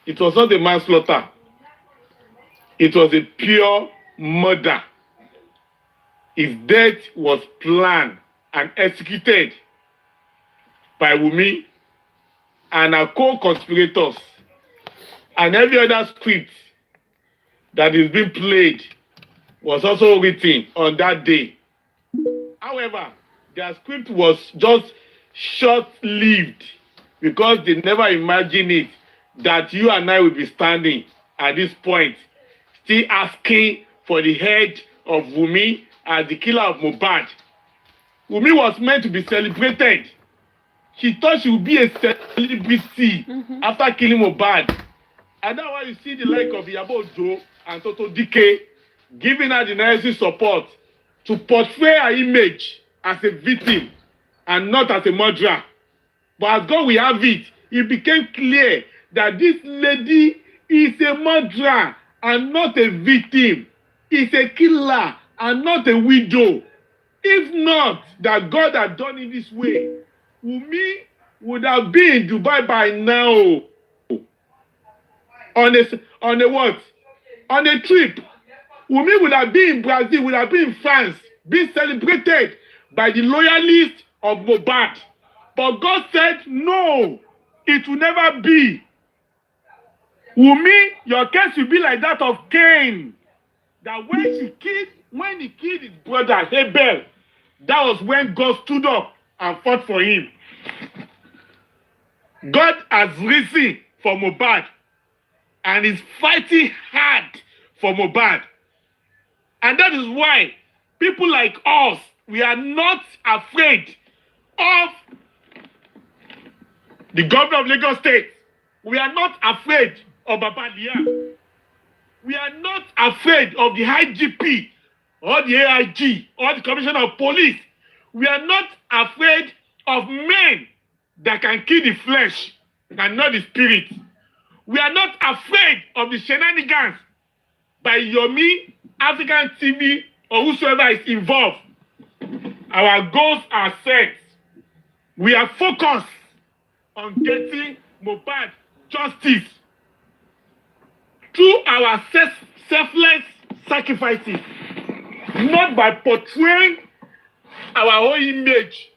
It was not a manslaughter. It was a pure murder. His death was planned and executed by Wunmi and her co-conspirators, and every other script that is being played was also written on that day. However, their script was just short-lived because they never imagined it that you and I will be standing at this point still asking for the head of Wunmi as the killer of Mohbad. Wunmi was meant to be celebrated. She thought she would be a celebrity after killing Mohbad. And that's why you see the like of Iyabo Ojo and Toto Dike giving her the necessary support to portray her image as a victim and not as a murderer. But as God will have it, it became clear that this lady is a murderer and not a victim. Is a killer and not a widow. If not that God had done it this way, Wunmi would have been in Dubai by now. On a what? On a trip. Wunmi would have been in Brazil, would have been in France, being celebrated by the loyalists of Mohbad. But God said, no, it will never be. Wunmi, your case will be like that of Cain. That when he killed his brother Abel, that was when God stood up and fought for him. God has risen for Mohbad and is fighting hard for Mohbad. And that is why people like us, we are not afraid of the governor of Lagos State. We are not afraid of Baba Liam. We are not afraid of the IGP or the AIG or the Commissioner of Police. We are not afraid of men that can kill the flesh and not the spirit. We are not afraid of the shenanigans by Yomi, African TV, or whosoever is involved. Our goals are set. We are focused on getting Mohbad justice through our selfless sacrifices, not by portraying our own image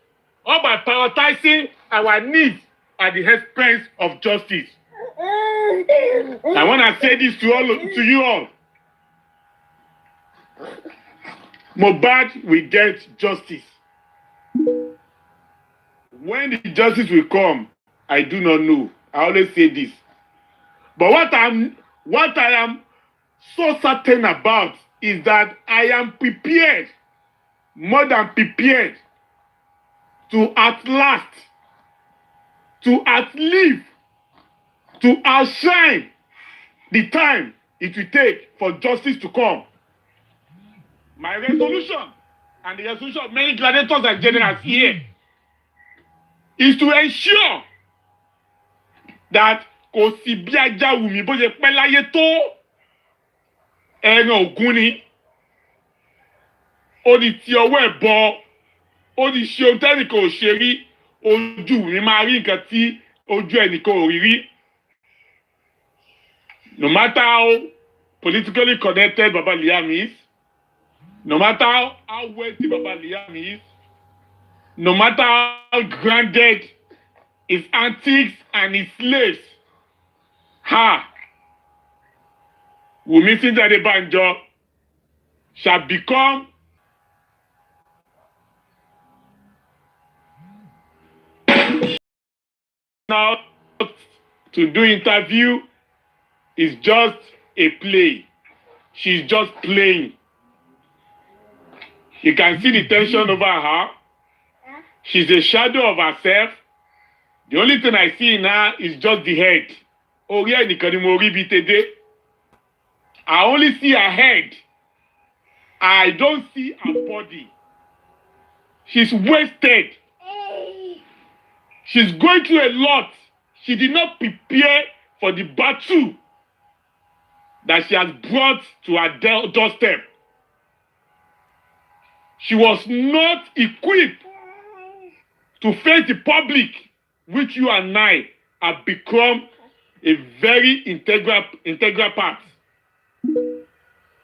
or by prioritizing our needs at the expense of justice. I want to say this to you all. Mohbad will get justice. When the justice will come, I do not know. I always say this. But what I am so certain about is that I am prepared, more than prepared, to outlast, to outlive, to outshine the time it will take for justice to come. My resolution, and the resolution of many gladiators and generals here, is to ensure that kò sí bí ajá Wùmí bó ṣe pẹ́ láyé tó ẹran ògún ni. Ó ní ti ọwọ́ ẹ̀ bọ, ó ní ṣe ohun tẹ́nìkan ò ṣe rí, ojú Wùmí máa rí nǹkan tí ojú ẹnìkan ò rí rí. No matter how politically connected Baba Liam is, no matter how wealthy Baba Liam is, no matter how grounded his antics and his slaves, Wunmi Adebanjo shall become now to do interview is just a play. She's just playing. You can see the tension over her. She's a shadow of herself. The only thing I see in her is just the head. I only see her head. I don't see her body. She's wasted. She's going through a lot. She did not prepare for the battle that she has brought to her doorstep. She was not equipped to face the public, which you and I have become a very integral part.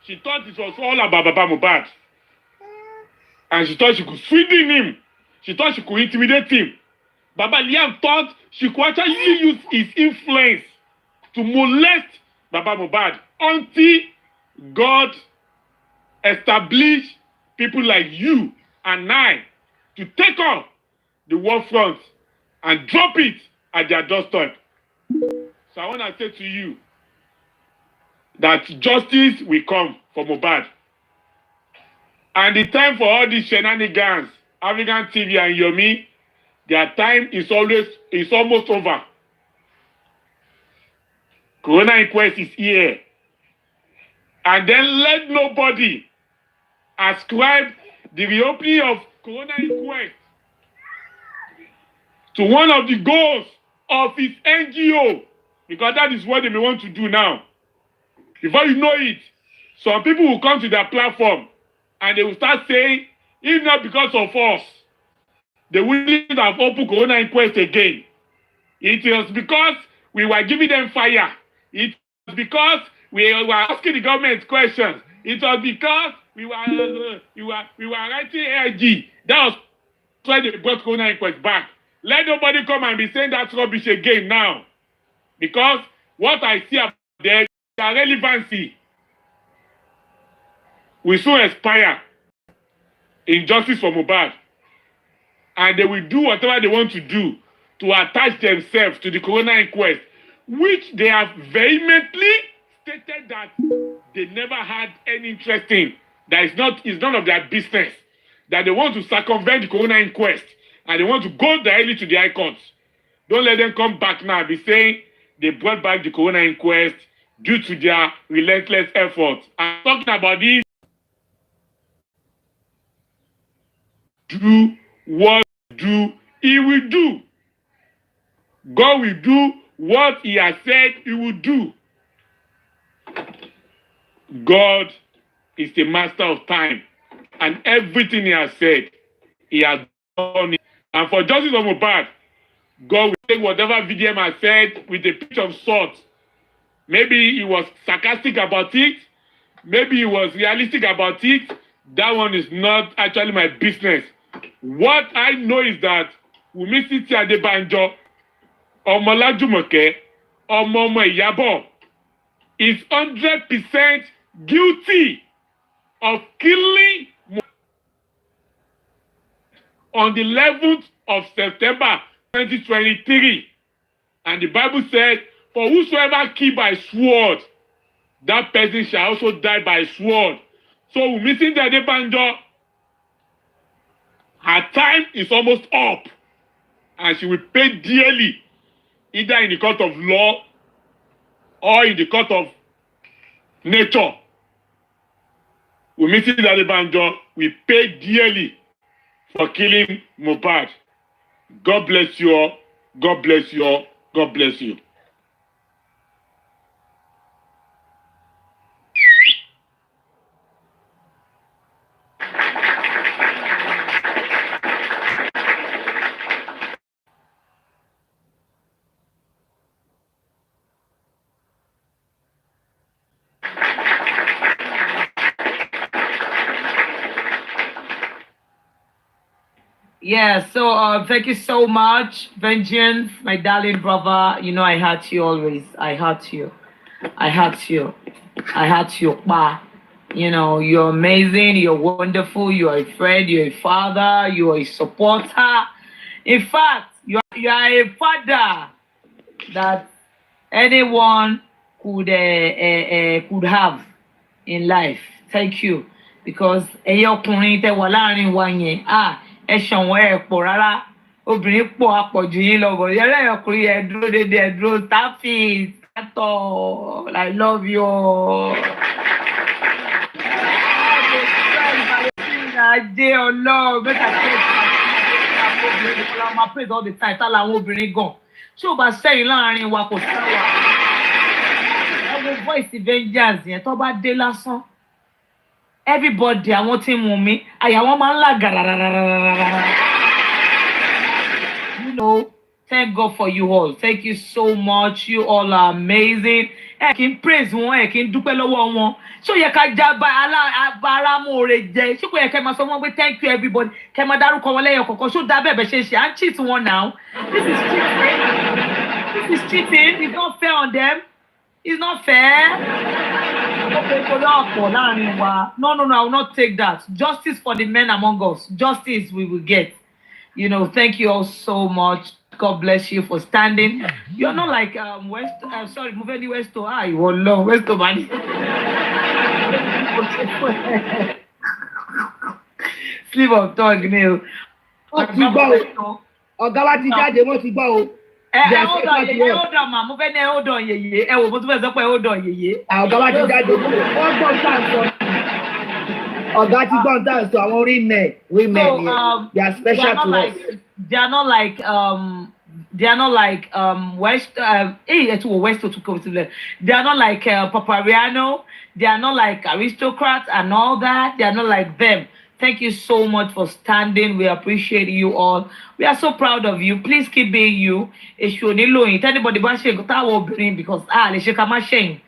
She thought it was all about Baba Mohbad. And she thought she could sweeten him. She thought she could intimidate him. Baba Liam thought she could actually use his influence to molest Baba Mohbad until God established people like you and I to take on the war front and drop it at their doorstep. So I want to say to you that justice will come for Mohbad. And the time for all these shenanigans, African TV and Yomi, their time is almost over. Corona inquest is here. And then let nobody ascribe the reopening of Corona inquest to one of the goals of his NGO, because that is what they may want to do now. Before you know it, some people will come to their platform and they will start saying, if not because of us, they wouldn't have opened Corona inquest again. It was because we were giving them fire. It was because we were asking the government questions. It was because we were writing AIG. That was why they brought Corona inquest back. Let nobody come and be saying that rubbish again now. Because what I see about their relevancy will soon expire in justice for Mohbad. And they will do whatever they want to do to attach themselves to the Corona inquest, which they have vehemently stated that they never had any interest in. That is none of their business. That they want to circumvent the Corona inquest and they want to go directly to the high courts. Don't let them come back now and be saying they brought back the Corona inquest due to their relentless efforts. I'm talking about this. Do what he will do. God will do what he has said he will do. God is the master of time, and everything he has said, he has done it. And for justice of Mohbad, God will take whatever VDM has said with a pinch of salt. Maybe he was sarcastic about it. Maybe he was realistic about it. That one is not actually my business. What I know is that Wunmi Titi Adebanjo, Omolajumoke, Omomo Iyabo is 100% guilty of killing on the 11th of September 2023. And the Bible said, for whosoever kill by sword, that person shall also die by sword. So Wunmi Titi Adebanjo, her time is almost up. And she will pay dearly, either in the court of law or in the court of nature. Wunmi Titi Adebanjo will pay dearly for killing Mohbad. God bless you all. God bless you all. God bless you. Yeah, so thank you so much, Vengeance, my darling brother. You know I heart you always. I heart you. I heart you. I heart you. Ma. You know, you're amazing, you're wonderful, you're a friend, you're a father, you're a supporter. In fact, you are a father that anyone could have in life. Thank you. Because ọkùnrin tẹ́ wà láàrin wa yẹn, ẹ ṣọ̀wọ́n ẹ pọ̀ rárá. Obìnrin pọ̀ àpọ̀jù yín lọ bọ̀. Yẹ́lẹ́ ọkùnrin ẹ dúró dédé ẹ dúró. Stop it. Stop all. I love you all. Ajé ọlọ́ọ̀ mẹ́ta tẹ́ máa praise all the time. Tá làwọn obìnrin gan. Tí o bá sẹ́yìn láàrin wa kò sáwà. Ẹ wo voice Vengeance yẹn tó bá dé lásán. Everybody àwọn tí mú mi àyà wọn máa ń là gàràràràràràrà. You know, Thank God for you all. Thank you so much. You all are amazing. Ẹ kì í praise wọn, ẹ kì í dúpẹ́ lọ́wọ́ wọn. Ṣó yẹ ká jábá alámúore jẹ? Ṣé kò yẹ kẹ́ máa sọ wọ́n pé thank you everybody? Kẹ́ máa dárúkọ wọn lẹ́yọ̀ kọ̀ọ̀kan. Ṣó dá bẹ́ẹ̀ bẹ́ẹ̀ ṣe ṣe? À ń cheat wọn now. This is cheating. This is cheating. It's not fair on them. It's not fair. Okay, so no, I will not take that. Justice for the men among us. Justice we will get. You know, thank you all so much. God bless you for standing. You're not like Muveni Westo. You will love Westo man. Sleep of tongue, Neil. Ọ̀gá wa ti jáde, wọ́n ti gbọ́ o. Hold on, ma. Muveni, hold on, yeye. Mo tún fẹ́ sọ pé hold on, yeye. Ọ̀gá wa ti jáde, wọ́n gbọ́ sáǹsọ. Ọ̀gá ti gbọ́ sáǹsọ, àwọn women, they are special to us. They are not like West. They are not like Papariano. They are not like aristocrats and all that. They are not like them. Thank you so much for standing. We appreciate you all. We are so proud of you. Please keep being you. If anybody because let's shake my shame.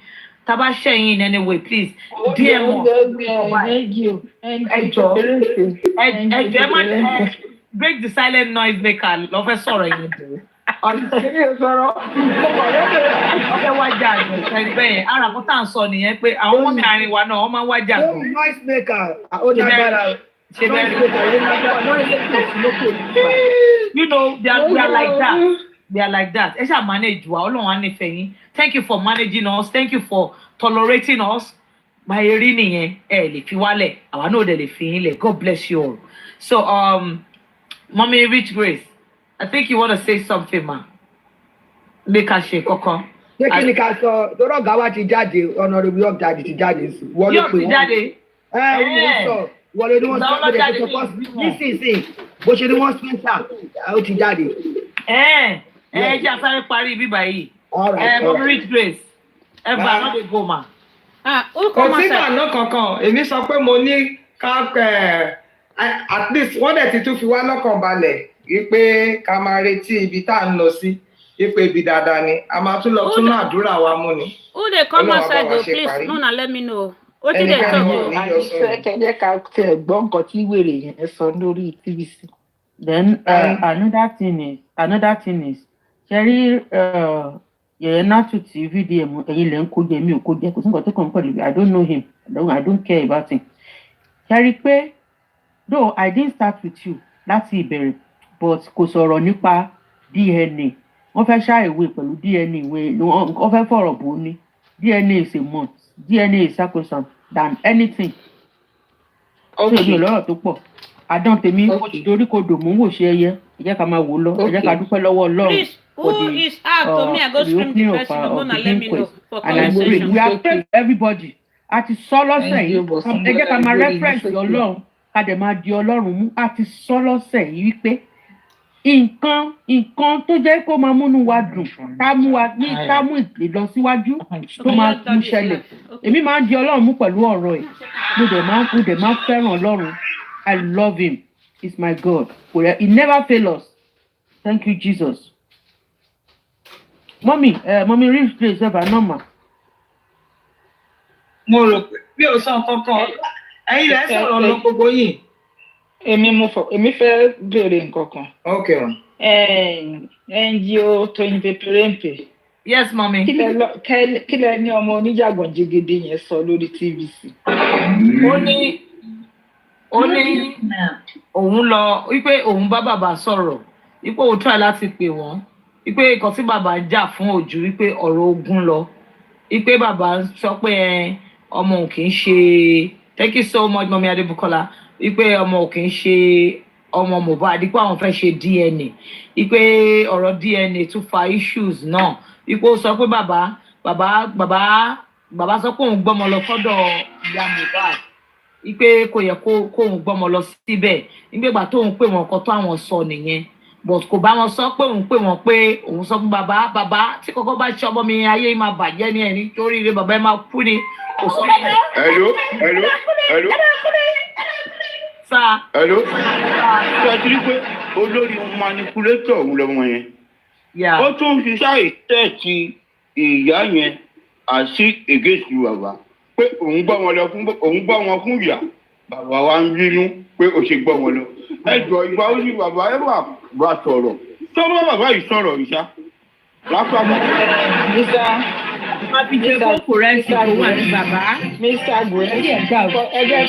Taba shame in any way, please. Dear thank you. Break the silent noise maker. Love sorry. Noise maker. You know, they are like that. They are like that. Thank you for managing us. Thank you for tolerating us. God bless you all. So, Mommy Rich Grace, I think you want to say something, ma. Make a shake, okay? Listen, all right. Mommy Rich Grace. Go, ma. At least wọ́n dẹ̀ ti tún fi wá lọ́kàn balẹ̀ wípé ká máa retí ibi tá à ń lọ sí wípé ibi dáadáa ni a máa tún lọ tún àdúrà wa mú ni. Who dey come outside though, please? No, let me know. What did they talk about? Kẹ́jẹ́ ká tẹ̀ gbọ́ nǹkan tí wèrè yẹn sọ lórí TVC. Then another thing is ṣẹ́rí yẹ̀yẹ́ náà tún ti VDM ẹ̀yin lẹ́ ń kó jẹ mí ò kó jẹ kò sí nǹkan tó kàn pẹ̀lú I don't know him I don't care about him. Ṣẹ́rí pé though I didn't start with you láti ìbẹ̀rẹ̀ but kò sọ̀rọ̀ nípa DNA wọ́n fẹ́ ṣàìwé pẹ̀lú DNA wọ́n fẹ́ fọ̀rọ̀ bò ní DNA is a must DNA is sacrosanct than anything. Ṣé èmi ò lọ́rọ̀ tó pọ̀ àdán tèmi torí kò dò mú wò ṣe ẹyẹ ẹ jẹ́ ká máa wò lọ ẹ jẹ́ ká dúpẹ́ lọ́wọ́ Ọlọ́run for the reopening of the inquest and I pray we are praying everybody àti sọ lọ́sẹ̀ yìí ẹ jẹ́ ká máa reference Ọlọ́run ká dẹ̀ máa di Ọlọ́run mú àti sọ lọ́sẹ̀ yìí wípé nǹkan tó jẹ́ kó máa múnú wa dùn ká mú ìlọsíwájú tó máa mú ṣẹlẹ̀ èmi máa ń di Ọlọ́run mú pẹ̀lú ọ̀rọ̀ ẹ̀ mo dẹ̀ máa fẹ́ràn Ọlọ́run I love him he's my God he never fail us thank you Jesus. Mommy Rich Grace ever normal. Mo rò pé bí o sọ kankan ẹ̀yin lẹ sọ̀rọ̀ lọ gbogbo yìí. Èmi fẹ́ béèrè nǹkan kan. Okay. NGO Tóyin Peperempe. Yes, mommy. Kí lẹ ní ọmọ oníjàgbọ̀n jẹgẹdẹ yẹn sọ lórí TVC? Ó ní òun lọ wípé òun bá bàbá sọ̀rọ̀ wípé òun try láti pè wọ́n wípé nǹkan tí bàbá jà fún òjú wípé ọ̀rọ̀ ogun lọ wípé bàbá sọ pé ọmọ ò kì í ṣe thank you so much mommy Adébùkọ́lá wípé ọmọ ò kì í ṣe ọmọ Mohbad dípò àwọn fẹ́ ṣe DNA wípé ọ̀rọ̀ DNA tún fa issues náà wípé ó sọ pé bàbá sọ pé òun gbọ́mọ lọ sọ́dọ̀ ìyá Mohbad wípé kò yẹ kóun gbọ́mọ lọ síbẹ̀ nígbà tóun pè wọ́n kan tó àwọn sọ nìyẹn but kò bá wọn sọ pé òun pè wọ́n pé òun sọ fún bàbá tí kọ́kọ́ bá ṣe ọmọ mi ayé máa bàjẹ́ ní ẹni torí ire bàbá ẹ máa kú ni kò sọ yẹn. Hello. Sir. Hello. Ṣé ẹ ti rí pé olórí manipulator òun lọ́mọ yẹn? Yeah. Ó tún fi ṣáì tẹ́ẹ̀tì ìyá yẹn àti against bàbá pé òun gbọ́ wọn fún ìyá bàbá wa ń bínú pé ó ṣe gbọ́ wọn lọ. Ẹ jọ ìgbà ó ní bàbá ẹ máa bá sọ̀rọ̀ tó bá bàbá yìí sọ̀rọ̀ ìṣá lápapọ̀. Happy Jebo correct wà ní bàbá. Mr. Agbe ẹ jẹ́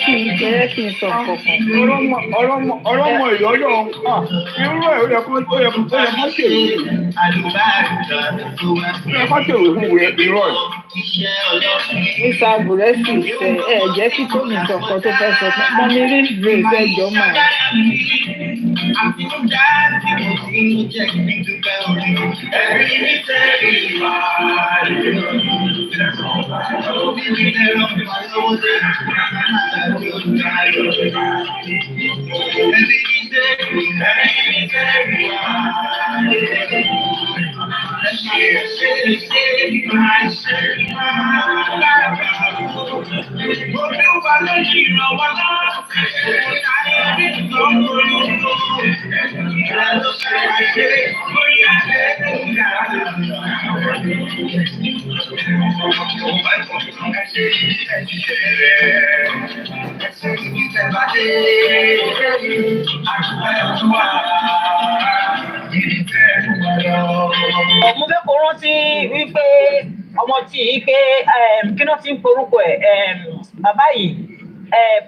kí n sọ kankan. Ọlọ́mọ ìyọ́yọ́ irú ẹ̀ ó yẹ kó ṣèwé. Fún irọ́ ẹ̀. Mr. Agbe sì ṣe ẹ jẹ́ kí Tómi sọ kan tó fẹ́ sọ pé mo ní rí grace ẹjọ́ máa. Mo fẹ́ kó rántí wípé ọmọ tí yìí pé kí ló ti ń porúkọ ẹ̀ bàbá yìí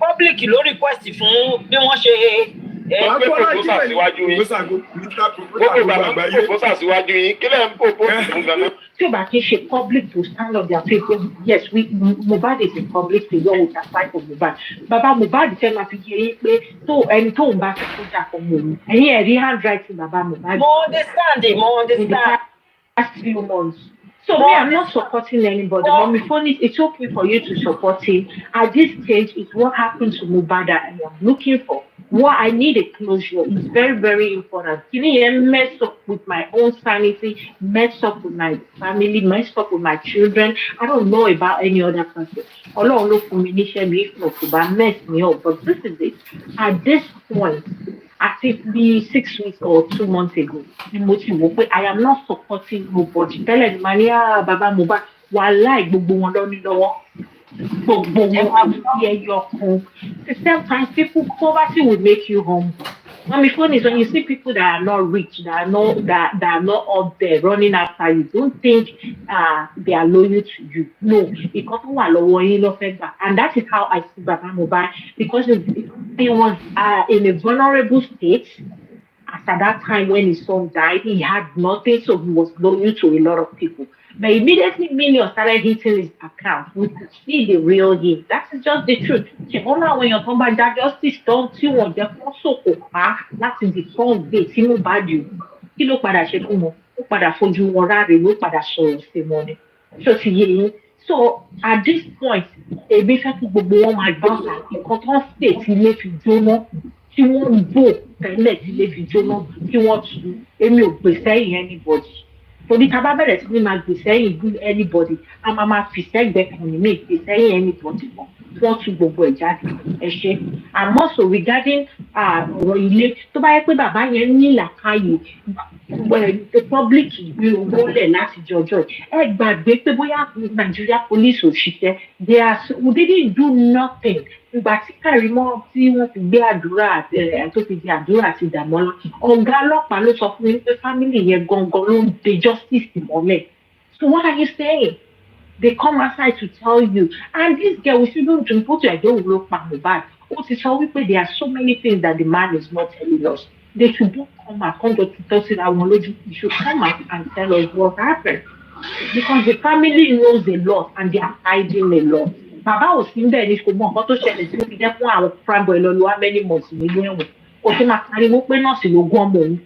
public ló request fún bí wọ́n ṣe. Wọ́n gbé proposal síwájú yín. Proposal síwájú yín. Kí lẹ̀ ń propose fún ganan? Tí o bá kí ṣe public to stand on their feet, yes, Mohbad is a public figure with the fight of Mohbad. Bàbá Mohbad fẹ́ máa fi yé yín pé ẹni tó ń bá fẹ́ kó jà fún mi. Ẹ̀yin ẹ̀rí handwriting bàbá Mohbad. Mo understand. In the past few months. So me, I'm not supporting anybody. Mommy, phone it's okay for you to support him. At this stage, it's what happened to Mohbad that I am looking for. What I need a closure. It's very, very important. Can you mess up with my own sanity, mess up with my family, mess up with my children? I don't know about any other person. Although look for me, if not, mess me up. But this is it. At this point, I think 6 weeks or 2 months ago, I am not supporting nobody. Tell me, Maria, Baba Mohbad, wallahi gbogbo wọn lọ ní lọ́wọ́. Gbogbo wọn wá sí ẹyọ kan. Sometimes people poverty will make you humble. My phone is when you see people that are not rich, that are not up there running after you, don't think they are loyal to you. No, because and that is how I see Baba Mohbad, because he was in a vulnerable state. At that time when his son died, he had nothing, so he was loyal to a lot of people. But immediately millions started hitting his account. We could see the real him. That is just the truth. When you're talking about that justice, don't you want the also that is the song they see no bad you. He look at that ó padà fojú wọn ráre ló padà sọ̀rọ̀ sí money. So at this point, èmi fẹ́ kí gbogbo wọn máa gbọ́ nǹkan tó ń state ilé fi jóná tí wọ́n ń bò tẹ́lẹ̀ tí ilé fi jóná tí wọ́n tù èmi ò gbèsè ẹ̀yìn anybody. Torí tá a bá bẹ̀rẹ̀ sí ní máa gbèsè ẹ̀yìn anybody, a máa fi sẹ́gbẹ̀ẹ́ kan ní mi gbèsè ẹ̀yìn anybody kan. Wọ́n tún gbogbo ẹ̀ jáde ẹ ṣe. And also regarding ọ̀rọ̀ ilé tó bá yẹ pé bàbá yẹn ní làákàyè public gbé owó lẹ̀ láti jọjọ́ ẹ gbàgbé pé bóyá Nigeria police ò ṣiṣẹ́ we didn't do nothing. Ìgbà tí Kàrímọ́ tí wọ́n ti gbé àdúrà tó ti di àdúrà àti Dàmọ́lá ọ̀gá ọlọ́pàá ló sọ fún mi pé family yẹn gangan ló ń de justice mọ́lẹ̀. So what are you saying? They come outside to tell you, and this girl, we shouldn't put your door look back. What is how we pay? There are so many things that the man is not telling us. They should both come and come to tell us that you should come out and tell us what happened. Because the family knows a lot and they are hiding a lot. Baba was in there, and come on, what to share the truth. They want our friend boy, how many months in the year? Or to make money, we pay nothing, we go on.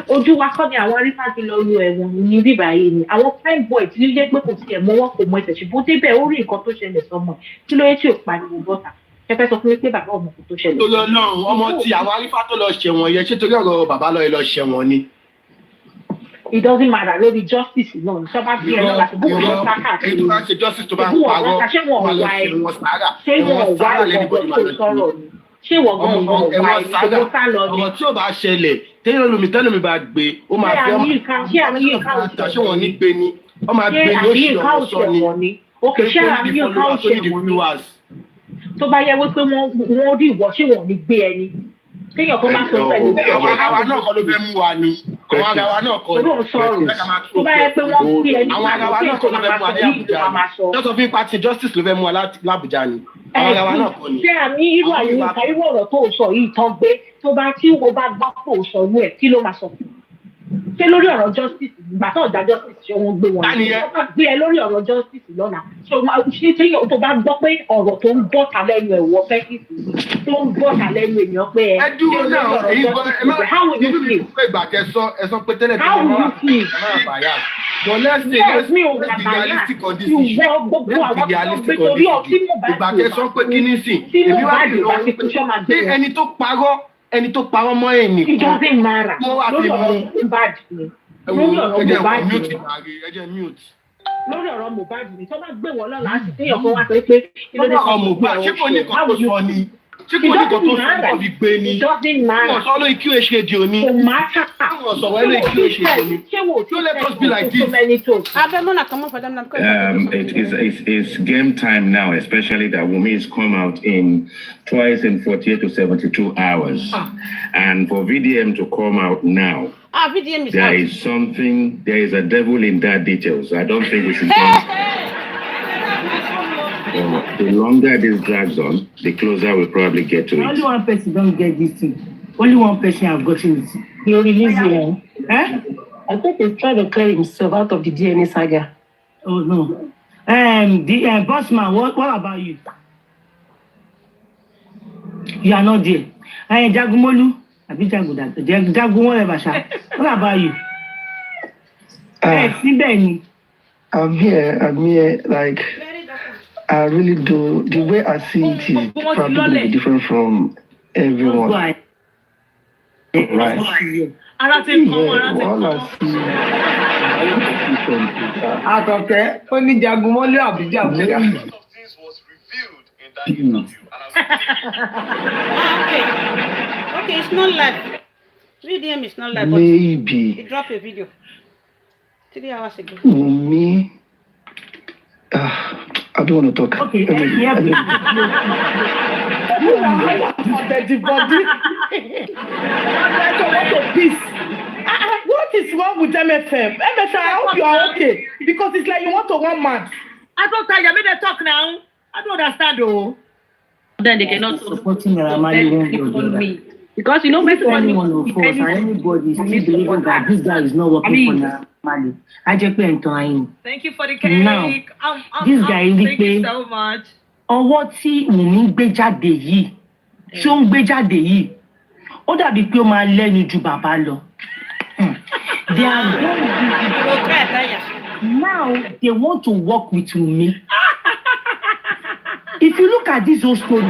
Ojú wa kọ́ ni àwọn arífàgbé lọ lu ẹ̀wọ̀n ní bíbá yìí ni àwọn prime boy tí ó jẹ́ pé kò tiẹ̀ mọ́wọ́ kò mọ ẹsẹ̀ ṣùgbọ́n débẹ̀ ó rí nǹkan tó ṣẹlẹ̀ sọmọ kí ló yẹ tí ò pariwo bọ́ta ẹ fẹ́ sọ fún mi pé bàbá ọmọ kò tó ṣẹlẹ̀. tó lọ náà ọmọ tí àwọn arífà tó lọ ṣẹ̀wọ̀n yẹn ṣé torí ọ̀rọ̀ bàbá lọ ṣẹ̀wọ̀n ni. It doesn't matter lórí justice náà ìjọba bí ẹ̀rọ láti bókù lọ sáká àti ìlú ṣe justice tó bá ń parọ́ ṣé wọ́n wá ẹ̀wọ̀n tó sọ̀rọ̀ ni ṣé wọ́n gan-an wá ẹ̀wọ̀n sá lọ ni. ọ̀rọ̀ tí ò bá ṣẹlẹ̀ tẹ́lẹ̀ mi bá gbé ó máa fẹ́ ṣé wọ́n ní gbé ni ó máa gbé ní oṣù ọ̀rọ̀ sọ ni òkè ṣé àmì ìka òṣè wọn ni tó bá yẹ wípé wọ́n rí ìwọ ṣé wọ́n ní gbé ẹni téèyàn kan bá sọ pẹ̀lú àwọn àwa náà kọ́ ló fẹ́ mú wa ni àwọn àwa náà kọ́ ló ń sọ̀rọ̀ tó bá yẹ pé wọ́n gbé ẹni àwọn àwa náà kọ́ ló fẹ́ mú wa ní Àbújá ni lọ́sọ̀ fún ipa ti justice ló fẹ́ mú wa l'Àbújá ni àwọn àwa náà kọ́ ni. ṣé àmì irú àyíká irú ọ̀rọ̀ tó sọ yìí tán gbé tó bá tí wọ́n bá gbọ́ pò sọ rú ẹ̀ kí ló máa sọ fún un ṣé lórí ọ̀rọ̀ justice ìgbà tó ọ̀dà justice ṣé wọ́n gbé wọn ní wọ́n bá gbé ẹ lórí ọ̀rọ̀ justice lọ́nà ṣé tó bá gbọ́ pé ọ̀rọ̀ tó ń bọ́ta lẹ́nu ẹ̀ wọ́ fẹ́ kí tó ń bọ́ta lẹ́nu èèyàn pé ẹ dúró náà èyí gbọ́ how will you feel? ìgbà ẹ̀sọ́ pé tẹ́lẹ̀ how will you feel? but let's say let's be realistic on this issue let's be realistic on this issue ìgbà kẹsàn pé kí ní sìn èmi wá bí lọ pé ẹni tó parọ́ mọ́ ẹ̀mí it doesn't matter mo wá fi mú lórí ọ̀rọ̀ Mohbad lórí ọ̀rọ̀ Mohbad ni tó bá gbé wọn lọ́la àti téèyàn kan wá sọ pé lórí ọ̀rọ̀ Mohbad ṣé kò ní kan tó sọ ni ṣé kò ní kan tó sọ fi gbé ni wọ́n sọ lórí QHD òní wọ́n sọ wọ́n lórí QHD òní so let us be like this. It's game time now, especially that Wunmi has come out in twice in 48 to 72 hours. And for VDM to come out now, VDM is there is something, there is a devil in that details. I don't think we should go. The longer this drags on, the closer we'll probably get to it. Only one person don't get this thing. Only one person have gotten it. He released him. I think he's trying to clear himself out of the DNA saga. Oh no. The boss man, what about you? You are not there. Jagumolu. Jagun whatever. What about you? I'm here, like I really do. The way I see it is probably going to be different from everyone. Right. Àkọ́kẹ́ ó ní Jagunmọ́lú Àbújá Àbújá. Okay, it's not live. VDM is not live. Maybe. He dropped a video 3 hours ago. Me. I don't want to talk. Okay. What is wrong with MFM? MFM, I hope you are okay. Because it's like you want to 1 month. I don't tell you, they talk now. I don't understand though. Then they cannot supporting me. Because you know, anyone of course, anybody still believing that this guy is not working for Naramali. I just pay him. Thank you for the cake. Now, this guy thank you so much. Ọwọ́ tí Wunmi gbé jáde yìí, ṣó ń gbé jáde yìí, ó dàbí pé ó máa lẹ́nu ju bàbá lọ. They are now they want to work with Wunmi. If you look at this whole story,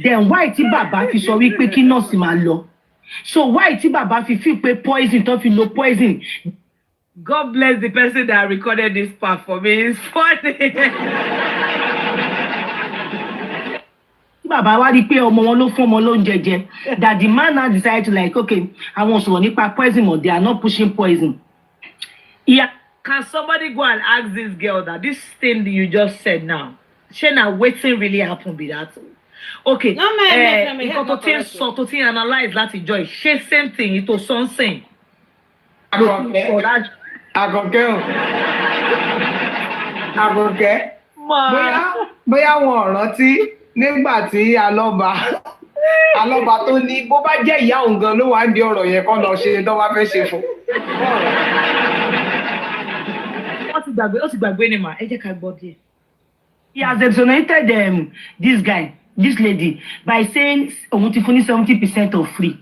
then why ti Baba fi sọ wípé kí nọ́ọ̀sì máa lọ? So why ti Baba fi feel pé poison tó fi lo poison? God bless the person that recorded this part for me. It's funny. Baba wá rí pé ọmọ wọn ló fún ọmọ lóúnjẹ jẹ. That the man now decided to like, okay, àwọn sọ̀rọ̀ nípa poison or they are not pushing poison. Yeah. Can somebody go and ask this girl that this thing that you just said now, Shena, waiting really happened be that? Okay. No, man, to analyze that joy. She same thing, it was something. Àgọ̀kẹ́. Bóyá wọn rántí nígbà tí Alọ́ba tó ní bó bá jẹ́ ìyá òun gan ló wá ń di ọ̀rọ̀ yẹn kọ́ lọ ṣe tó wá fẹ́ ṣe fún. He has exonerated this guy, this lady, by saying 70% of free.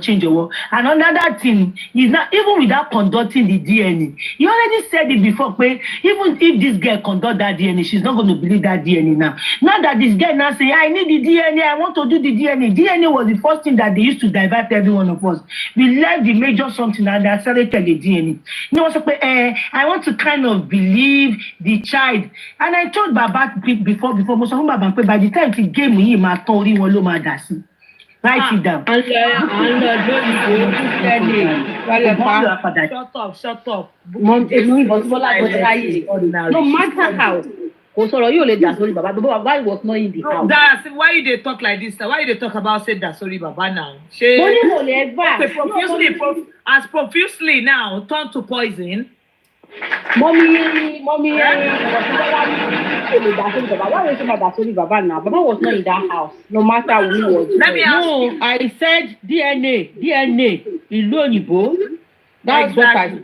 change your. And another thing is that even without conducting the DNA, you already said it before, but even if this girl conduct that DNA, she's not going to believe that DNA now. Now that this girl now say, I need the DNA, I want to do the DNA. DNA was the first thing that they used to divert every one of us. We left the major something and they accelerated the DNA. You know, so, I want to kind of believe the child. And I told Baba before, by the time he gave me my story, write it down. Shut up. No matter how. You let that sorry, Baba. Baba was not in the house. That's why you they talk like this. Why you they talk about say that sorry, Baba now? As profusely now turn to poison. Mommy, why was that sorry, Baba now? Baba was not in that house. No matter who was. Let me ask you. I said DNA. That's what I said.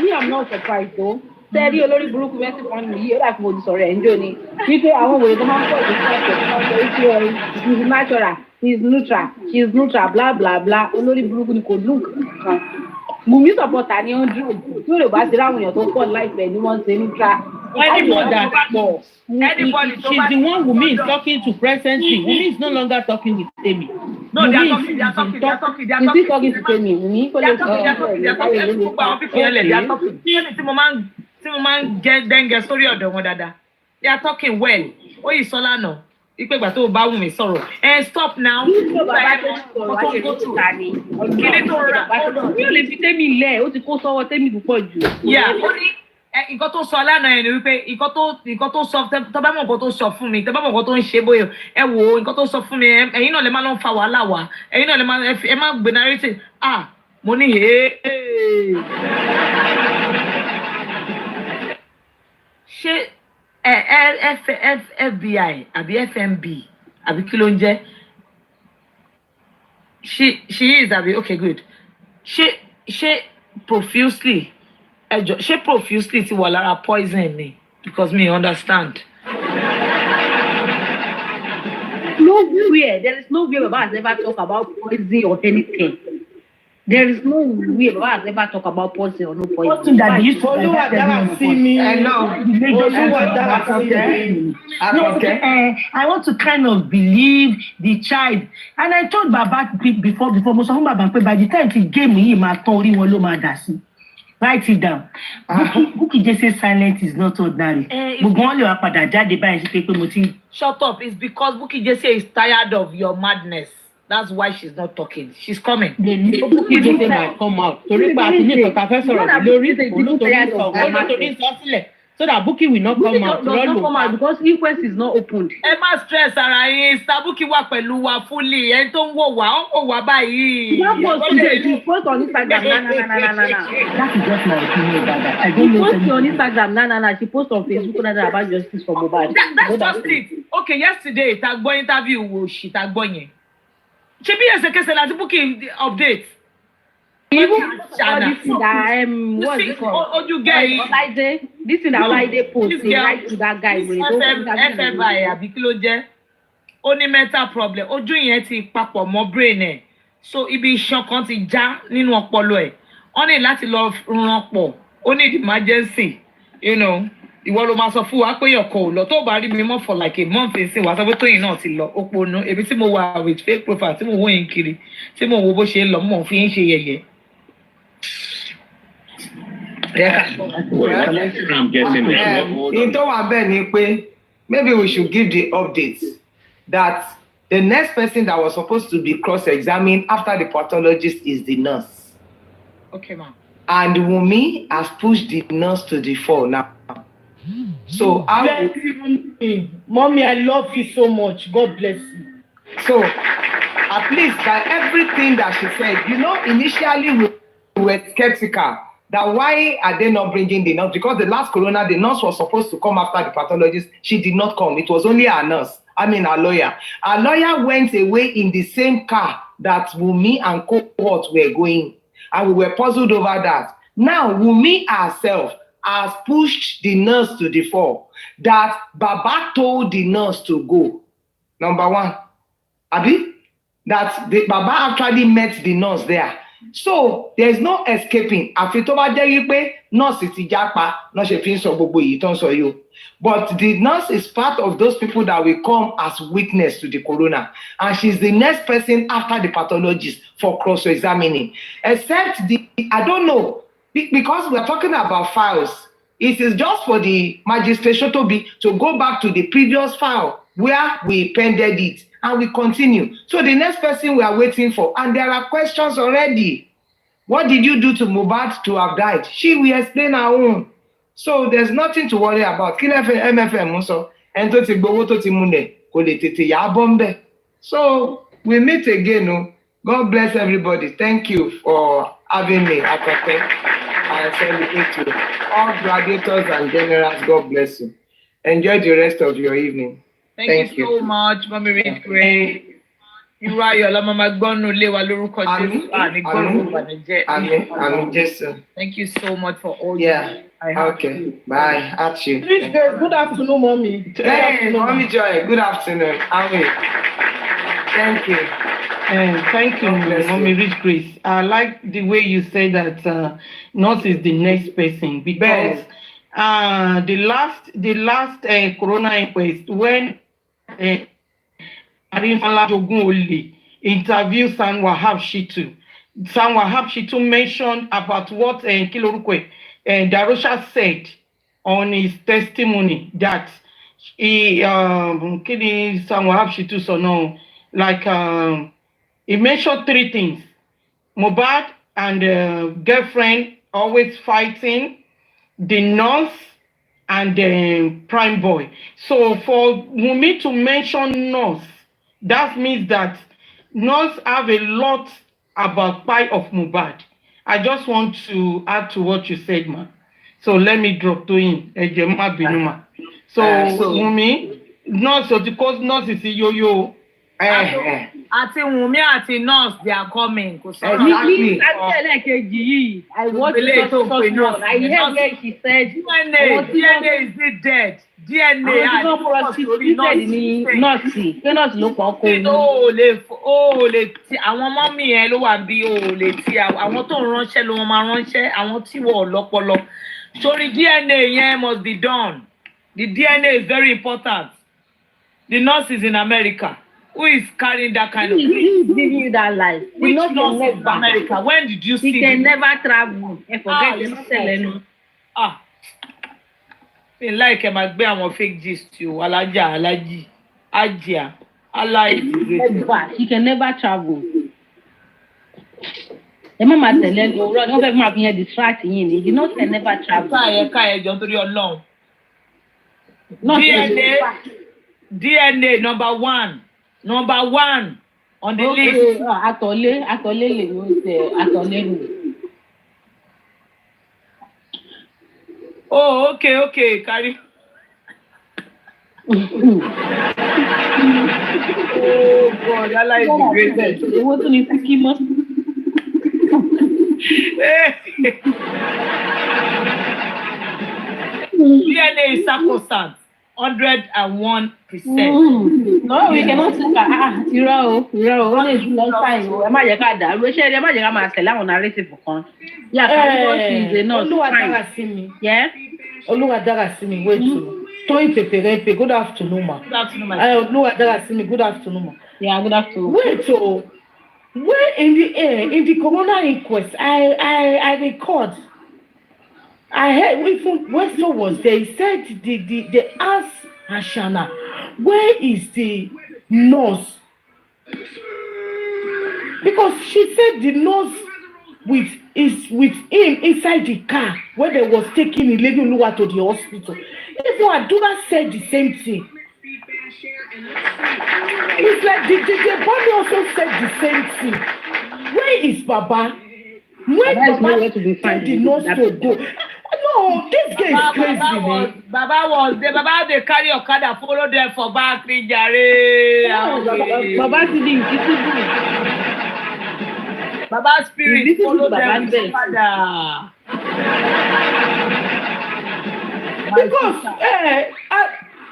Me, I'm not surprised though. Tell you Olori Buruku message on me, you like what sorry, enjoy it. You say I want to come out he's natural, he's neutral, she's neutral, blah blah blah. Olori Buruku could look. Mumi support any on you. You know about when you're talking life anyone say neutral. Anybody she's the one Wumi is talking to presently. Wumi is no longer talking with Temi. No, they are talking. Is he talking to Temi? They are talking well. What is Solano? Stop now. Yeah, nǹkan tó sọ lánàá yẹn ni wípé nǹkan tó sọ tó bá mọ̀ nǹkan tó sọ fún mi tó bá mọ̀ nǹkan tó ń ṣe bóyá ẹ wò nǹkan tó sọ fún mi ẹ̀yin náà lè má lọ fa wàhálà wá ẹ̀yin náà lè má ẹ má gbé narrative mo ní ṣé FBI àbí FMB àbí kí ló ń jẹ́ she is àbí okay good ṣé profusely she profusely ti wà lára poison ni because me understand. Nowhere. There is no way Baba has ever talked about poison or anything. There is no way Baba has ever talked about poison or no poison. Poison that they used to see me. I want to kind of believe the child. And I told Baba before, by the time he gave me my story, write it down. Buki just say silence is not ordinary. Shut up. It's because Buki just say is tired of your madness. That's why she's not talking. She's coming. Buki just say might come out. So that Buki will not come out. Does not come out because inquest is not opened. Emma stress ara Buki wa pẹ̀lú wa fully. En tó ń wò wá, ó ń wò wá báyìí. You post on Instagram. That is just my opinion about that. I don't know. Post on Instagram. She post on Facebook about justice for Mohbad. That's just it. Okay, yesterday ta gbọ́ interview wo shi ta gbọ́ yẹn. Ṣé bí ẹsẹ̀kẹsẹ̀ láti Buki update. Even this thing that what's it called? This thing that Olaide post right to that guy with FMI àbí kí ló jẹ́ ó ní mental problem ojú yẹn ti papọ̀ mọ́ brain ẹ̀ so ibi iṣan kan ti já nínú ọpọlọ ẹ̀ wọ́n ní láti lọ ràn pọ̀ ó ní emergency ìwọ ló máa sọ fún wa pé yọkọ̀ ò lọ tó bá rí mi mọ́ for like a month nsìn wá sọ pé Tóyìn náà ti lọ òpònú èmi tí mo wà with fake profile tí mo wò yín kiri tí mo wo bó ṣe ń lọ mọ̀ fi ń ṣe yẹ̀yẹ́. Maybe we should give the updates that the next person that was supposed to be cross-examined after the pathologist is the nurse. Okay, ma'am. And Wumi has pushed the nurse to the fore now. So Mommy, I love you so much. God bless you. So at least by everything that she said, initially we were skeptical. That why are they not bringing the nurse? Because the last corona, the nurse was supposed to come after the pathologist. She did not come. It was only our nurse. Our lawyer. Our lawyer went away in the same car that Wumi and cohort were going. And we were puzzled over that. Now, Wumi herself has pushed the nurse to the fore. That Baba told the nurse to go. number one. Abi, that the Baba actually met the nurse there. So there is no escaping. Àfi tó bá jẹ́ wípé nurse ti jápa, náà ṣe fi ń sọ gbogbo èyí tó ń sọ yìí o. But the nurse is part of those people that will come as witness to the corona. And she's the next person after the pathologist for cross-examining. Except I don't know, because we're talking about files. It is just for the magistration to go back to the previous file where we pended it and we continue. So the next person we are waiting for, and there are questions already. What did you do to Mohbad to have died? She will explain her own. So there's nothing to worry about. Kí lẹ fẹ́ MFM sọ, ẹni tó ti gbowó tó ti múlẹ̀ kò lè tètè yà á bọ́ ń bẹ̀. So we meet again. God bless everybody. Thank you for having me. I celebrate you. All gladiators and generals, God bless you. Enjoy the rest of your evening. Thank you so much, Mommy Reed Gray. Irú ayọ̀ la máa gbọ́nù lé wa lórúkọ Jésù. Àní gbọ́nù ìbànújẹ́. Àmín Jésù. Thank you so much for all Okay. Bye. At you. Good afternoon, Mommy. Hey, Mommy Joy. Good afternoon. Amen. Thank you. Thank you, Mommy Rich Grace. I like the way you say that nurse is the next person, because the last corona inquest, when Arinfala Jogunole interviewed San Wahab Shitu mentioned about what Kilorukwe Darosha said on his testimony, that he San Wahab Shitu so no, like he mentioned three things: Mohbad and girlfriend always fighting, the nurse, and the prime boy. So for Wunmi to mention nurse, that means that nurse have a lot about pie of Mohbad. I just want to add to what you said, ma. So let me drop to him. So Wunmi, nurse, because nurse is yo-yo. Àti Wunmi àti nurse, they are coming. Exactly. I watched the first one. I heard where she said DNA is still dead. DNA prosecuted ni nọ́ọ̀sì pé nọ́ọ̀sì ló pọ̀ kó. ó lè ti àwọn mọ́mì yẹn ló wà bí ó lè ti àwọn tó ń ránṣẹ́ ló máa ránṣẹ́, àwọn tí wọ́n lọ́pọlọ. Sórí DNA yẹn must be done. The DNA is very important. The nurse is in America. Who is carrying that kind of thing? Who is giving you that life? Which nurse is in America? When did you see he can never travel and forget the like ẹ máa gbé àwọn fake gist o, alájà alájì ajá aláìdí. He can never travel. Ẹ má máa tẹ̀lé ní òwúrọ̀ ní wọ́n fẹ́ máa fi yẹn distract yín ni. The nurse can never travel. Ká ẹ̀jọ̀ torí Ọlọ́run. DNA number one on the list. Àtọ̀lé lè ló ń tẹ àtọ̀lé nù. Oh, okay, carry. Oh God, I like the greatest. They want to need to keep us. DNA is sacrosanct, 101%. No, we cannot say that. Irọ́ o, ó lè ju lọ́sàn-án o. Ẹ má jẹ́ ká dàrú. Ṣé ẹ má jẹ́ ká máa tẹ̀lé àwọn narrative kan? Yeah, is enough. Oluwadarasimi, wait. Toyin Peperepe, good afternoon, ma. Good afternoon, my Oluwadarasimi, good afternoon, ma. Yeah, good afternoon. Wait, where in the corona inquest, I record. I heard when so was there, he said they asked Ashana, where is the nurse? Because she said the nurse is with him inside the car when they was taking Iledi Oluwa to the hospital. Even Adura said the same thing. It's like the body also said the same thing. Where is Baba? Where Baba told the nurse to go? No, this guy is crazy, man. Baba they carry Okada, follow them for back, Jare. Baba didn't. Baba spirit follow them with Because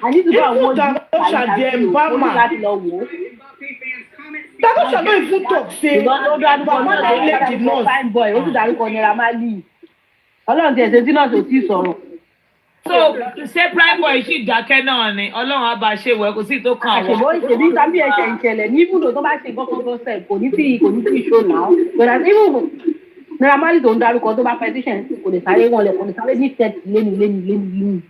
I need to go and watch Darosha the embalmer. Darosha no even talk say Baba na let the nurse. Fine boy, ó sì dárúkọ Naira Marley. Ọlọ́run ti ẹ̀sẹ̀ tí náà tó ti sọ̀rọ̀. So ṣé prime boy ṣì dákẹ́ náà ni Ọlọ́run á bá ṣe wẹ̀ kò sí tó kàn wá. Àṣebó ìṣèlú sábì ẹ̀ṣẹ̀ ìṣẹ̀lẹ̀ ní ibùdó tó bá ṣe nǹkan tó sẹ̀ kò ní tí ṣó náà. Gbọ̀dọ̀ sí ibùdó Naira Marley tó ń dárúkọ tó bá petition kò lè sáré wọn lẹ̀ kò lè sáré ní tẹ̀tì léni.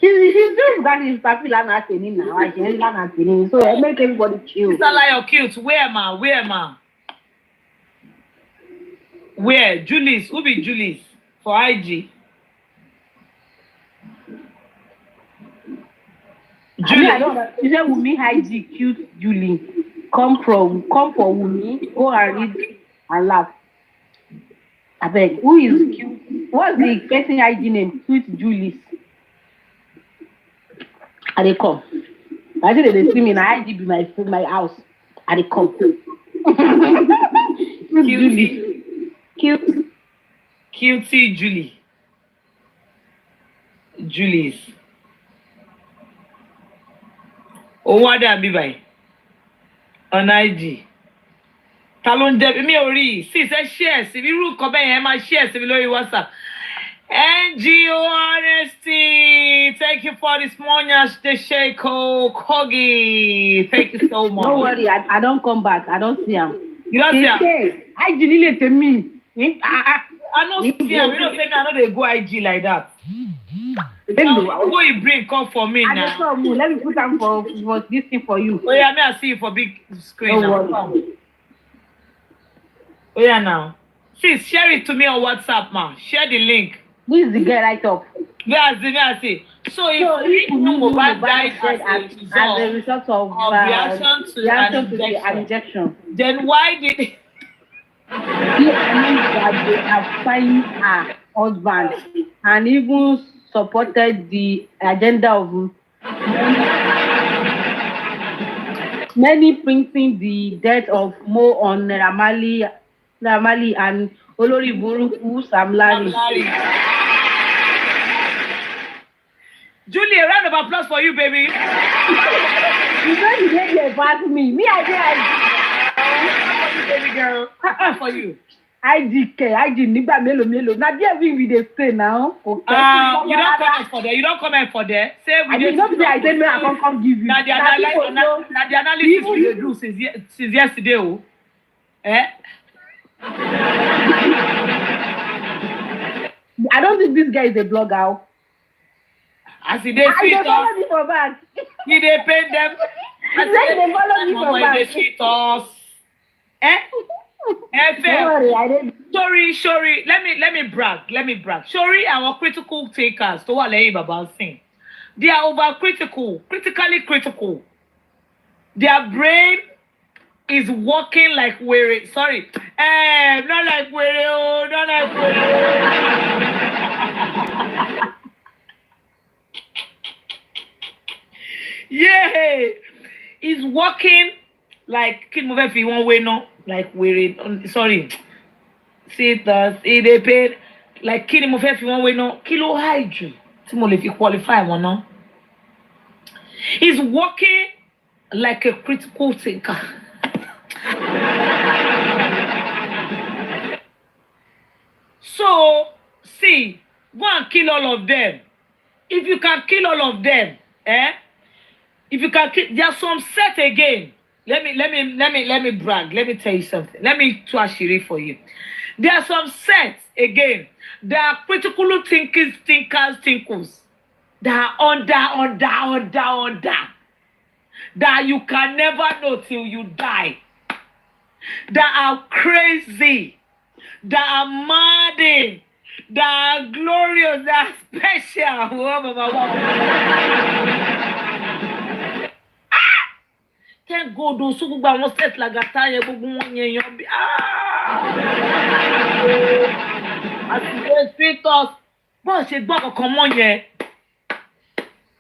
She's doing that is happy lánàá tèmi náà àṣẹ lánàá tèmi so make everybody chill. Mr. Layo cute, where ma? Where? Julius, who be Julius for IG? Julie, I don't know. You say Wunmi IG cute Julie. Come for Wunmi, go and read and laugh. I beg, who is cute? What's the person IG name? Cute Julius. I dey come. I say they see me na IG be my house. I dey come. Cutie Julie. Julius. Owó adé àbí báyìí. On IG. Ta ló ń jẹ mi ò rí sí ṣe share sí irú nǹkan bẹ́ẹ̀ yẹn máa share sí mi lórí WhatsApp. NGO Honesty, thank you for this morning, Sheko Kogi. Thank you so much. Don't worry, I don't come back. I don't see him. You don't see him? IG need to me. I don't see him. You don't say me, I know they go IG like that. Who you bring come for me now? Let me put them for this thing for you. Oh yeah, me I see you for big screen now. Oh yeah now. Sis, share it to me on WhatsApp, man. Share the link. This is the girl right up. Yes, I see. So if Mohbad died as a result of reaction to the injection, then why did he that they have signed her husband and even supported the agenda of many printing the death of Mo on Naira Marley and Olori Buruku Sam Larry. Julie, a round of applause for you, baby. You know you did about me. Me, I did. Baby girl. For you. IG nígbà mélòó. Now there we dey stay now. Okay. You don't comment for there. Say we dey. I say me I come give you. Now the analysis we dey do since yesterday. Oh. I don't think this guy is a blogger. As he dey tweet us, follow me for back. He dey pay them. As they follow me for back. They tweet us. Sorry. Let me brag. Sorry, our critical takers. To what lẹ́yìn baba sing. They are critically critical. Their brain is working like were. Sorry, not like were. Not like were. Yeah, it's working like kid move if you one way no like we're sorry. See the they paid like kid move if you one way no kilo high ju. Timol if you qualify one no. It's working like a critical thinker. So see, go and kill all of them. If you can kill all of them, if you can keep, there's some set again. Let me brag. Let me tell you something. Let me to ashiri for you. There are some sets again. There are critical thinkers. That are under. That you can never know till you die. That are crazy. That are mad. That are glorious. That are special. Thank God, those who go and set like a tire, go on your as you speak us, but she back come on here.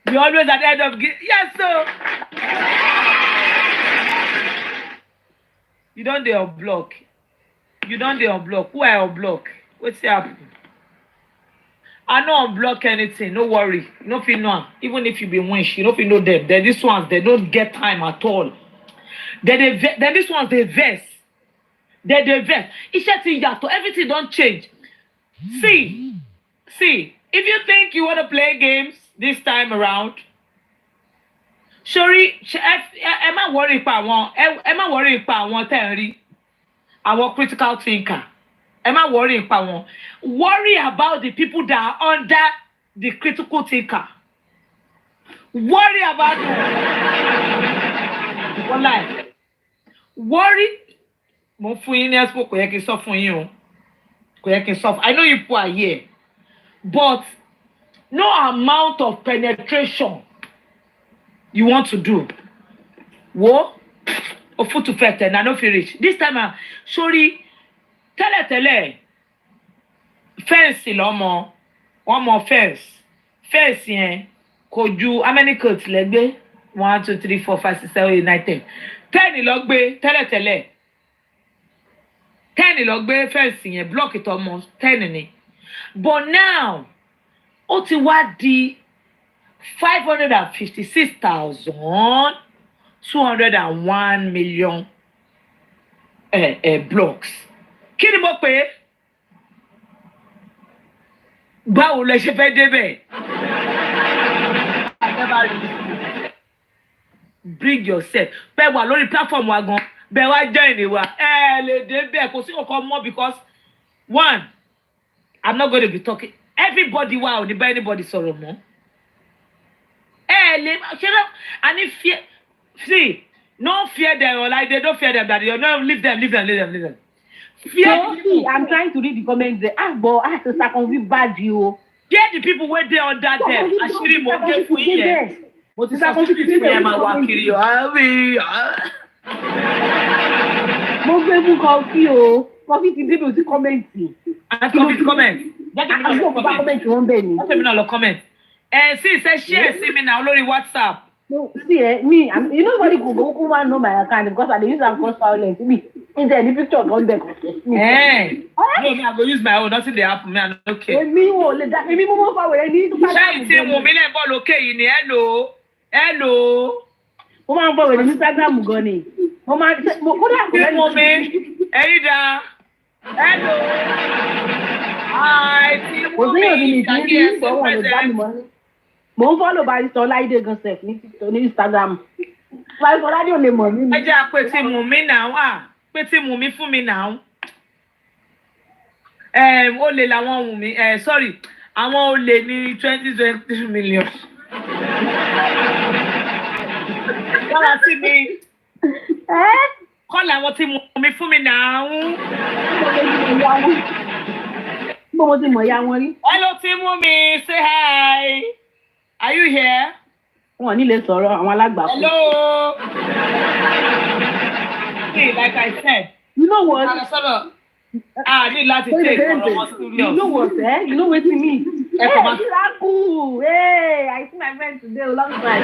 We always at the end of yes, sir. You don't dare block. Who I block? What's happening? I don't block anything. No worry. No feel no. Even if you be winch, you don't feel know them. Then these ones they don't get time at all. Then these ones they vest. They vest. It's just in yato. Everything don't change. See, if you think you want to play games this time around, sorry, am I worried about one? Am I worried about one theory? Our critical thinker. Am I worried about one? Worry about the people that are under the critical thinker. Worry about them. Wallahi. Worry. Mo fún yín ní expo kò yẹ kí sọ fún yín o. Kò yẹ kí sọ. I know you people are here. But no amount of penetration you want to do. Wo? O foot to fete na no fit reach. This time, sorry. Tẹ́lẹ̀ fence lọ́mọ one more fence yẹn kò ju how many coats lẹ gbé 1 2 3 4 5 6 7 8 9 10 10 lọ gbé tẹ́lẹ̀ 10 lọ gbé fence yẹn block it almost 10 ni but now ó ti wá di 556,201 million blocks. Kí ni mo pè? Báwo lẹ ṣe fẹ́ débẹ̀? Bring yourself. Bẹ́ẹ̀ wà lórí platform wa gan. Bẹ́ẹ̀ wá join wa. Lè débẹ̀ kò sí kankan mọ́ because one, I'm not going to be talking. Everybody wa ò ní bá anybody sọ̀rọ̀ mọ́. Lè ṣe náà and if fear see no fear them or like they don't fear them that you no leave them. No, see, I'm trying to read the comments there. But I have to circumvent bad you. Get the people where they under them. Ashiri mo get for here. Mo ti circumvent for them and wa kiri o. Mo gbé fún coffee o. Coffee ti dé bí o ti comment. And coffee ti comment. Jẹ́ kí n lọ comment wọ́n bẹ̀ ni. Let me know comment. See, say share see me now lórí WhatsApp. No, see, me, you know nobody could go come know my account because I use and cross violence. Me, in the picture on there. Hey, no, me I go use my own. Nothing they happen. Me I no okay. Me won't let me move forward. I need to. Ṣé ìtì mo mi lè bọ́ lókè yìí ni hello. Mo máa ń bọ̀ wẹ̀rẹ̀ ní Instagram gan ni. Mo máa mo kódà kò lẹ́nu. Mo mi ẹ̀yin dá hello. Ti mo mi ìtàgé ẹ̀sìn present. Mo ń follow Barrister Ọláìdé gan sef ní Instagram. Barrister Ọláìdé ò lè mọ̀ mí. Ẹ jẹ́ àpè tí mú mi náà pé tí mú mi fún mi náà. Ó lè làwọn wù mí sorry àwọn olè ní 20 million. Wọ́n ti mi. Kọ́ làwọn tí mú mi fún mi náà. Mo ti mọ̀ ya wọn rí. Hello tí mú mi say hi. Are you here? Wọ́n ní lè sọ̀rọ̀ àwọn alágbàá. Hello. See, like I said. You know what? I need to take You know what, You know what to me? Hey, I see my friend today alongside.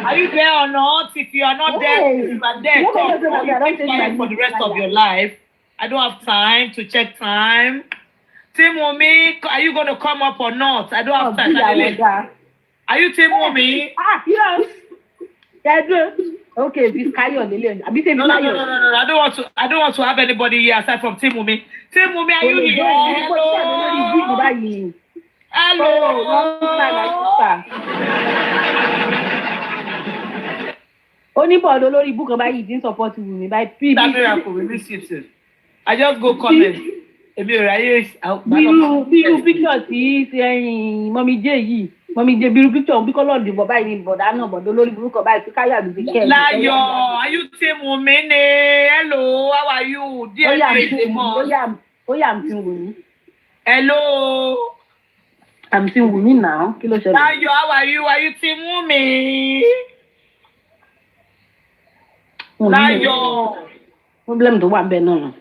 Are you there or not? If you are not there, you are there. Come for the rest of your life. I don't have time to check time. Team Wumi, are you going to come up or not? I don't have time. Are you Team Wumi? Yes. Okay, this Kayo Lillian. No. I don't want to have anybody here aside from Team Wumi. Team Wumi, are you here? Hello. Only for the Lord book about you support Wumi by PB. I just go comment. Biru picture tí ẹ̀yin Mommy J yìí. Mommy J biru picture bí color di baba yìí boda náà bodo lórí burúkú báyìí tí Kaya bi ke. Láyọ̀, are you Team Wumi ni? Hello, how are you? Dear I'm Team Wumi. Hello. I'm Team Wumi now. Kí ló ṣẹlẹ̀? Láyọ̀, how are you? Are you Team Wumi? Láyọ̀. Problem tó wà ńbẹ̀ náà.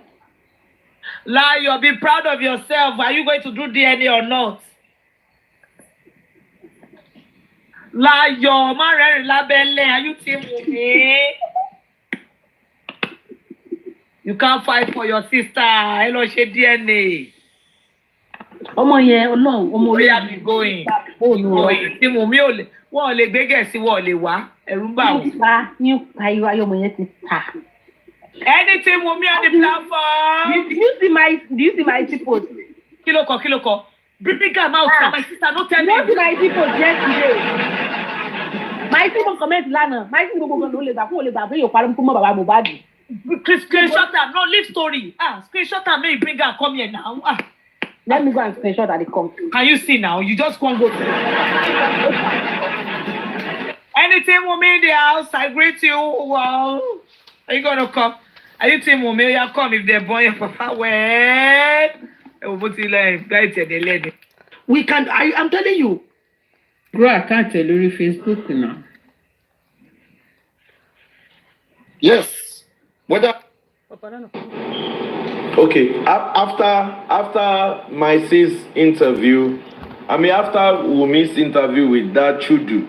Láyọ̀, be proud of yourself. Are you going to do DNA or not? Láyọ̀, má rẹ́rìn lábẹ́lẹ̀. Are you Team Wumi? You can't fight for your sister. Ẹ lọ ṣe DNA. ọmọ yẹn Ọlọ́run ọmọ We are be going. Tí mo mi ò lè wọ́n lè gbé Gẹ̀ẹ́sì wọ́n lè wá ẹ̀rù bà wọ́n. Nípa irú ayé ọmọ yẹn ti ta. Anything with me on the platform. Do you see my post? Kí ló kọ. Baby girl mouth my sister no tell me. You see my post yesterday. My people comment lánàá. My people go ló lè gbà fún olè gbà fún yóò parí fún mọ́ bàbá Mohbad. Screenshot am, no leave story. Screenshot am, make bring her come here now. Let me go and screenshot at the come. Can you see now? You just can't go. Anything with me in the house, I greet you. Wow. Are you gonna come? Anything with me, you come if they're born your papa. Well, we can. I'm telling you. Bro, I can't tell you Facebook now. Yes. Whether. Okay. After my sis interview, after Wumi's interview with that Chude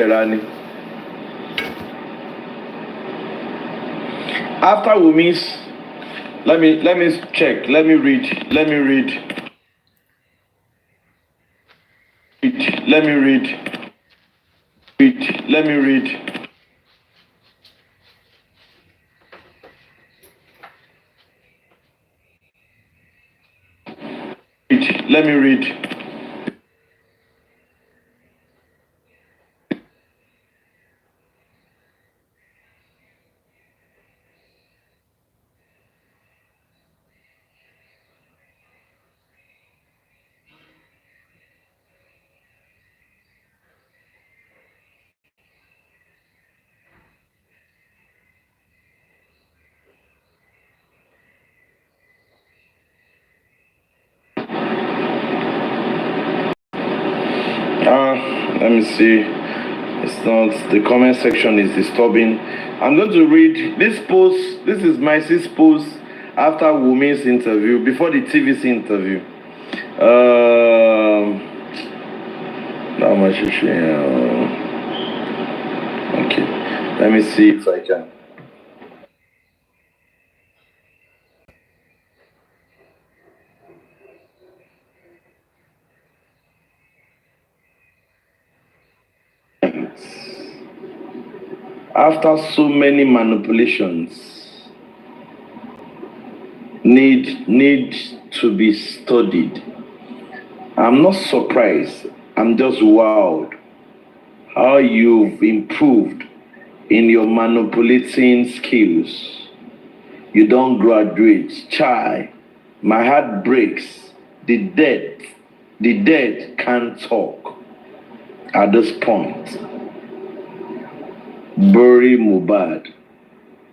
Rani. After Wumi's, let me check. Let me read. Let me read. Let me see. It's not, the comment section is disturbing. I'm going to read this post. This is my sis post after Wumi's interview, before the TVC interview. How much is she? Okay. Let me see if I can. After so many manipulations, need to be studied. I'm not surprised. I'm just wowed how you've improved in your manipulating skills. You don't graduate. Chai, my heart breaks. The dead can't talk at this point. Bury Mohbad.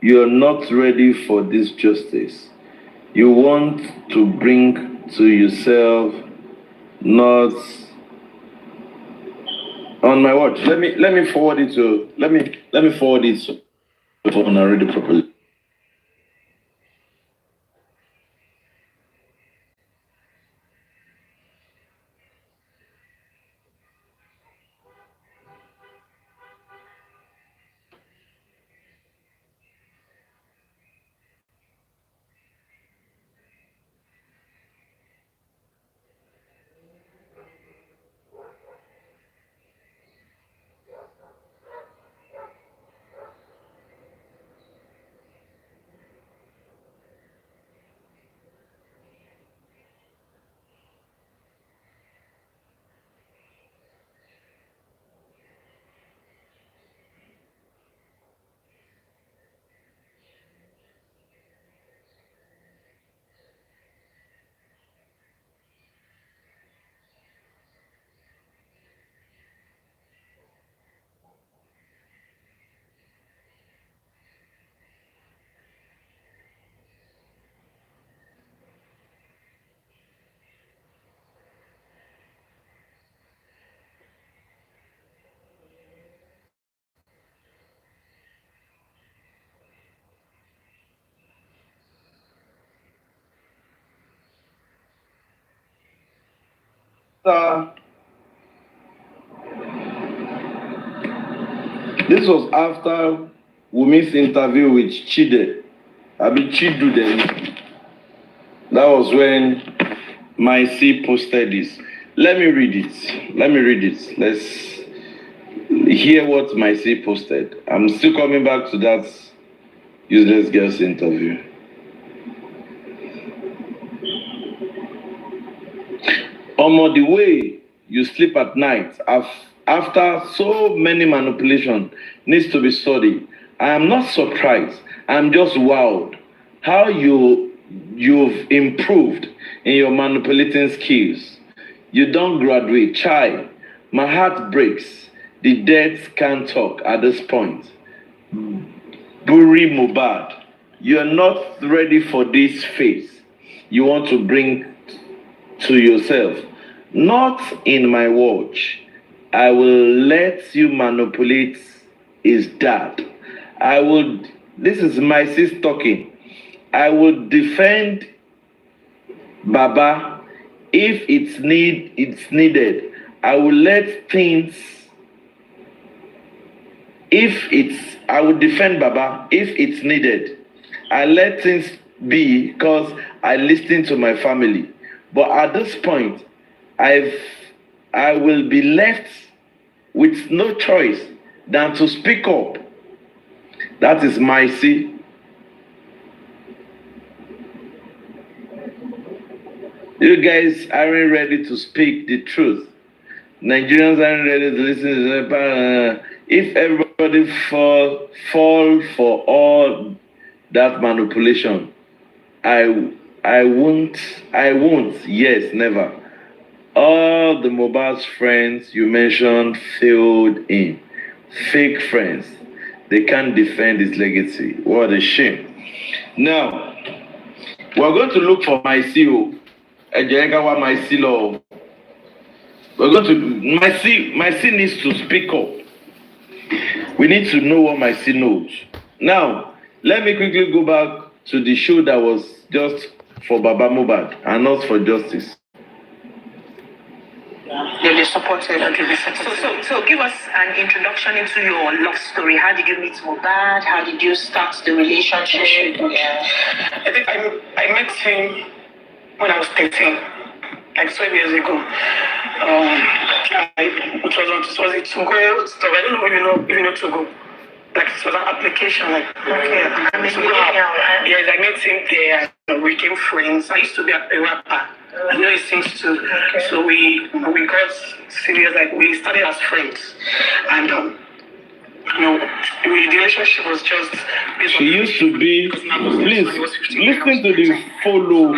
You're not ready for this justice. You want to bring to yourself, not on my watch. Let me forward it to let me forward it to and I read it properly. This was after Wumi's interview with Chidude. That That was when my C posted this. Let me read it. Let's hear what my C posted. I'm still coming back to that useless girl's interview. Omo, the way you sleep at night after so many manipulation needs to be studied. I am not surprised. I'm just wowed how you've improved in your manipulating skills. You don't graduate, chai. My heart breaks. The dead can't talk at this point. Buri Mubad, you're not ready for this phase you want to bring to yourself. Not in my watch. I will let you manipulate his dad. This is my sis talking. I will defend Baba if it's needed. I will let things I will defend Baba if it's needed. I let things be because I listen to my family. But at this point, I will be left with no choice than to speak up. That is my see. You guys aren't ready to speak the truth. Nigerians aren't ready to listen to the if everybody fall for all that manipulation, I won't, yes, never. All the Mohbad's friends you mentioned failed in. Fake friends. They can't defend his legacy. What a shame. Now, we're going to look for my CEO. My CEO. We're going to, my C needs to speak up. We need to know what my C knows. Now, let me quickly go back to the show that was just for Baba Mohbad and not for justice. You're supported. Okay. So give us an introduction into your love story. How did you meet Mohbad? How did you start the relationship? I think I met him when I was 13, like 12 years ago. It was a Togo stuff. I don't know if you know Togo. Like it was an application, like yes, I met him there. We became friends. I used to be a rapper. I know he sings too. Okay. So we got serious. Like we started as friends, and the relationship was just. She used to be. Please listen to the follow.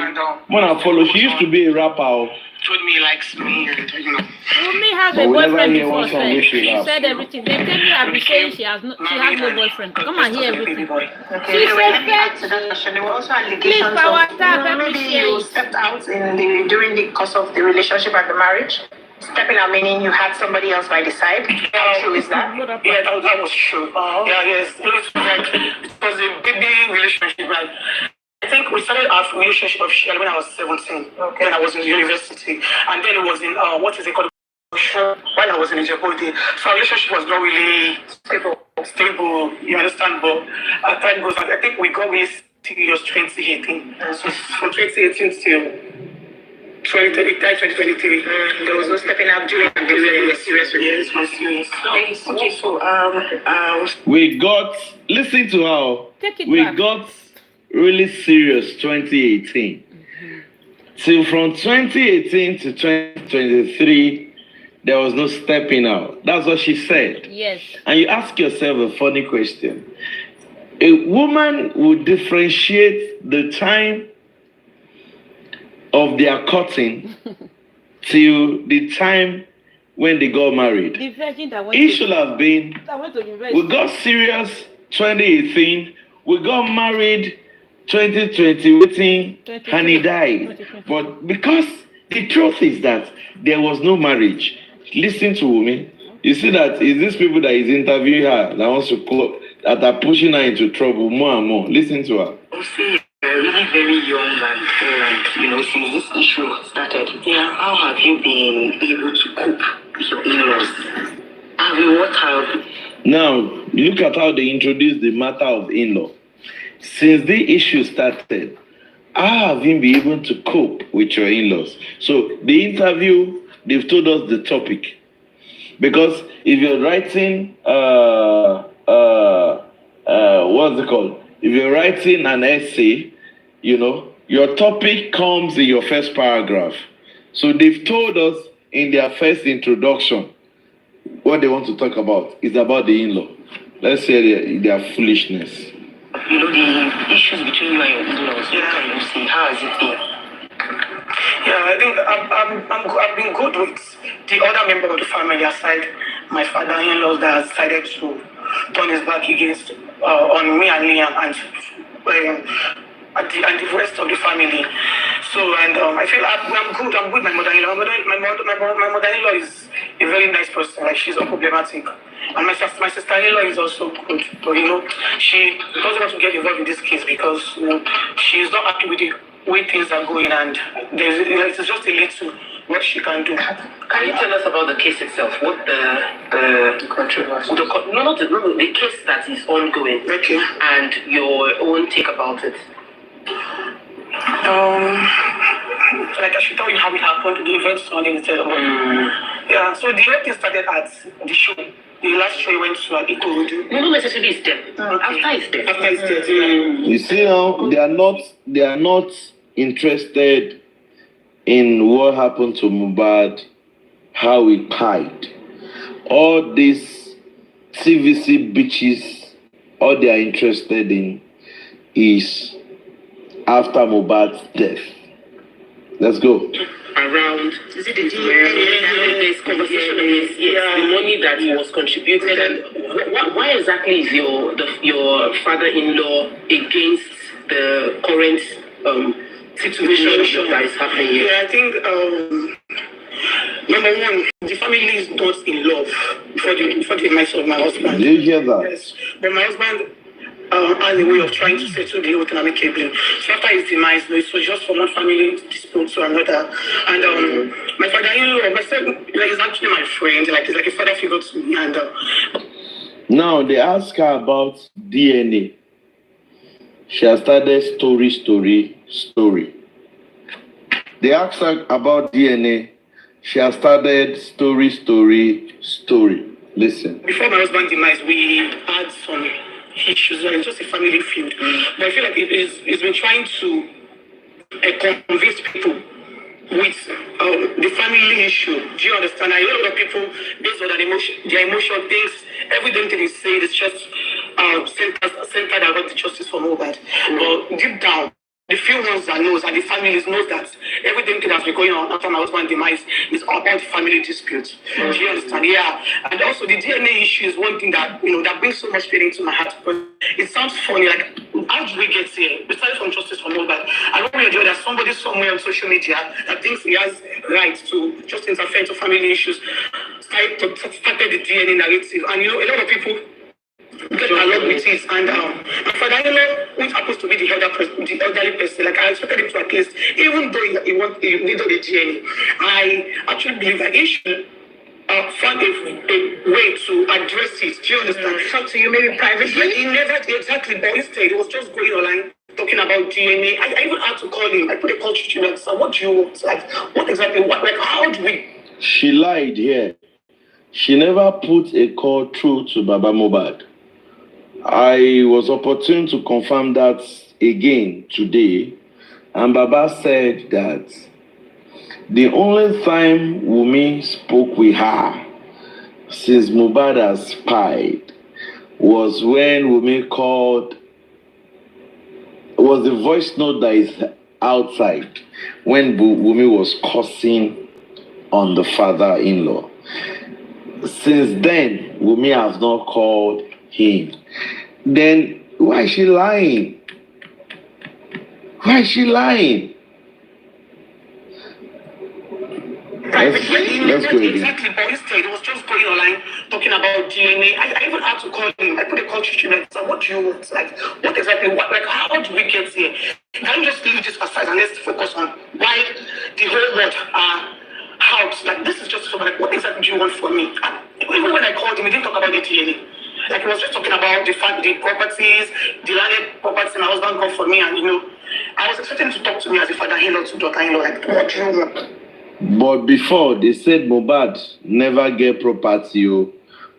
When I follow, she used to be a rapper. Told me he likes me, and Wunmi has a boyfriend before. She said everything. They tell me I've been saying she has no boyfriend. Come and hear everything. She said there were also allegations of maybe you stepped out during the course of the relationship and the marriage. Stepping out meaning you had somebody else by the side. How true is that? Yeah, that was true. Yes, it was a baby relationship. Like, I think we started our relationship officially when I was 17, when I was in university. And then it was in, what is it called? When I was in Djibouti. So our relationship was not really stable, you understand? But as time goes on, I think we got really serious 2018. So from 2018 till 2023, there was no stepping out during the serious relationship. Yes, it was serious. So, we got, listen to how, we got really serious 2018. So from 2018 to 2023, there was no stepping out. That's what she said. Yes. And you ask yourself a funny question. A woman would differentiate the time of their courting till the time when they got married. It should have been, we got serious 2018, we got married 2020, and he died. But because the truth is that there was no marriage. Listen to me. You see that is these people that is interviewing her that wants to call, that are pushing her into trouble more and more. Listen to her. Really very young and since this issue started, how have you been able to cope with your in-laws? Now, look at how they introduced the matter of in-law. Since the issue started, how have you been able to cope with your in-laws? So the interview, they've told us the topic. Because if you're writing, what's it called? If you're writing an essay, you know, your topic comes in your first paragraph. So they've told us in their first introduction what they want to talk about is about the in-law. Let's say their foolishness. You know, the issues between you and your in-laws, what can you see? How has it been? Yeah, I think I've been good with the other member of the family aside my father-in-law that has decided to turn his back against on me and Liam and the rest of the family. So, and I feel I'm good. I'm with my mother-in-law. My mother-in-law is a very nice person. Like, she's unproblematic. And my sister-in-law is also good. But, you know, she doesn't want to get involved in this case because, you know, she's not happy with the way things are going, and it's just a little what she can do. Can you tell us about the case itself? What the controversy? The case that is ongoing. Okay. And your own take about it. Like I should tell you how it happened, the events surrounding the ceremony. Yeah, so the whole thing started at the show. The last show you went to at Ikorodu. Not necessarily it's dead. After it's dead. After it's dead, yeah. You see now, they are not interested in what happened to Mohbad, how he died. All these TVC bitches, all they are interested in is after Mohbad's death. Let's go. Around, is it the DNA conversation against the money that was contributed, and why exactly is your father-in-law against the current situation that is happening here? Yeah, I think number one, the family is not in love before the demise of my husband. Did you hear that? Yes, but my husband has a way of trying to settle the whole thing amicably. So after his demise, it was just from one family dispute to another. And my father-in-law, is actually my friend. Like, he's like a father figure to me. And now they ask her about DNA. She has started story. They asked her about DNA. She has started story. Listen. Before my husband's demise, we had some issues. It's just a family feud. But I feel like it's been trying to convince people with the family issue. Do you understand? A lot of people, based on their emotion things, everything they say is just centered around the justice for Mohbad. But deep down, the few ones that knows and the families knows that everything that has been going on after my husband's demise is about family disputes. Do you understand? Yeah. And also the DNA issue is one thing that, you know, that brings so much pain into my heart. But it sounds funny, like, how do we get here? Besides from justice for Mohbad, I don't really enjoy that somebody somewhere on social media that thinks he has right to just interfere into family issues started the DNA narrative. And, you know, a lot of people get along with it, and my father-in-law, which happens to be the elderly person, like, I expected him to at least, even though he needed a DNA, I actually believe that he should find a way to address it. Do you understand? Talk to you maybe privately. Like, he never exactly, but instead he was just going online talking about DNA. I even had to call him. I put a call to him, like, so what do you want? Like, what exactly? Like, how do we? She lied here. She never put a call through to Baba Mohbad. I was opportune to confirm that again today, and Baba said that the only time Wunmi spoke with her since Mohbad has spied was when Wunmi called. It was the voice note that is outside when Wunmi was cursing on the father-in-law. Since then, Wunmi has not called him. Then why is she lying? Let's go again. Exactly, but instead it was just going online talking about DNA. I even had to call him. I put a call to him, like, so what do you want? Like, what exactly? Like, how do we get here? Can you just leave this aside and let's focus on why the whole world are out? Like, this is just like, what exactly do you want from me? And even when I called him, he didn't talk about the DNA. Like, he was just talking about the properties, the landed properties my husband got for me, and, you know, I was expecting him to talk to me as a father-in-law to daughter-in-law, like, what do you want? But before, they said Mohbad never get property. Oh.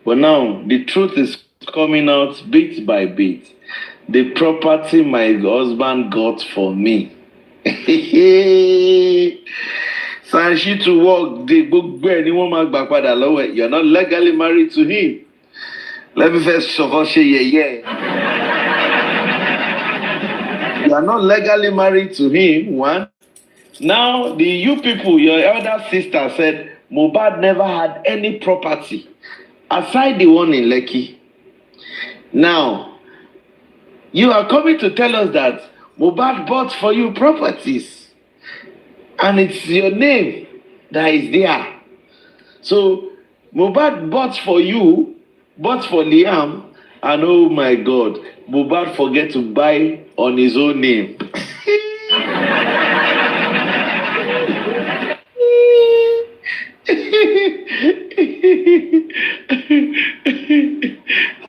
But now, the truth is coming out bit by bit. The property my husband got for me. Sanshi to work, the book where anyone mark back by the law. You're not legally married to him. Let me first yeah. You are not legally married to him, one. Now, the you people, your elder sister said, Mohbad never had any property aside the one in Lekki. Now, you are coming to tell us that Mohbad bought for you properties and it's your name that is there. So, Mohbad bought for you, bought for Liam, and oh my God, Mohbad forget to buy on his own name.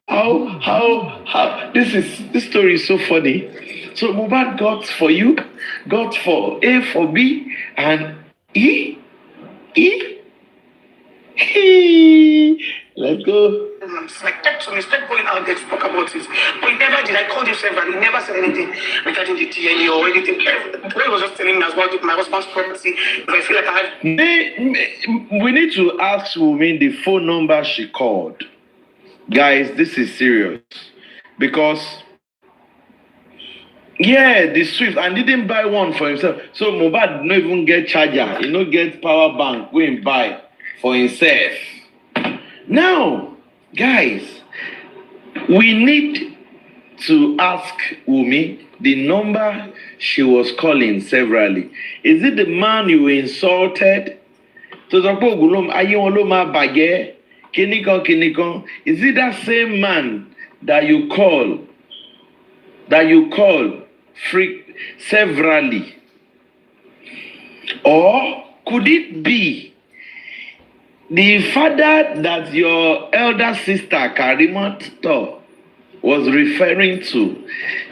How this story is so funny. So Mohbad got for you, got for A for B, and E. Let's go. Like, talk to me, stop going out there to talk about it. But he never did. I called him several. He never said anything regarding the DNA or anything. He was just telling me about my husband's property. But I feel like I have. We need to ask Wunmi the phone number she called. Guys, this is serious. Because, yeah, the Swift, and didn't buy one for himself. So Mohbad did not even get charger. He no get power bank. Go and buy for himself. Now, guys, we need to ask Wunmi the number she was calling severally. Is it the man you insulted? Is it that same man that you call severally? Or could it be the father that your elder sister Karimat was referring to,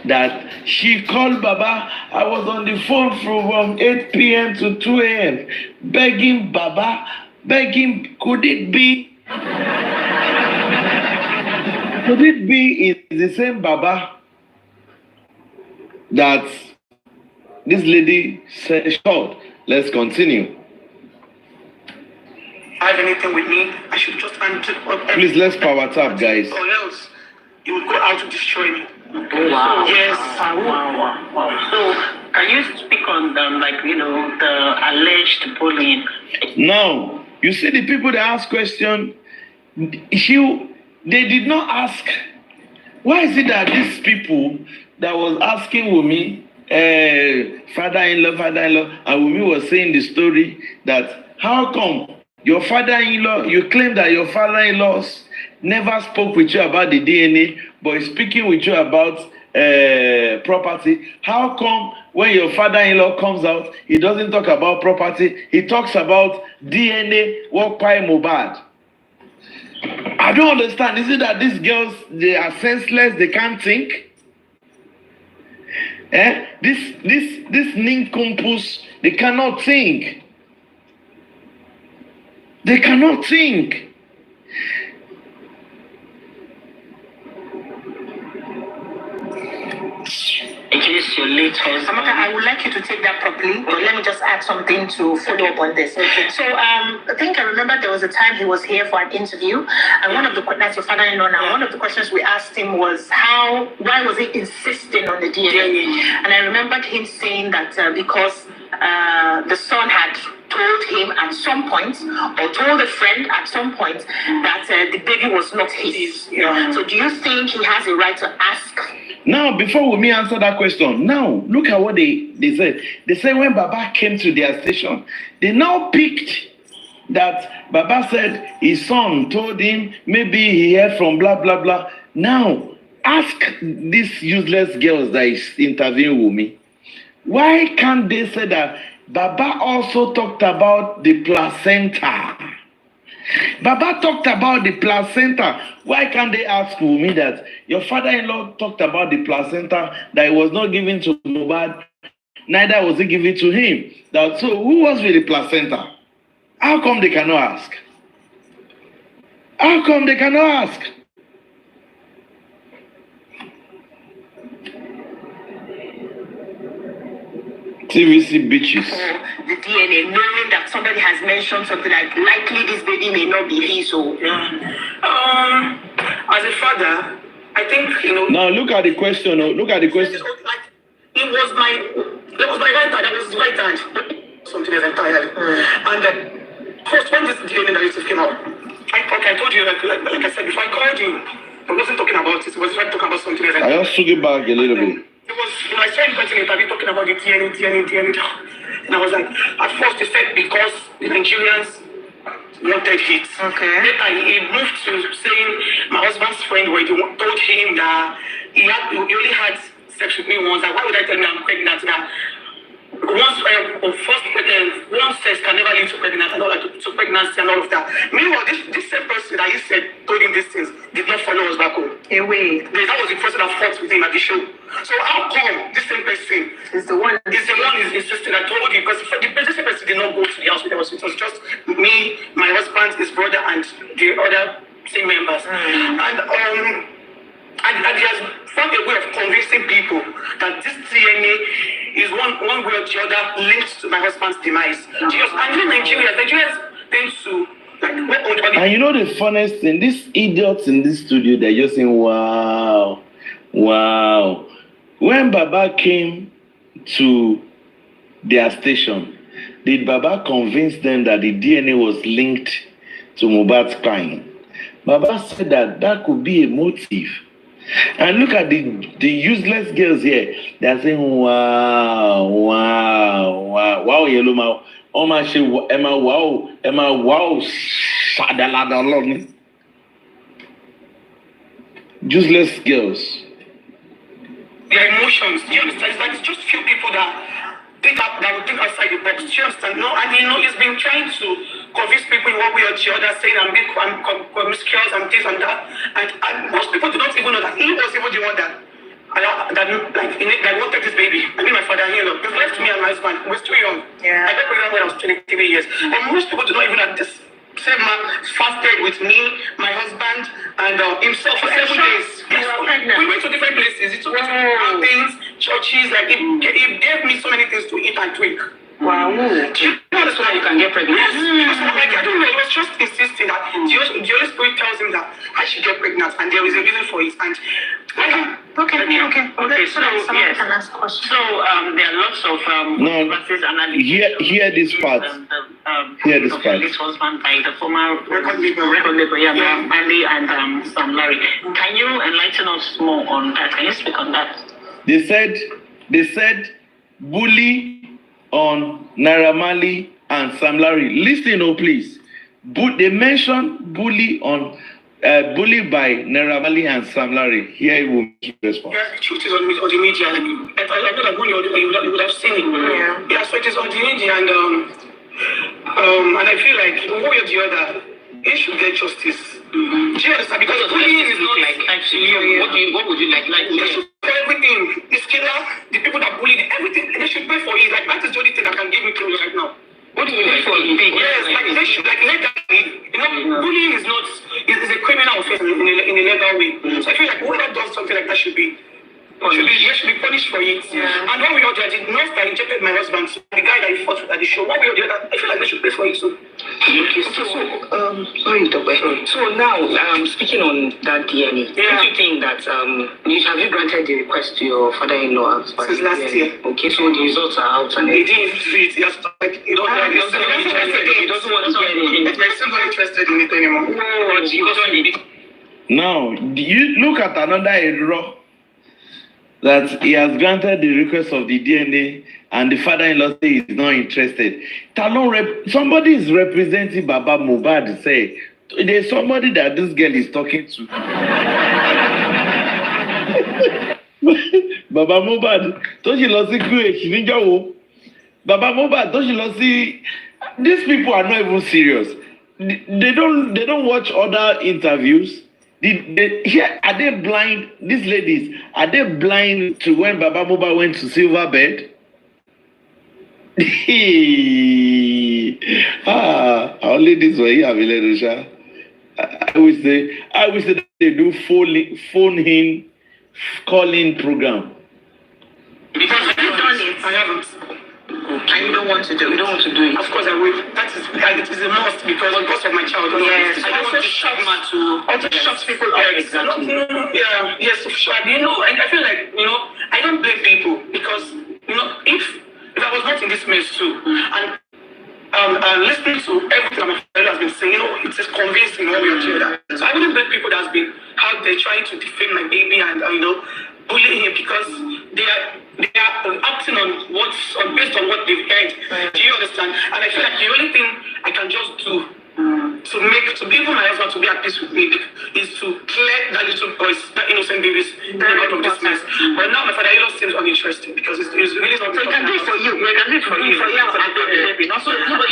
that she called Baba? I was on the phone from 8 p.m. to 2 a.m. begging Baba, begging. Could it be? Could it be it's the same Baba that this lady said? Short. Let's continue. Have anything with me, I should just Please, let's power tap, guys. Or else you will go out to destroy me. Wow. Yes. Wow. So, can you speak on the alleged bullying? Now, you see the people that ask question, they did not ask. Why is it that these people that was asking Wunmi, father-in-law, and Wunmi was saying the story that how come your father-in-law, you claim that your father-in-law never spoke with you about the DNA, but is speaking with you about property. How come when your father-in-law comes out, he doesn't talk about property, he talks about DNA, work by Mohbad? I don't understand. Is it that these girls, they are senseless, they can't think? This nincompoops, they cannot think. They cannot think. Amaka, I would like you to take that properly, but let me just add something to follow up on this. Okay. So I think I remember there was a time he was here for an interview, and that's your father-in-law now. One of the questions we asked him was why was he insisting on the DNA? And I remembered him saying that because the son had told him at some point, or told a friend at some point, that the baby was not his. Yeah. So do you think he has a right to ask? Now, before Wunmi answer that question, now look at what they said. They said when Baba came to their station, they now picked that Baba said his son told him maybe he heard from blah blah blah. Now ask these useless girls that is interviewing Wunmi, why can't they say that Baba also talked about the placenta? Baba talked about the placenta. Why can't they ask Wunmi that your father-in-law talked about the placenta that it was not given to Mohbad neither was it given to him. So who was with the placenta? How come they cannot ask? How come they cannot ask? TVC bitches. The DNA, knowing that somebody has mentioned something like likely this baby may not be his. So, as a father, I think Now look at the question. Look at the question. It was my right hand. That was his right hand. Something else entirely. And first, when this DNA narrative came out, I told you, like I said before, I called you. I wasn't talking about it. I was trying to talk about something else. I just took it back a little bit. It was, I said in the interview talking about the DNA. And I was like, at first they said because the Nigerians wanted it. Okay. Later he moved to saying my husband's friend told him that he only had sex with me once. Like, why would I tell me I'm pregnant now? One sex can never lead to pregnancy and all that, to pregnancy and all of that. Meanwhile, this same person that you said told him these things did not follow us back home. Away. That was the person that fought with him at the show. So how come this same person is the one is insisting? I told you because the same person did not go to the house with us. It was just me, my husband, his brother, and the other team members. And he has found a way of convincing people that this DNA is one way or the other linked to my husband's demise. And Nigerians tend to And you know the funniest thing, these idiots in this studio, they're just saying, wow. When Baba came to their station, did Baba convince them that the DNA was linked to Mohbad's crime? Baba said that could be a motive. And look at the useless girls here. They're saying, wow, yellow mouth. Emma, wow, useless girls. Their emotions, do you understand? It's like just few people that will think outside the box. Do you understand? No, and he's been trying to convince people in one way or the other, saying I'm promiscuous and this and that. And most people do not even know that he was even the one that wanted this baby. I mean, my father, he left me and my husband. We were too young. Yeah. I got pregnant when I was 23 years. And most people do not even know this. Same man fasted with me, my husband, and himself for 7 days. We went to different places. He took me to mountains, churches. Like he gave me so many things to eat and drink. Wow. Do you know that's why you can get pregnant? Yes. Like, I don't know. He was just insisting that the Holy Spirit tells him that I should get pregnant, and there is a reason for it. And Okay. So yes. Can ask questions. So there are lots of analysis. Hear this part. Hear this part. This husband by the former record label, Ali and Sam Larry. Can you enlighten us more on that? Can you speak on that? They said bully on Naira Marley and Sam Larry. Listen, please. They mentioned bully by Naira Marley and Sam Larry. Here he will respond. Yeah, the truth is on the media. I know that you would have seen it. Yeah, so it is on the media, and I feel like one way or the other, he should get justice. Do you understand? Because bullying is not like actually. What would you like? They should pay everything. The killer, the people that bullied, everything. They should pay for it. Like that is the only thing that can give me closure right now. What do you mean for it? Yes, like they should legally. Bullying is not. It's a criminal offense in a legal way. So I feel like whoever does something like that should be punished for it. Yeah. And when we all judge it, nurse that injected my husband, the guy that he fought at the show, one way or the other, I feel like they should pay for it too. Okay, sorry, Dr. So now, speaking on that DNA, do you think that have you granted the request to your father-in-law? Since last year. Okay, so the results are out and he didn't see it. He doesn't want to get it. He's not interested in it anymore. Now, you look at another error that he has granted the request of the DNA and the father-in-law says he is not interested. Somebody is representing Baba Mohbad say there's somebody that this girl is talking to. Baba Mohbad, don't you love Baba Mohbad, don't you love see? These people are not even serious. They don't watch other interviews. Are they blind? These ladies, are they blind to when Baba Mohbad went to Silverbed? Only this way, Avilerusha. I wish they do phone in, call-in program. Because I've done it. I haven't. And you don't want to do it. You don't want to do it. Of course I will. It is a must because of my child. Yes. I don't want to shock people up. Exactly. Yeah. Yes, sure. You know, and I feel like, I don't blame people because, if I was not in this mess too, and listening to everything my father has been saying, it is convincing one way or the other. So I wouldn't blame people that's been out there trying to defame my baby and bullying him because they are acting based on what they've heard. Do you understand? And I feel like the only thing I can just do to be even my husband to be at peace with me is to clear that little boy's, that innocent baby's name out of this mess. But now my father-in-law seems uninterested because it's really not. So he can do it for you. He can do it for you. For you. So, no, but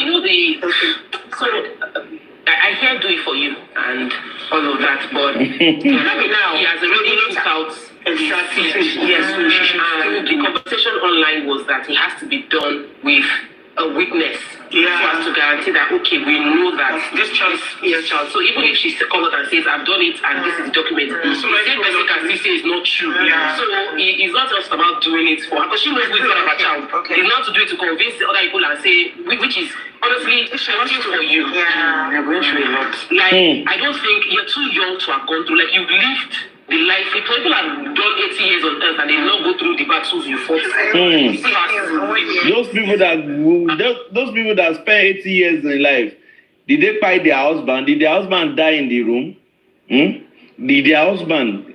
I hear do it for you and all of that, but now he has already put out yes, and the conversation online was that it has to be done with a witness for us to guarantee that we know that this child is your child. So even if she comes out and says I've done it and this is the document, so the same person can still say it's not true. So it's not just about doing it for her, because she knows it's not about child. It's not to do it to convince the other people and say, which is honestly shocking for you. You're going through a lot. I don't think you're too young to have gone through. You've lived the life. People have done 80 years on earth and they not go through the battles you fought. Those people that spend 80 years in life, did they buy their husband? Did their husband die in the room? Did their husband,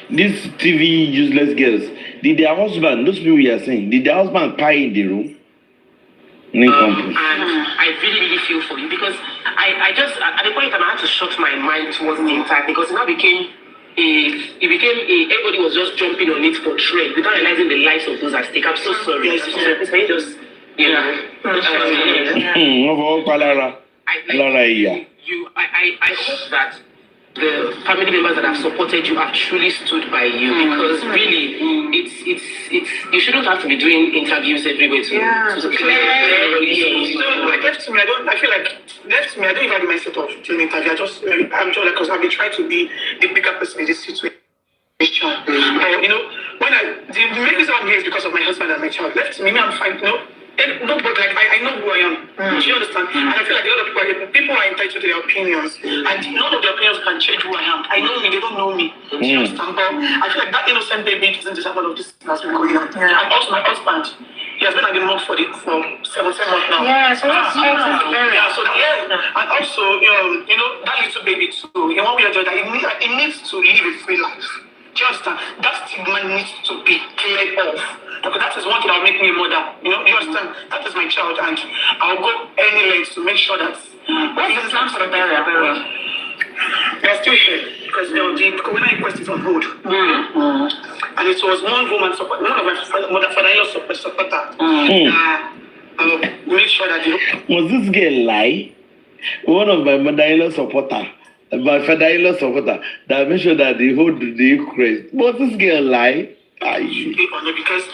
these TV useless girls, did their husband, those people you are saying, did their husband pie in the room? And I really, really feel for you because I just, at the point in time, I had to shut my mind towards the entire, because it now became everybody was just jumping on it for trend without realizing the lives of those at stake. I'm so sorry. Can you just, I hope that the family members that have supported you have truly stood by you, because really, it's you shouldn't have to be doing interviews everywhere to clear. Left to me, I don't even have the mindset of doing interview. I'm just because I've been trying to be the bigger person in this situation. But when the main reason I'm here is because of my husband and my child. Left to me, I'm fine. But I know who I am. Do you understand? And I feel like a lot of people are entitled to their opinions, and none of their opinions can change who I am. I know me, they don't know me. Do you understand? But I feel like that innocent baby doesn't deserve all of this that's been going on. And also my husband, he has been at the mall for 17 months now. And also, that little baby too. In one way or the other, he needs to live a free life. Do you understand? That stigma needs to be cleared off. Because that is one thing that will make me a mother. You understand? That is my child, and I'll go any lengths to make sure that. What's the Islam for the barrier? They're still here because the corona inquest is on hold. And it was one woman support, one of my father-in-law supporter. Make sure that was this girl lie? One of my mother-in-law supporter. My father-in-law supporter that made sure that they hold the inquest. Was this girl lie? Because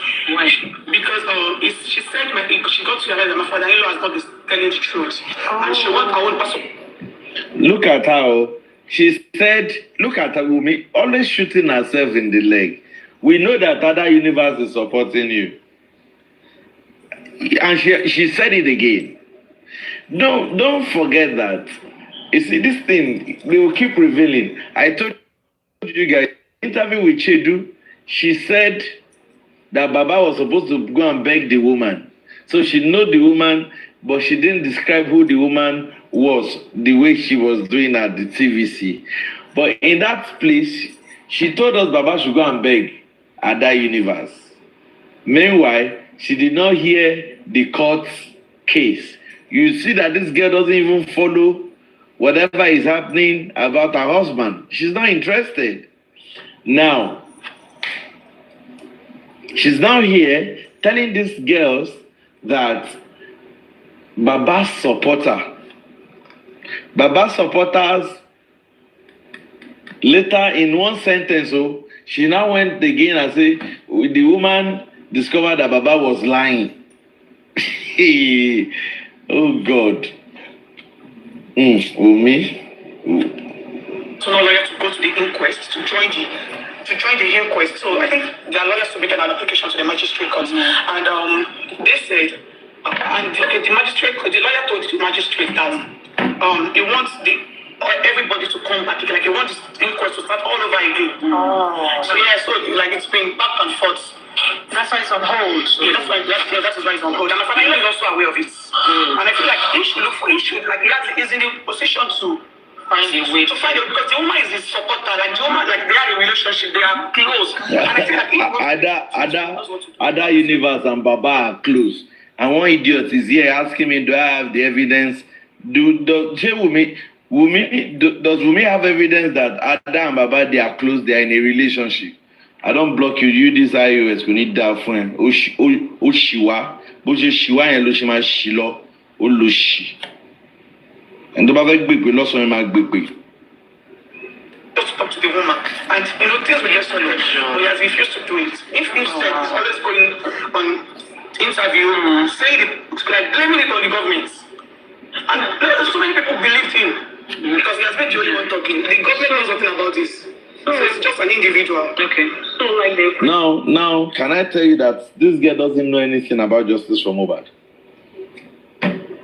she said she got to realize that my father-in-law has not been telling the truth, and she wants her own person. Look at her. She said, "Look at her, Wumi, always shooting herself in the leg. We know that other universe is supporting you." And she said it again. Don't forget that. You see, this thing they will keep revealing. I told you guys interview with Chedu. She said that Baba was supposed to go and beg the woman. So she know the woman, but she didn't describe who the woman was the way she was doing at the TVC. But in that place, she told us Baba should go and beg at that universe. Meanwhile, she did not hear the court case. You see that this girl doesn't even follow whatever is happening about her husband. She's not interested. Now, she's now here telling these girls that Baba's supporters later in one sentence, she now went again and said, the woman discovered that Baba was lying. Oh God. Wumi. So now lawyers to go to the inquest to join the inquest. So I think there are lawyers submitted an application to the magistrate court, and they said, the lawyer told the magistrate that he wants everybody to come back. Like he wants the inquest to start all over again. So yeah, so like it's been back and forth. That's why it's on hold. Yeah, that is why it's on hold. And my father is also aware of it. And I feel like he should he's in the position to find a way to find it, because the woman is his supporter. Like the woman, like they are in a relationship, they are close. And I feel like Ada Universe and Baba are close. And one idiot is here asking me, do I have the evidence? Does Wumi have evidence that Ada and Baba, they are close, they are in a relationship? I don't block you. You this iOS we need that friend. Oshiwa. Boje shiwa and Loshima Shilo. Oloshi. And the Baba big lost on my big. Just talk to the woman. And things will get solved. But he has refused to do it. If instead he's always going on interview, saying like blaming it on the government. And so many people believed him. Because he has been the only one talking. The government knows nothing about this. So it's just an individual. Okay. So like Now, can I tell you that this girl doesn't know anything about justice for Mohbad?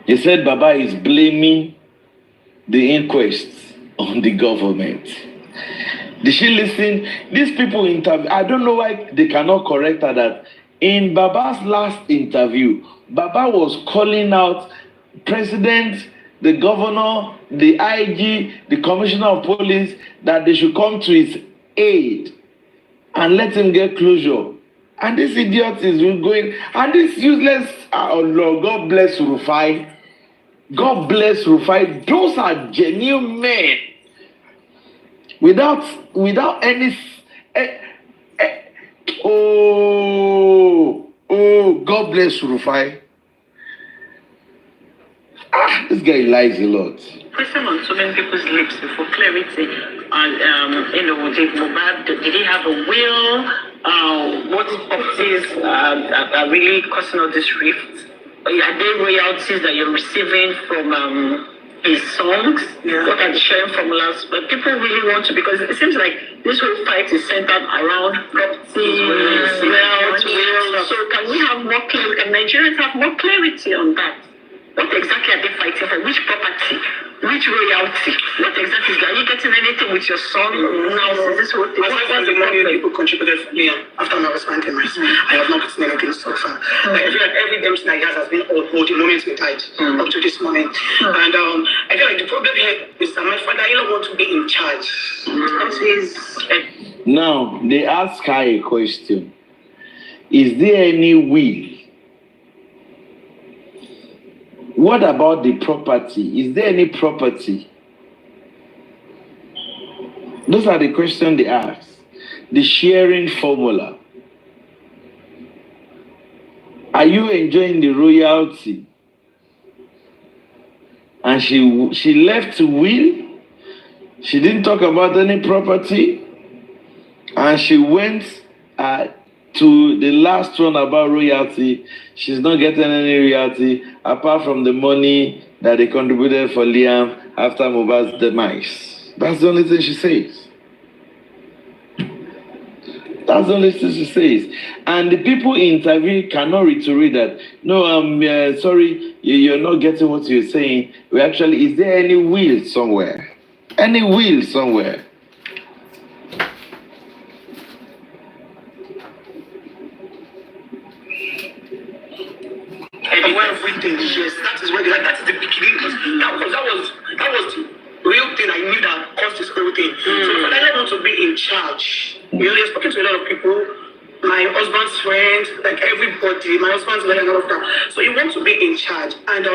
He said Baba is blaming the inquest on the government. Did she listen? These people interview. I don't know why they cannot correct her that in Baba's last interview, Baba was calling out President, the governor, the IG, the commissioner of police, that they should come to his aid and let him get closure. And this idiot is going, and this useless, Lord, God bless Rufai. God bless Rufai. Those are genuine men. Without any, God bless Rufai. This guy lies a lot. Question on so many people's lips for clarity. And did Mohbad, did he have a will? What properties are really causing all this rift? Are there royalties that you're receiving from his songs? Yeah. What are the sharing formulas? But people really want to, because it seems like this whole fight is centered around property, wealth. So can we have more clarity? Can Nigerians have more clarity on that? What exactly are they fighting for? Which property? Which royalty? What exactly? Are you getting anything with your son now? Is this what they want? The money people contributed for me after my husband came, I have not gotten anything so far. I feel like every damn thing I have has been all the moment we died up to this moment. And I feel like the problem here is that my father, he don't want to be in charge. Now, they ask her a question. Is there any will? What about the property? Is there any property? Those are the questions they ask. The sharing formula. Are you enjoying the royalty? And she left to will. She didn't talk about any property. And she went to the last one about royalty. She's not getting any royalty apart from the money that they contributed for Liam after Mohbad's demise. That's the only thing she says. That's the only thing she says. And the people interviewed cannot reiterate that, no, I'm sorry, you're not getting what you're saying. We actually, is there any will somewhere? Any will somewhere? Everything, yes, that is where that is the beginning, because that was the real thing I knew that caused this whole thing. So I didn't want to be in charge. You're spoken to a lot of people, my husband's friends, like everybody, my husband's lawyer and all of that. So you want to be in charge, and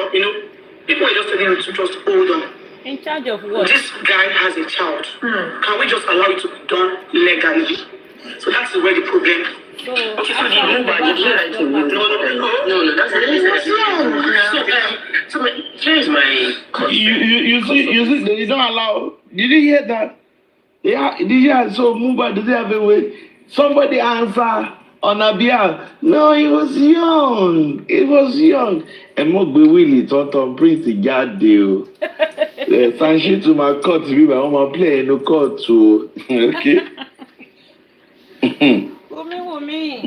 people are just telling you to just hold on. In charge of what? This guy has a child. Can we just allow it to be done legally? So that's where the problem. Okay, so the Mohbad, you feel like you will. No, that's not so here's my question. You see, they don't allow. Did you hear that? Yeah, did you hear? So Mohbad, did they have a way? Somebody answer on her behalf. No, he was young. He was young. And mo gbe Willie Tonton Prince jáde o. Sanshi to my court bí bá wọn máa play no court o. Okay. Wumi.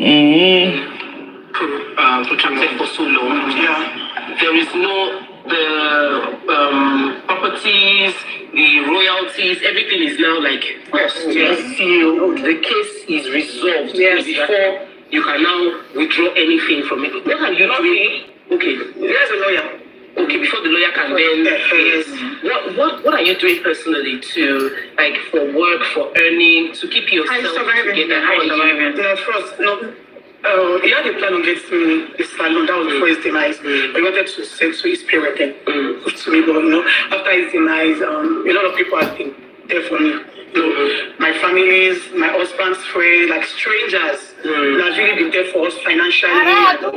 Protracted for so long. Yeah. There is no the properties, the royalties, everything is now like sealed. The case is resolved before you can now withdraw anything from it. What are you doing? Okay, there's a lawyer. Okay, before the lawyer can then what are you doing personally to like for work, for earning, to keep yourself together? How are you? First, no. He had a plan on getting a salon. That was before his demise. But he wanted to send to his parents then. To me, but after his demise, a lot of people have been there for me. My families, my husband's friends, like strangers, has really been there for us financially. Later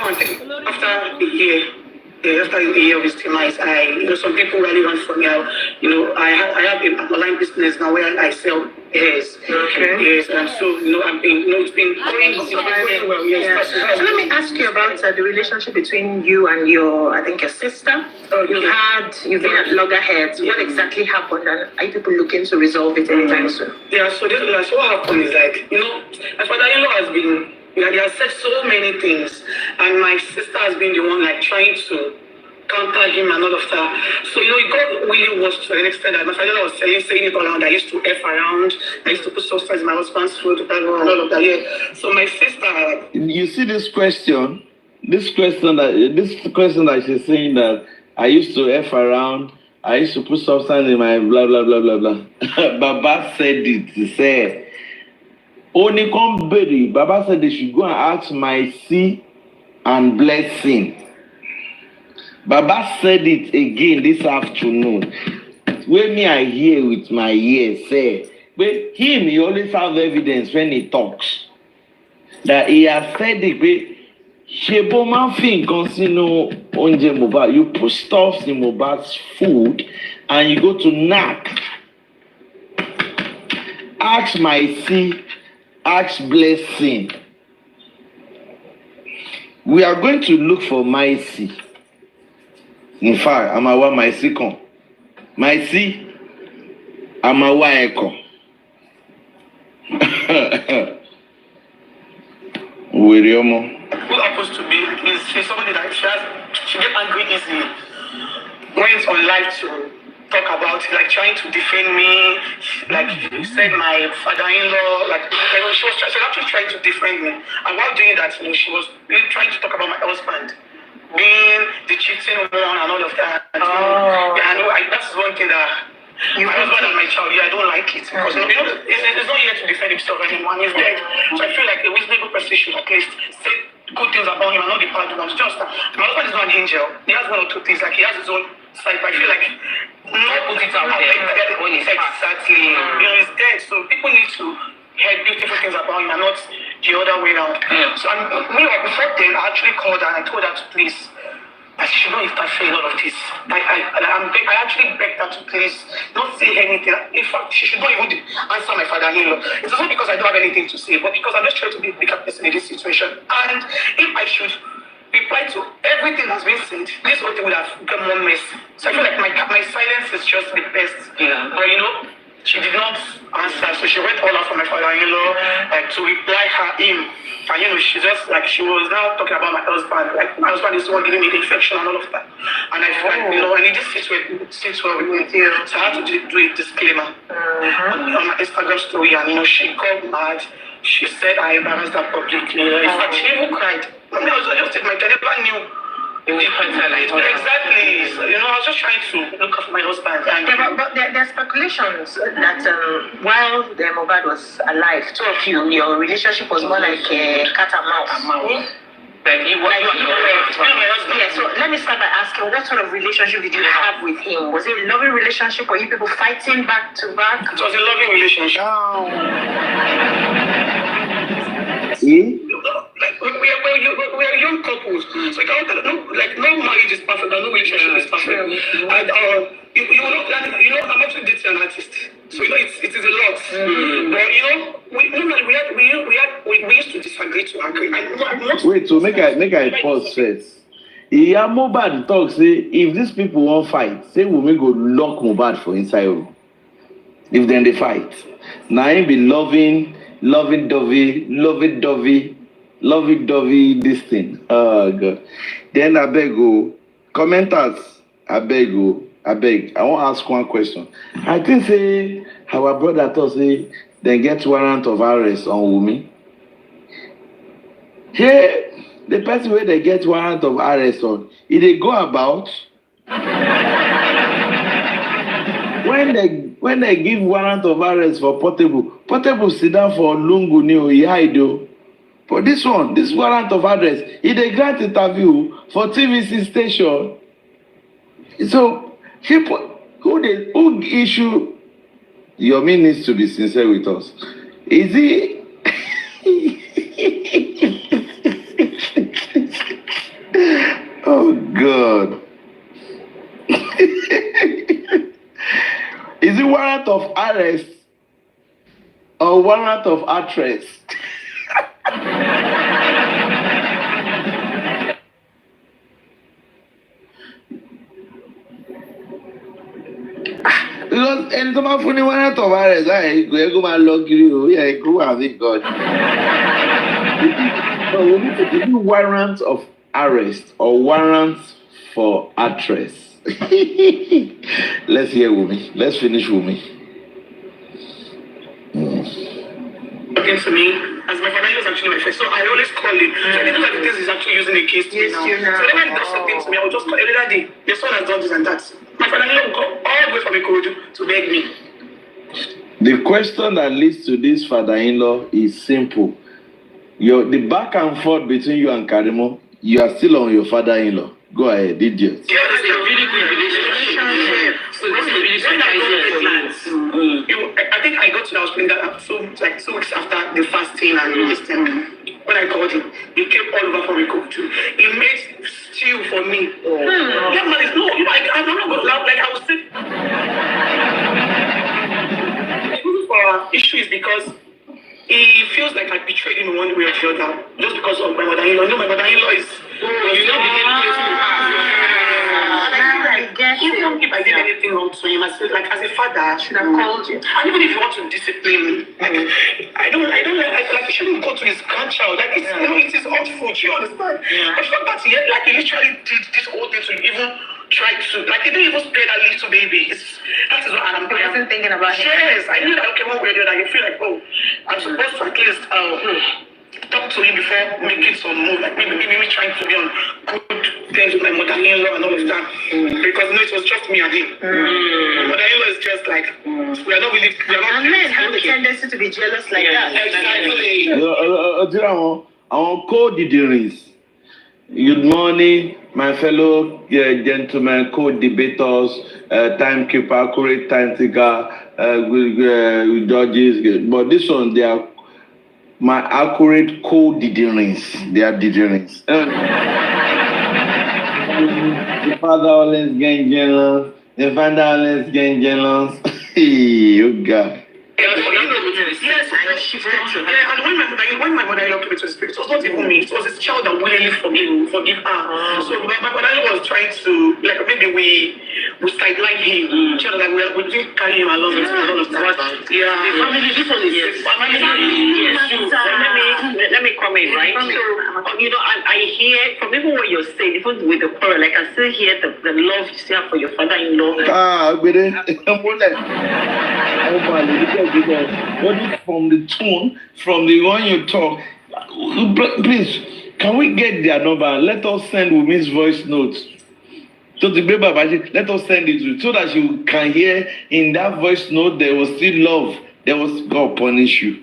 on, after a year of his demise, some people really want from me. I have an online business now where I sell hairs. Okay. Yes, and so I've been, it's been going well. Yes. So let me ask you about the relationship between you and your sister. You've been at loggerheads. What exactly happened, and are you people looking to resolve it anytime soon? Yeah. So what happened is like my father-in-law has been. He has said so many things, and my sister has been the one like trying to counter him and all of that. So it got really worse to an extent that my father was saying it all around. I used to F around. I used to put substance in my husband's food and all of that. Yeah. So my sister. You see this question that she's saying that I used to F around. I used to put substance in my blah blah blah blah blah. Baba said it. He said. Only come baby. Baba said they should go and ask my C and blessing. Baba said it again this afternoon. When me I hear with my ears say, but him he always have evidence when he talks that he has said it. But Shebo man fin consino onje Mohbad. You put stuffs in Mohbad's food and you go to knack. Ask my C. Ask blessing. We are going to look for mercy. In fact, I'm a mercy con. Mercy, I'm a echo. Who happens to be is she's somebody that she get angry easily. Went on live to talk about like trying to defend me, like you said my father-in-law, like she was actually trying to defend me. And while doing that, she was really trying to talk about my husband being the cheating one and all of that. That's one thing that my husband and my child, I don't like it because he's not here to defend himself anymore. He's dead. So I feel like a reasonable person should at least say good things about him and not the bad ones. Just my husband is not an angel. He has one or two things, like he has his own side, but I feel like not put it out there. Exactly. He's dead, so people need to hear beautiful things about him and not the other way around. So before then, I actually called her and I told her to please, that she should not interfere in all of this. I actually begged her to please not say anything. In fact, she should not even answer my father-in-law. It's not because I don't have anything to say, but because I'm just trying to be a bigger person in this situation. And if I should reply to everything that's been said, this whole thing would have become more mess. So I feel like my silence is just the best. Yeah. But she did not answer, so she went all out for my father-in-law, like to reply him. And she just like she was now talking about my husband. Like my husband is the one giving me the infection and all of that. And I feel like and it just sits well with me. So I had to do a disclaimer on my Instagram story, and she got mad. She said I embarrassed her publicly. In fact, she even cried. I just my never knew. Exactly. So, I was just trying to look after my husband. But there are speculations that while the Mohbad was alive, two of you, your relationship was more like a cat and mouse. So let me start by asking, what sort of relationship did you have with him? Was it a loving relationship? Were you people fighting back to back? It was a loving relationship. We are young couples, so no marriage is perfect, no relationship is perfect. And I'm actually dating an artist, so it is a lot. But we we used to disagree to agree. Wait, so make I pause first. Iya Mohbad talk say if these people won't fight, say Wunmi go lock Mohbad for inside room. If then they fight, now him be loving dovey this thing. Oh God. Then I beg you, commenters, I beg. I want to ask one question. I think say our brother thought say they get warrant of arrest on Wunmi. Hey, the person where they get warrant of arrest on, if they go about when they give warrant of arrest for Portable sit down for Lungu New Yaido. For this warrant of arrest, if they grant interview for TVC station. So who issue? Yomi needs to be sincere with us. Is he? Oh God. Is it warrant of arrest or warrant of address? Because any time I find warrant of arrest, I go my log you. Yeah, go have it, God. So we need to do warrant of arrest or warrants for address. Let's hear Wunmi. Let's finish Wunmi. Against me, as my father was actually my friend, so I always call him. So I know that this is actually using against me now. So then when he does something to me, I will just call every day. Your son has done this and that. My father will go all the way from Ikorodu to beg me. The question that leads to this father-in-law is simple. The back and forth between you and Karimo, you are still on your father-in-law. Go ahead, idiot. Yeah, that's a really good relationship. So this is really surprising for you. I think I got to that point that 2 weeks after the fasting and this thing. When I called him, he came all over for me cook too. He made stew for me. That man is I'm not going to laugh like I was saying. The reason for our issue is because he feels like I betrayed him in one way or the other just because of my mother-in-law. You know, my mother-in-law is even if I did anything wrong to him, I said, like, as a father, I should have called you. And even if you want to discipline me, I don't like, you shouldn't go to his grandchild. Like, it's, it is odd food, you understand? I felt that he literally did this whole thing to even try to, like, he didn't even spare that little baby. That is what I'm thinking about him. Yes, I knew that, okay, one way or the other, you feel like, oh, I'm supposed to at least, talk to him before making some move, like maybe trying to be on good things with my mother-in-law and all of that. Because it was just me and him. My mother-in-law is just like, we are not. And men have a tendency to be jealous like that. Exactly. Our co-debaters. Good morning, my fellow gentlemen, co-debaters, timekeeper, accurate time taker, judges. But this one, they are my accurate co-deterrents. They are deterrents. The father always getting jealous. The father always getting jealous. Oh God. Yes, I shifted to her. Yeah, and when my mother-in-law came into the spirit, it was not even me. It was his child that willingly forgive her. So my mother-in-law was trying to, like, maybe we sideline him. She was like, we didn't carry him along with all of that. Yeah. The family, this one is family. Let me comment, right? So, you know, I hear from even what you're saying, even with the quarrel, like I still hear the love you still have for your father-in-law. From the tone, from the one you talk, please, can we get their number and let us send Wunmi's voice notes to the baby? Let us send it to so that you can hear in that voice note there was still love. There was God punish you.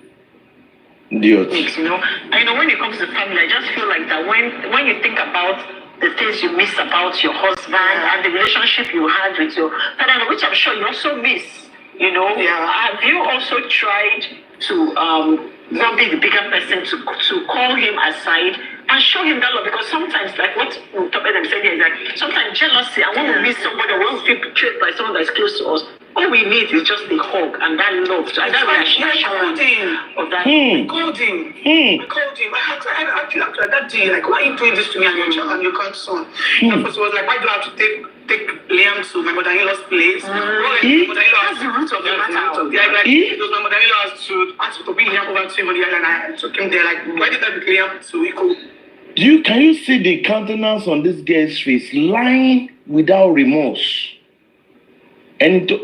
Idiot. You know, I know when it comes to family, I just feel like that when you think about the things you miss about your husband and the relationship you had with your father, which I'm sure you also miss. You know, have you also tried to not be the bigger person to call him aside and show him that love? Because sometimes, like what them said here, is that sometimes jealousy and when we miss somebody or when we feel betrayed by someone that's close to us, all we need is just a hug and that love. And that reassurance. of that. I called him. I asked that day, like, why are you doing this to me and your child and your grandson? And first he was like, why do I have to take Liam to my mother-in-law's place? That's the root of the matter. It was my mother-in-law asked to bring Liam over to him on the island. I took him there. Like, why did I bring Liam to Iko? Can you see the countenance on this girl's face, lying without remorse? And to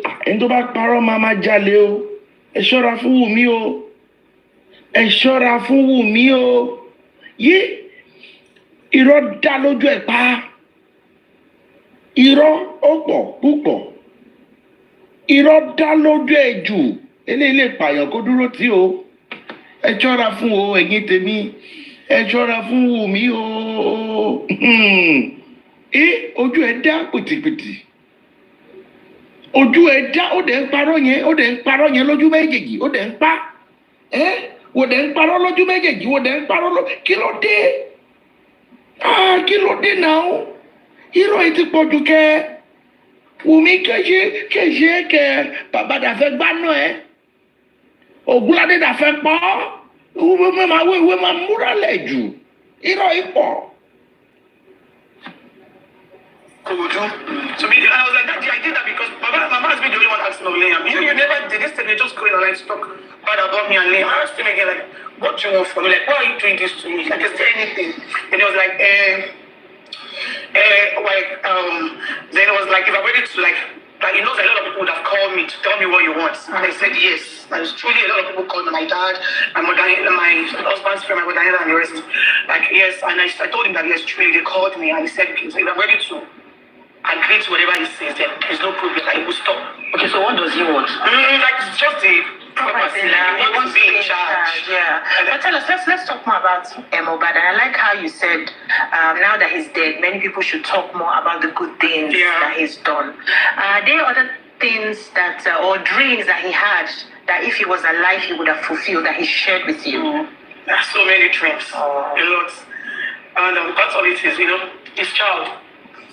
back paro mama jale o, ẹ ṣọ́ra fún Wunmi o, ẹ ṣọ́ra fún Wunmi o. Yé, irọ́ dá lójú ẹ̀ pa. Irọ́ ó pọ̀ púpọ̀. Irọ́ dá lójú ẹ̀ jù. Eléyìí lè pààyàn kó dúró tí o. Ẹ ṣọ́ra fún o, ẹ̀yin tèmi. Ẹ ṣọ́ra fún Wunmi o. Ojú ẹ̀ dá pìtìpìtì. Ojú ẹ̀ dá, ó dẹ̀ ń parọ́ yẹn lójú méjèèjì, ó dẹ̀ ń pa. Ó dẹ̀ ń parọ́ lójú méjèèjì, ó dẹ̀ ń parọ́ lójú. Kí ló dé? Kí ló dé náà? Irọ́ yìí ti pọ̀ jù kẹ́. Wunmi kẹ́ bàbá dàfẹ́ gbáná ẹ̀. Ògúnládé dàfẹ́ pọ́. Ìwé máa múra lẹ̀ jù. Irọ́ yìí pọ̀. To me, and I was like, Daddy, I did that because Mama has been the only one asking of Liam. You never did this thing, you just go in and like talk bad about me and Liam. I asked him again, like, what do you want from me? Like, why are you doing this to me? Like, is there anything? And he was like, then it was like, if I'm ready to, like he knows a lot of people would have called me to tell me what you want. And I said, yes. And it's truly a lot of people called me, my dad, my husband's friend, my mother, and the rest. Like, yes. And I told him that, yes, truly, they called me. And he said, okay, so if I'm ready to agree to whatever he says, then there's no problem. Like, he will stop. Okay, so what does he want? Like, it's just the property. Like, he wants to be in charge. Yeah. But tell us, let's talk more about Mohbad. And I like how you said, now that he's dead, many people should talk more about the good things that he's done. There are other things that, or dreams that he had, that if he was alive, he would have fulfilled, that he shared with you. There are so many dreams. A lot. And part of it is, his child.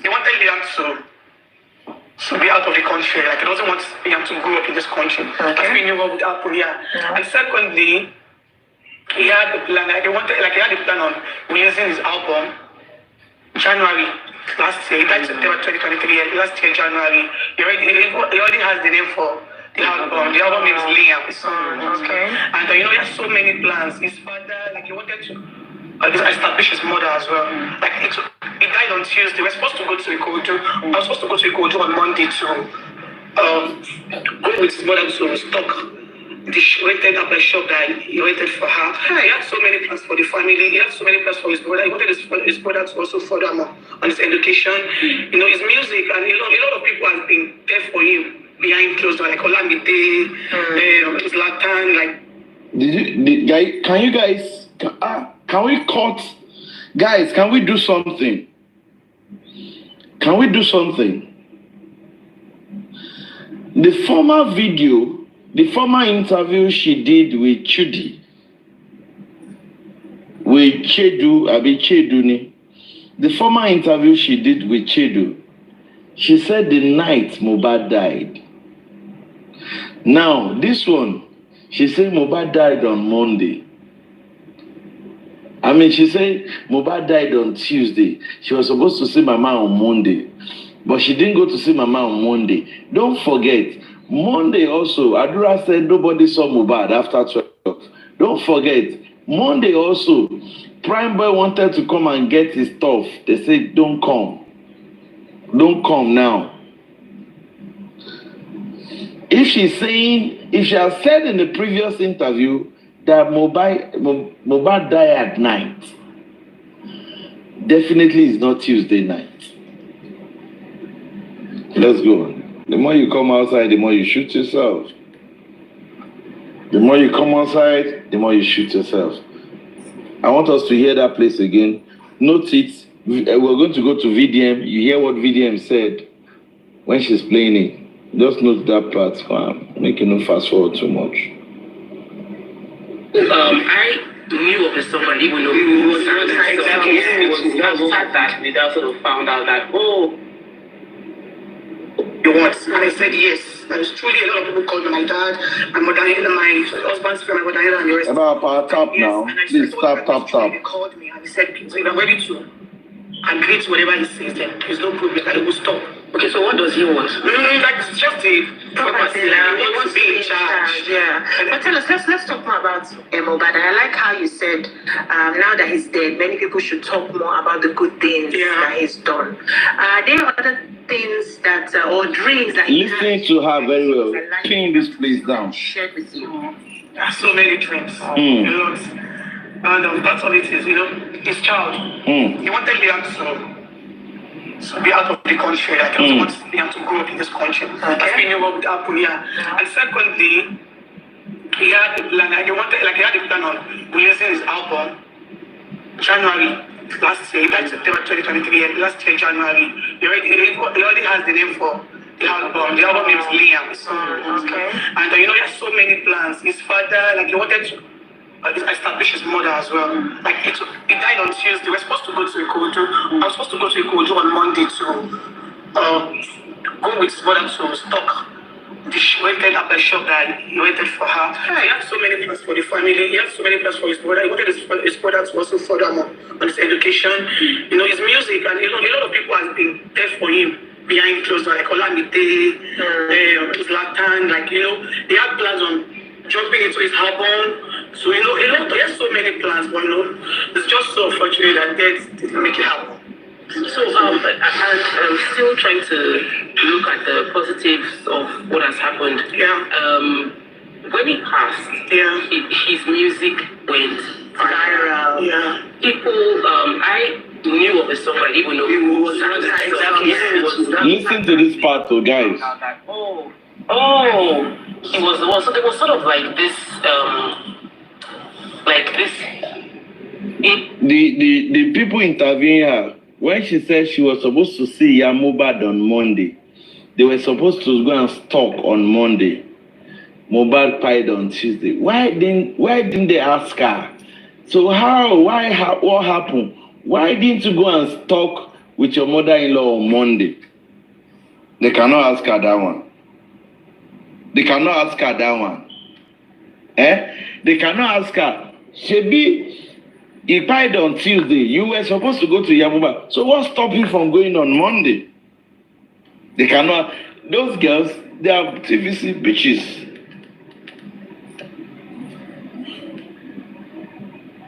He wanted Liam to be out of the country. Like, he doesn't want Liam to grow up in this country. Because we knew what would happen here. And secondly, he had the plan. He had a plan on releasing his album January last year. He died September 2023. Last year, January. He already has the name for the album. The album name is Liam. And he has so many plans. His father, he wanted to establish his mother as well. Like, he died on Tuesday. We're supposed to go to Ikoju. I was supposed to go to Ikoju on Monday to go with his mother to stock the rented up a shop that he rented for her. He had so many plans for the family. He had so many plans for his brother. He wanted his brother to also further more on his education, his music, and a lot of people have been there for him behind closed doors, like Olamide, Zlatan, like. Can you guys? Can we cut? Guys, can we do something? Can we do something? The former video, the former interview she did with Chudi, with Cheduni, the former interview she did with Chedu, she said the night Mohbad died. Now, this one, she said Mohbad died on Monday. She said Mohbad died on Tuesday. She was supposed to see Mama on Monday. But she didn't go to see Mama on Monday. Don't forget, Monday also, Adura said nobody saw Mohbad after 12. Don't forget, Monday also, Prime Boy wanted to come and get his stuff. They said, don't come. Don't come now. If she has said in the previous interview that Mohbad died at night, definitely it's not Tuesday night. Let's go. The more you come outside, the more you shoot yourself. The more you come outside, the more you shoot yourself. I want us to hear that place again. Note it. We're going to go to VDM. You hear what VDM said when she's playing it. Just note that part. Make you not fast forward too much. I knew of somebody who was outside that we sort of found out that, you want? And I said yes. That is truly a lot of people called me, my dad, my mother, my husband's friend, my mother, and the rest. About power tap now. Please tap. They called me and they said, so if I'm ready to agree to whatever he says, then there's no problem that he will stop. Okay, so what does he want? Like it's just a property. He wants to be in charge. Yeah. But tell us, let's talk more about Mohbad. I like how you said now that he's dead, many people should talk more about the good things that he's done. There are other things that or dreams that he Listening to her very well. Pin this place down. shared with you. There are so many dreams. A lot. And that's all it is, his child. He wanted Liam to be out of the country. Like, he wants Liam to grow up in this country. That's been what would happen here. And secondly, he had a plan on releasing his album January last year, like September 2023, last year January. He already has the name for the album. The album name is Liam. And he has so many plans. His father, he wanted to establish his mother as well. Like he died on Tuesday. We're supposed to go to Ikodu. I was supposed to go to Ikodu on Monday to go with his mother to stock the rented up a shop that he rented for her. He had so many plans for the family. He had so many plans for his brother. He wanted his brother to also further more on his education. His music, and a lot of people have been there for him behind closed doors, like Olamide, Zlatan, they had plans on jumping into his album. So, he has so many plans, but, it's just so unfortunate that death didn't make it happen. So, I'm still trying to look at the positives of what has happened. When he passed, his music went viral. People, I knew of the song, but I didn't even know who was Listen to this part, though, guys. It was sort of like this, The people interviewing her, when she said she was supposed to see Mohbad on Monday, they were supposed to go and stalk on Monday. Mohbad died on Tuesday. Why didn't they ask her? So what happened? Why didn't you go and stalk with your mother-in-law on Monday? They cannot ask her that one. They cannot ask her that one. They cannot ask her. He died on Tuesday. You were supposed to go to Yamuba. So what stopped you from going on Monday? They cannot. Those girls, they are TVC bitches.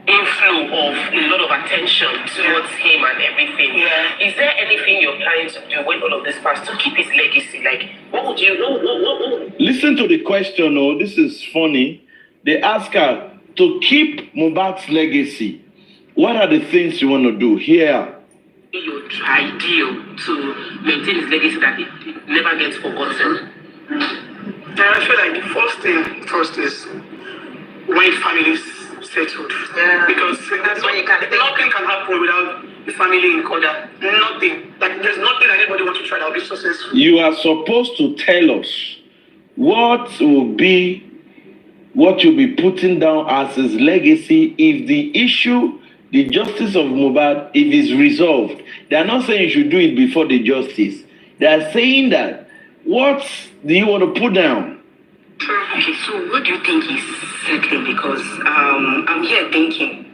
Inflow of a lot of attention towards him and everything. Is there anything you're planning to do when all of this passes to keep his legacy? Like, what would you know? Listen to the question. Oh, this is funny. They ask her to keep Mohbad's legacy. What are the things you want to do here? Your ideal to maintain his legacy that it never gets forgotten. I feel like the first thing is when families settled. Because that's when nothing can happen without the family in order. Nothing. Like there's nothing that anybody wants to try that will be successful. You are supposed to tell us what you'll be putting down as his legacy if the issue, the justice of Mohbad, if it's resolved. They are not saying you should do it before the justice. They are saying that what do you want to put down? Okay, so what do you think he's settling? Because I'm here thinking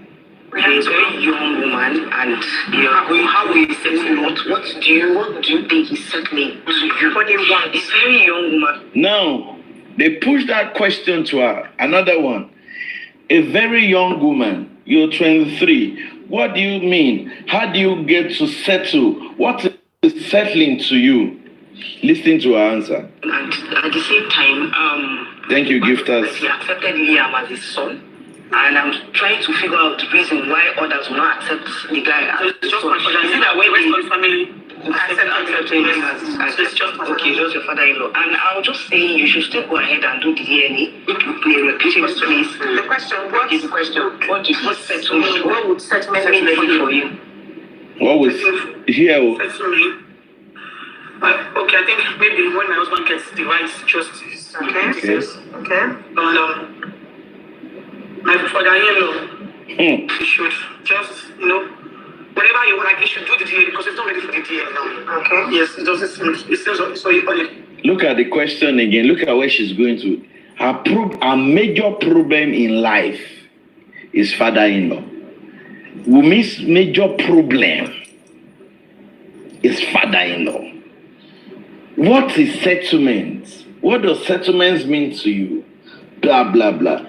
he's a very young woman, and how will he settle? What do you think he's settling? He's a very young woman. Now, they push that question to her. Another one. A very young woman, you're 23. What do you mean? How do you get to settle? What is settling to you? Listen to her answer. And at the same time, thank you, gifters. He accepted Liam as his son, and I'm trying to figure out the reason why others will not accept the guy as his son. Is it that when the family accept him as it's just okay, just your father-in-law? And I was just saying you should still go ahead and do the DNA. The question, what is the question? What settlement? What would settlement mean for you? What was here? Okay, I think maybe when my husband gets the right justice. Okay. My father-in-law, he should just, whatever you want, like he should do the DNA because he's not ready for the DNA now. Okay. Yes, it doesn't seem, it seems so Look at the question again. Look at where she's going to. Her major problem in life is father-in-law. Wumi's major problem is father-in-law. What is settlement? What does settlements mean to you? Blah, blah, blah.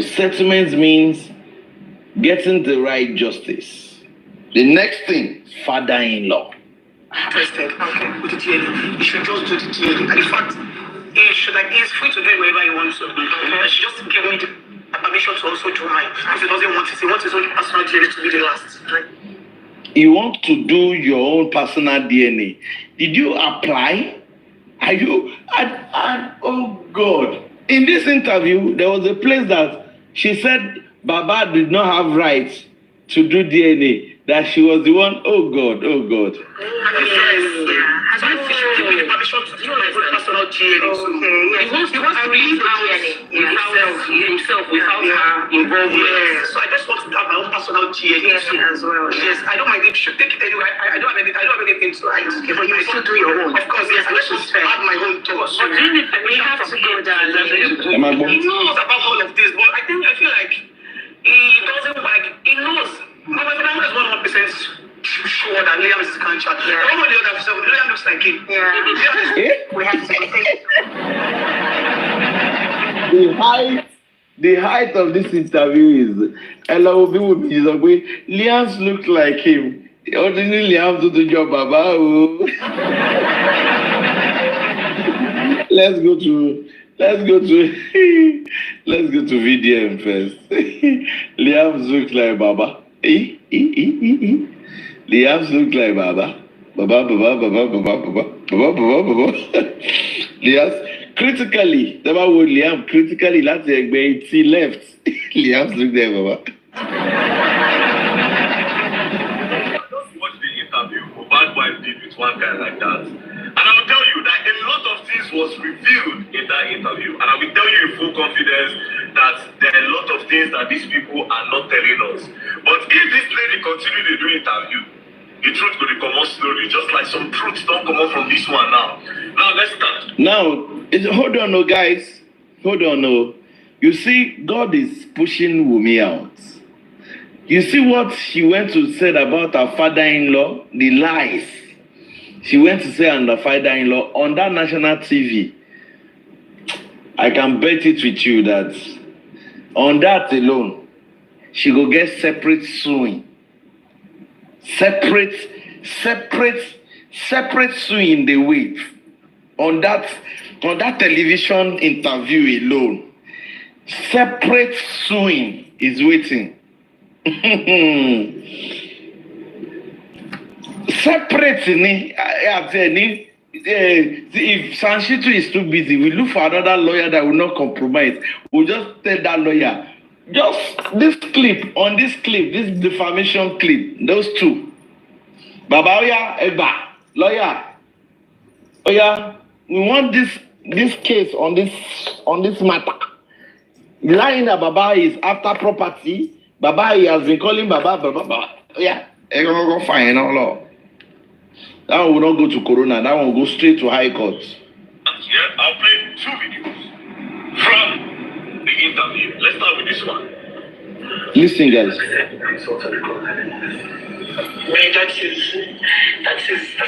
Settlements means getting the right justice. The next thing, father-in-law. Interested. Okay, with the DNA. You should just do the DNA. And in fact, he's free to do it wherever he wants to. Okay. She just give me the permission to also do mine. Because he doesn't want it. He wants his own personal DNA to be the last. Right? You want to do your own personal DNA. Did you apply? Are you? Oh God. In this interview, there was a place that she said Baba did not have rights to do DNA. That she was the one. Oh God. Oh God. Himself without her involved. Yes. So I just want to have my own personal DNA as well. Yes, I don't mind if you should take it anyway. I don't have anything to hide. Okay, but you still do your own. Of course, yes. I just have my own thoughts. But we have to go down. He knows about all of this, but I feel like he doesn't like. He knows. My father is 100% sure that Liam is his grandchild. Yeah. All the other stuff, Liam looks like him. Yeah. We have to take The height of this interview is Ella Obi would be Liam looks like him. Ordinarily, Liam do the job, Baba. Let's go to VDM first. Liam looks like Baba. Liam looks like Baba. Baba. Liam critically. The word Liam critically. That's the way he left. Liam looks like Baba. Watch the interview. Bad wife did with one guy like that, and I will tell you that a lot of things was revealed in that interview, and I will tell you in full confidence that there are a lot of things that these people are not telling us. But if this lady continue to do interview, the truth will come out slowly, just like some truths don't come out from this one now. Now let's start. Now, hold on, no, guys. Hold on, no. You see, God is pushing Wumi out. You see what she went to say about her father-in-law, the lies she went to say on the father-in-law on that national TV. I can bet it with you that on that alone, she will get separate suing. Separate suing the wait. On that television interview alone, separate suing is waiting. Separate if Sanshitu is too busy, we look for another lawyer that will not compromise. We'll just tell that lawyer, just this clip, this defamation clip, those two. Baba Oya, Eba, lawyer. Oya, we want this case on this matter. Lying that Baba is after property. Baba, he has been calling Baba. Yeah, go fine, no law. That one will not go to Corona. That one will go straight to High Court. Yeah, I'll play 2 videos from the interview. Let's start with this one. Listen, guys. That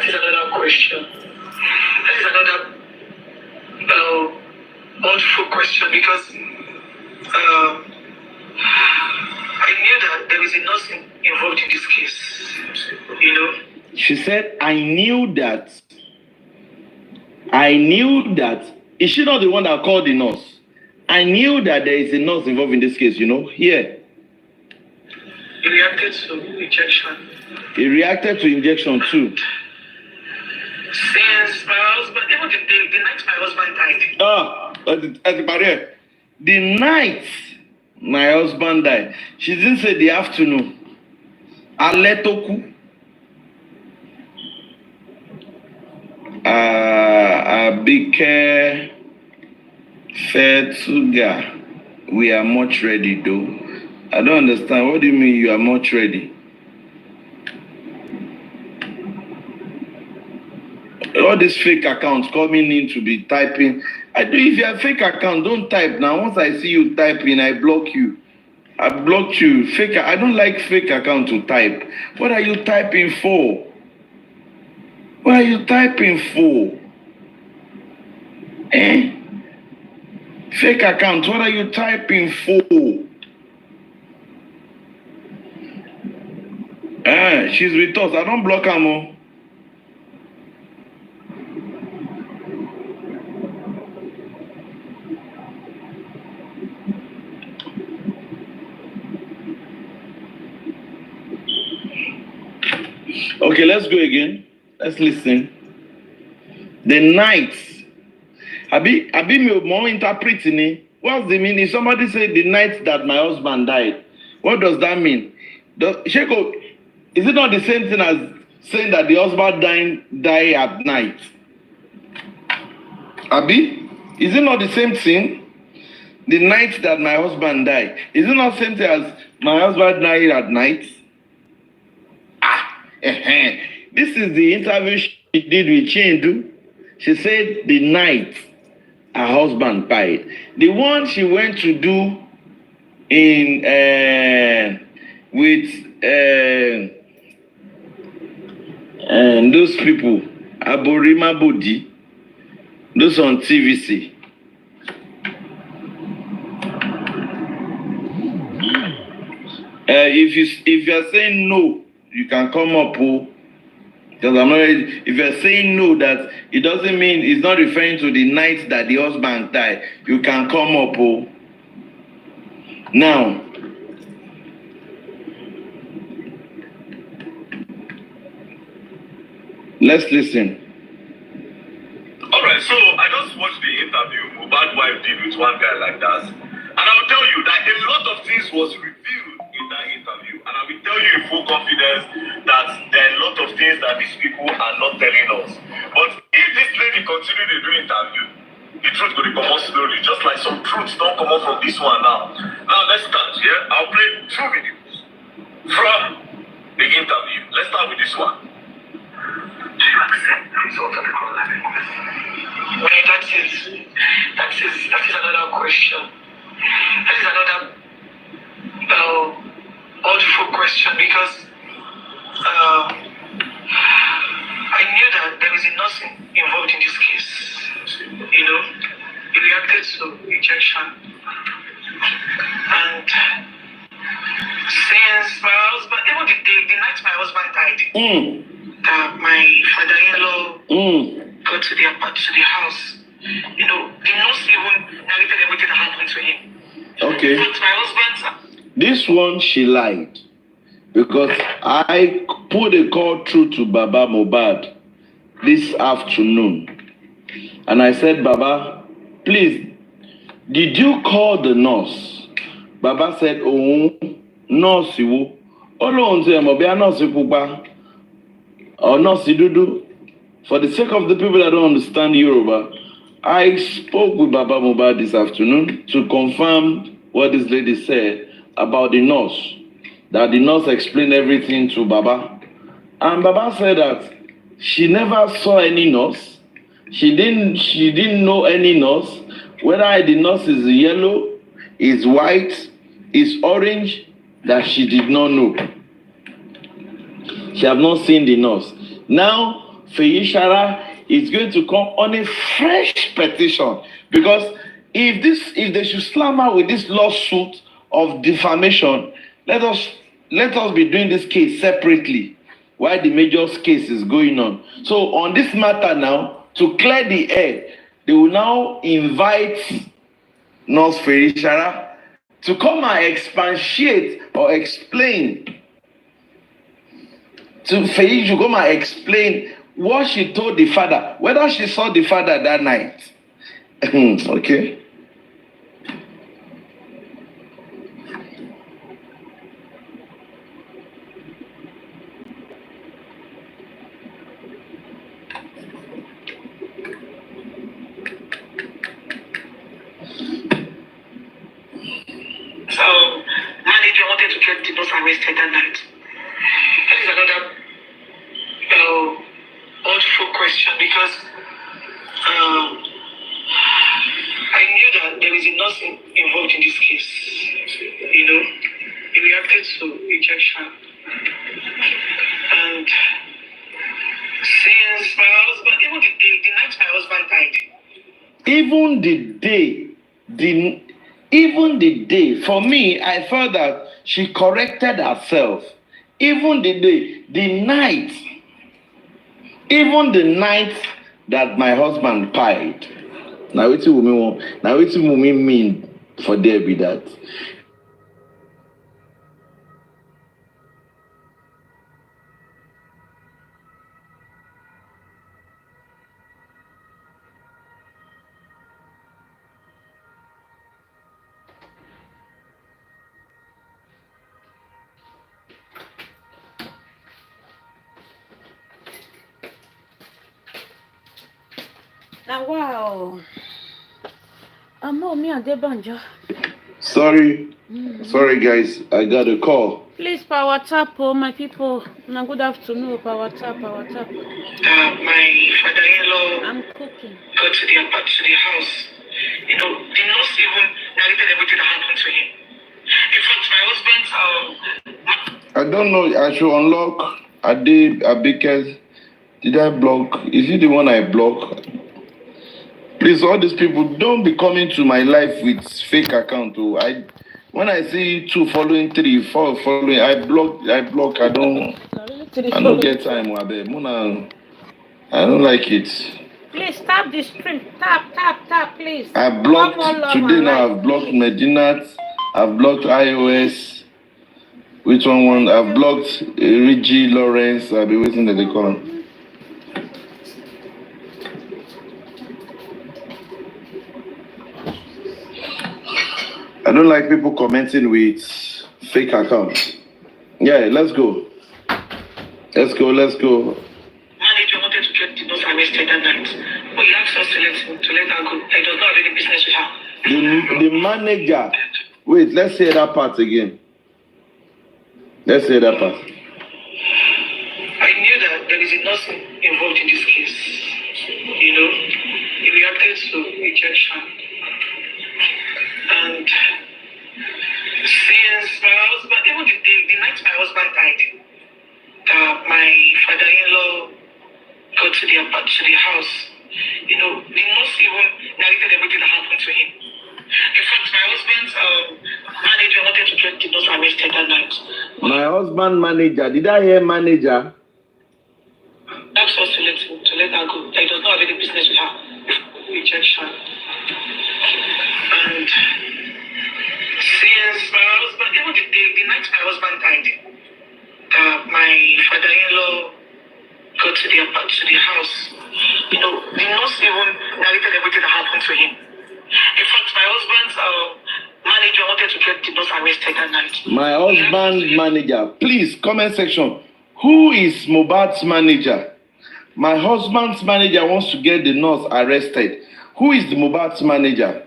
is another question. That is another wonderful question because I knew that there was nothing involved in this case. You know. She said, I knew that. Is she not the one that called the nurse? I knew that there is a nurse involved in this case, you know, here. He reacted to injection. He reacted to injection too. Since my husband, even the night my husband died. The night my husband died. She didn't say the afternoon. Aletoku. Abike Fetuga. We are much ready though. I don't understand. What do you mean you are much ready? all these fake accounts coming in to be typing. If you're a fake account, don't type. Now, once I see you typing, I block you. I blocked you. I don't like fake account to type. What are you typing for? What are you typing for? Fake account, what are you typing for? She's with us. I don't block her more. Okay, let's go again. Let's listen. The night. Abi me more interpreting. What's the meaning? Somebody said the night that my husband died. What does that mean? Sheko, is it not the same thing as saying that the husband die at night? Abi, is it not the same thing? The night that my husband died. Is it not the same thing as my husband died at night? This is the interview she did with Chindu. She said the night her husband died. The one she went to do in with those people, Aborima Bodi, those on TVC. If you're saying no, you can come up. Because I'm not ready. If you're saying no, that it doesn't mean it's not referring to the night that the husband died. You can come up. Now, let's listen. All right, so I just watched the interview Mohbad's wife did with one guy like that, and I'll tell you that a lot of things was revealed in that interview, and I will tell you in full confidence that there are a lot of things that these people are not telling us. But if this lady continue to do interview, the truth will come out slowly, just like some truths don't come out from this one now. Now let's start here. I'll play 2 videos from the interview. Let's start with this one. Do you accept the result of the coroner inquest? Well, that is another question. That is another awful question, because I knew that there was nothing involved in this case. You know, he reacted to rejection, and since my husband, even the night my husband died, that my father-in-law got to the house. You know, the nurse even narrated everything that happened to him. Okay. But my husband. This one she lied, because I put a call through to Baba Mohbad this afternoon, and I said, Baba, please, did you call the nurse? Baba said, oh, nurse, you. Oh, no, nurse, or nurse, Dudu. For the sake of the people that don't understand Yoruba, I spoke with Baba Mohbad this afternoon to confirm what this lady said about the nurse. That the nurse explained everything to Baba. And Baba said that she never saw any nurse. She didn't know any nurse. Whether the nurse is yellow, is white, is orange, that she did not know. She have not seen the nurse. Now, Feyishara is going to come on a fresh petition, because if they should slam her with this lawsuit of defamation, let us be doing this case separately while the major case is going on. So on this matter now, to clear the air, they will now invite Nurse Feyishara to come and expatiate or explain. To Feyi to come and explain what she told the father, whether she saw the father that night. Okay. So, manager wanted to get the boss arrested that night. That is another thoughtful question because I knew that there is a nurse involved in this case. You know, he reacted to rejection. And since my husband, even the night my husband died. Even the day, for me, I felt that she corrected herself. Even the night that my husband died. Now it's Wunmi mean for there be that. Now, wow. Me and Debanjo. Sorry, guys, I got a call. Please, power tap, my people. Now, good afternoon, power tap. My father-in-law. I'm cooking. Got to the house. You know, the nurse even narrated everything that happened to him. In fact, my husband. I don't know. I should unlock. Abike. Did I block? Is it the one I block? Please, all these people, don't be coming to my life with fake account. When I see 2 following, 3, 4 following, I block. I don't get time. I don't like it. Please stop the stream. Tap, please. I blocked today now. I've blocked Medinat. I've blocked iOS. Which one? I've blocked Reggie Lawrence. I'll be waiting that they call. I don't like people commenting with fake accounts. Yeah, let's go. Manager wanted to get the nurse arrested that night, but he asked us to let her go. He does not have any business with her. The manager. Wait, let's hear that part again. I knew that there is a nurse involved in this case. You know, he reacted to rejection. And since my husband, even the night my husband died, my father-in-law got to the house. You know, the nurse even narrated everything that happened to him. In fact, my husband's manager wanted to get the nurse arrested that night. My husband manager, did I hear manager? Asked us to let her go. He does not have any business with her. Rejection. And since my husband, even the night my husband died, my father-in-law got to the house. You know, the nurse even narrated everything that happened to him. In fact, my husband's manager wanted to get the nurse arrested that night. My husband manager, please, comment section. Who is Mohbad's manager? My husband's manager wants to get the nurse arrested. Who is the Mohbad's manager?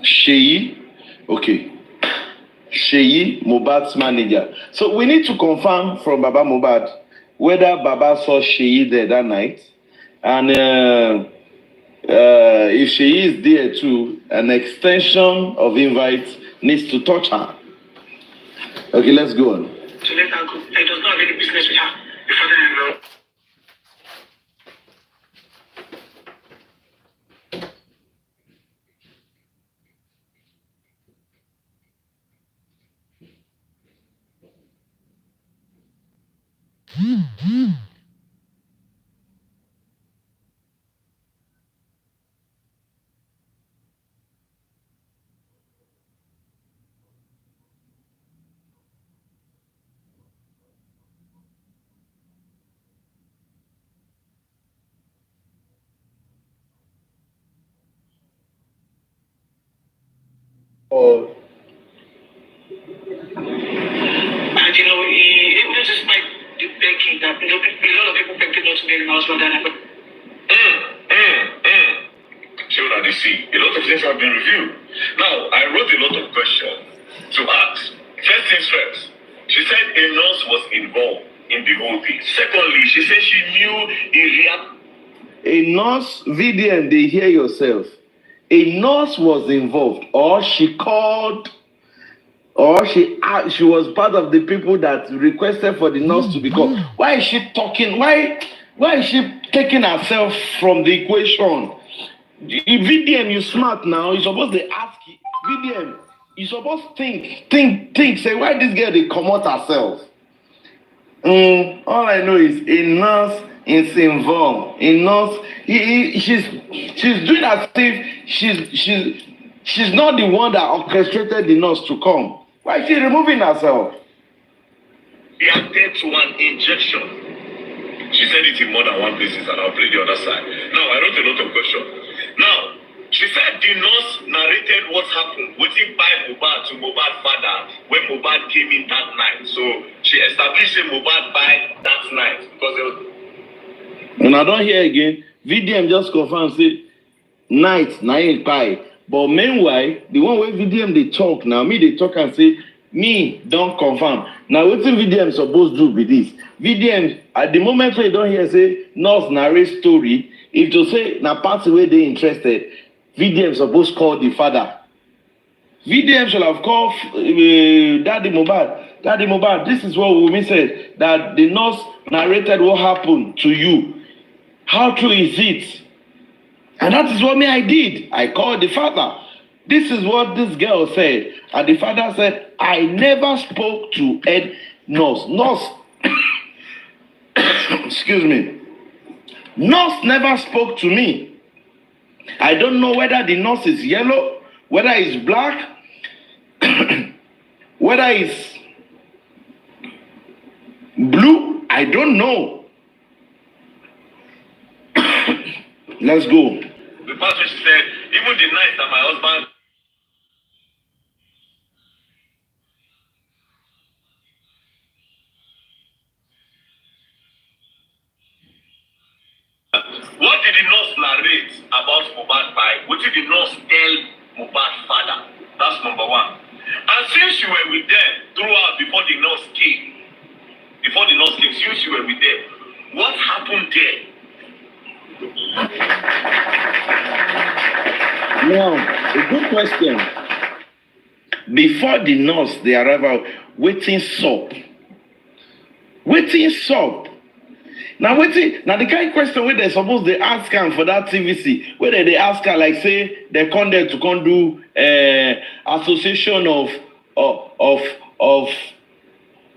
Sheyi? Okay. Sheyi, Mohbad's manager. So we need to confirm from Baba Mohbad whether Baba saw Sheyi there that night. And if Sheyi is there too, an extension of invite needs to touch her. Okay, let's go on. To let her go. He does not have any business with her. The father-in-law. Or And you know, even despite the begging that a lot of people begged not to get in house, but then I So that you see, a lot of things have been reviewed. Now, I wrote a lot of questions to ask. First things first, she said a nurse was involved. the whole thing. Secondly, she said she knew he reacted. A nurse, VDM, they hear yourself. A nurse was involved, or she called, or she was part of the people that requested for the nurse to be called. Why is she talking? Why is she taking herself from the equation? VDM, you smart now. You're supposed to ask VDM. You're supposed to think. Say, why this girl they come out herself? All I know is a nurse is involved. A nurse, she's doing as if she's not the one that orchestrated the nurse to come. Why is she removing herself? Reacted to an injection. She said it in more than one places, and I'll play the other side. Now, I wrote a lot of questions. Now, she said the nurse narrated what happened, waiting by Mohbad to Mohbad's father when Mohbad came in that night. So she established Mohbad by that night because there was. And I don't hear again. VDM just confirmed say night na pie. But meanwhile, the one where VDM they talk now, me they talk and say me don't confirm. Now what VDM supposed to do with this? VDM at the moment when you don't hear say nurse narrate story, if to say na part where they interested, VDM supposed call the father. VDM should have called Daddy Mohbad. Daddy Mohbad, this is what Wunmi said, that the nurse narrated what happened to you. How true is it? And that is what me I did. I called the father. This is what this girl said. And the father said, I never spoke to Ed nurse. Nurse, excuse me. Nurse never spoke to me. I don't know whether the nurse is yellow, whether it's black, whether it's blue. I don't know. Let's go. The pastor said, even the night that my husband. What did the nurse narrate about Mohbad by? What did the nurse tell Mohbad's father? That's number one. And since you were with them throughout before the nurse came, since you were with them, what happened there? Now, a good question. Before the nurse, the arrival, waiting soap. Now the kind of question where they suppose they ask her for that TVC, whether they ask her like say they come there to come do association of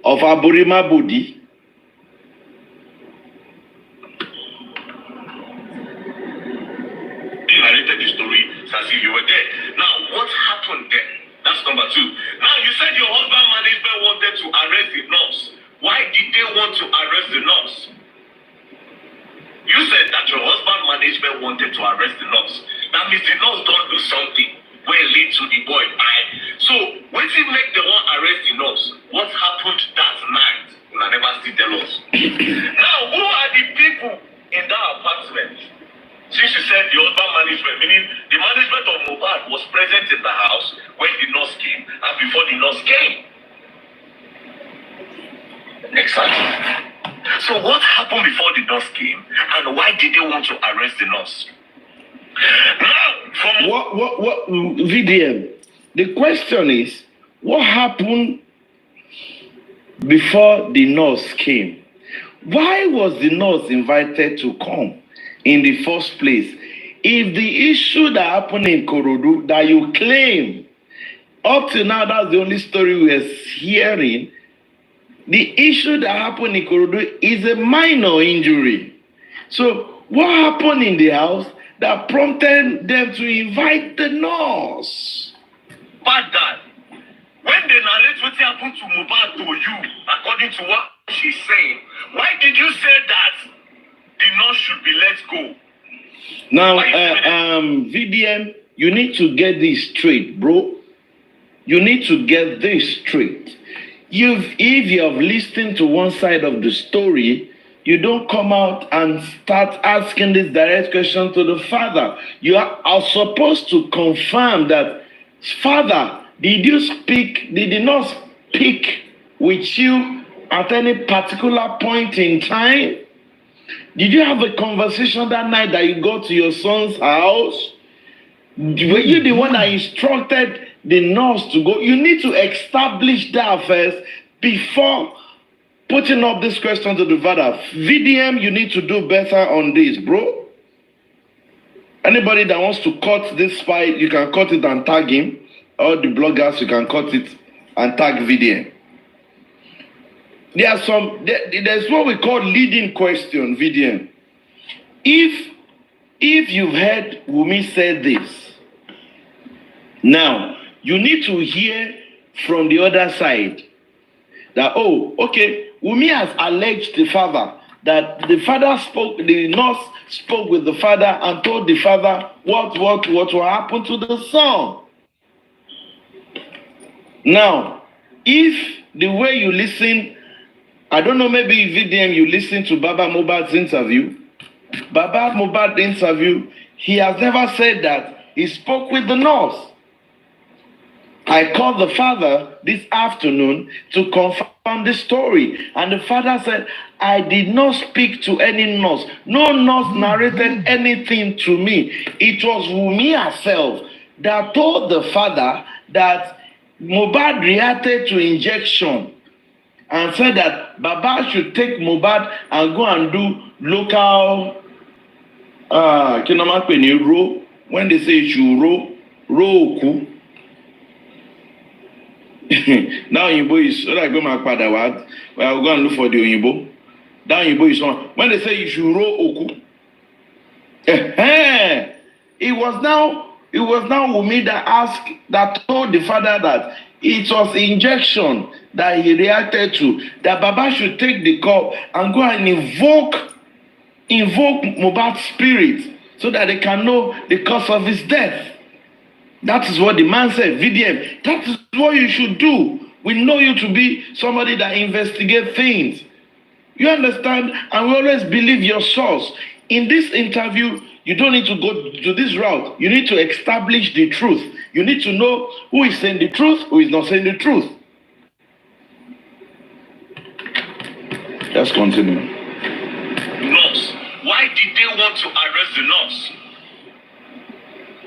Aburima body. You narrated the story as if you were there. Now, what happened there? That's number two. Now, you said your husband management wanted to arrest the nurse. Why did they want to arrest the nurse? You said that your husband management wanted to arrest the nurse. That means the nurse don't do something where lead to the boy. So, when you make the one arrest the nurse, what happened that night? I never still tell us. Now, who are the people in that apartment? Since you said the husband management, meaning the management of Mohbad was present in the house when the nurse came and before the nurse came. Exactly. So what happened before the nurse came and why did they want to arrest the nurse? Now, from what VDM? The question is, what happened before the nurse came? Why was the nurse invited to come in the first place? If the issue that happened in Korodu that you claim, up to now, that's the only story we're hearing, the issue that happened in Korodu is a minor injury. So what happened in the house that prompted them to invite the nurse? But that, when they narrate what happened to Mohbad to you, according to what she's saying, why did you say that the nurse should be let go? Now, VDM, you need to get this straight, bro. You need to get this straight. If you have listened to one side of the story, you don't come out and start asking this direct question to the father. You are supposed to confirm that, Father, did the nurse speak with you at any particular point in time? Did you have a conversation that night that you got to your son's house? Were you the one that instructed the nurse to go? You need to establish that first before putting up this question to the father. VDM, you need to do better on this, bro. Anybody that wants to cut this fight, you can cut it and tag him. All the bloggers, you can cut it and tag VDM. There's what we call leading question, VDM. If you've heard Wunmi say this, now you need to hear from the other side that, oh, okay, Wunmi has alleged the father that the nurse spoke with the father and told the father what will happen to the son. Now, if the way you listen, I don't know, maybe VDM, you listen to Baba Mohbad's interview. Baba Mohbad's interview, he has never said that he spoke with the nurse. I called the father this afternoon to confirm the story. And the father said, I did not speak to any nurse. No nurse narrated anything to me. It was Wunmi herself that told the father that Mohbad reacted to injection and said that Baba should take Mohbad and go and do local when they say you row. Now Oyinbo is so that go my father what? Well, I'll go and look for the Oyinbo. That Oyinbo is on. When they say you should roll oku. It was now Wunmi that told the father that it was injection that he reacted to, that Baba should take the cup and go and invoke Mohbad's spirit so that they can know the cause of his death. That is what the man said, VDM. That is what you should do. We know you to be somebody that investigates things. You understand? And we always believe your source. In this interview, you don't need to go to this route. You need to establish the truth. You need to know who is saying the truth, who is not saying the truth. Let's continue. Nurse, why did they want to arrest the nurse?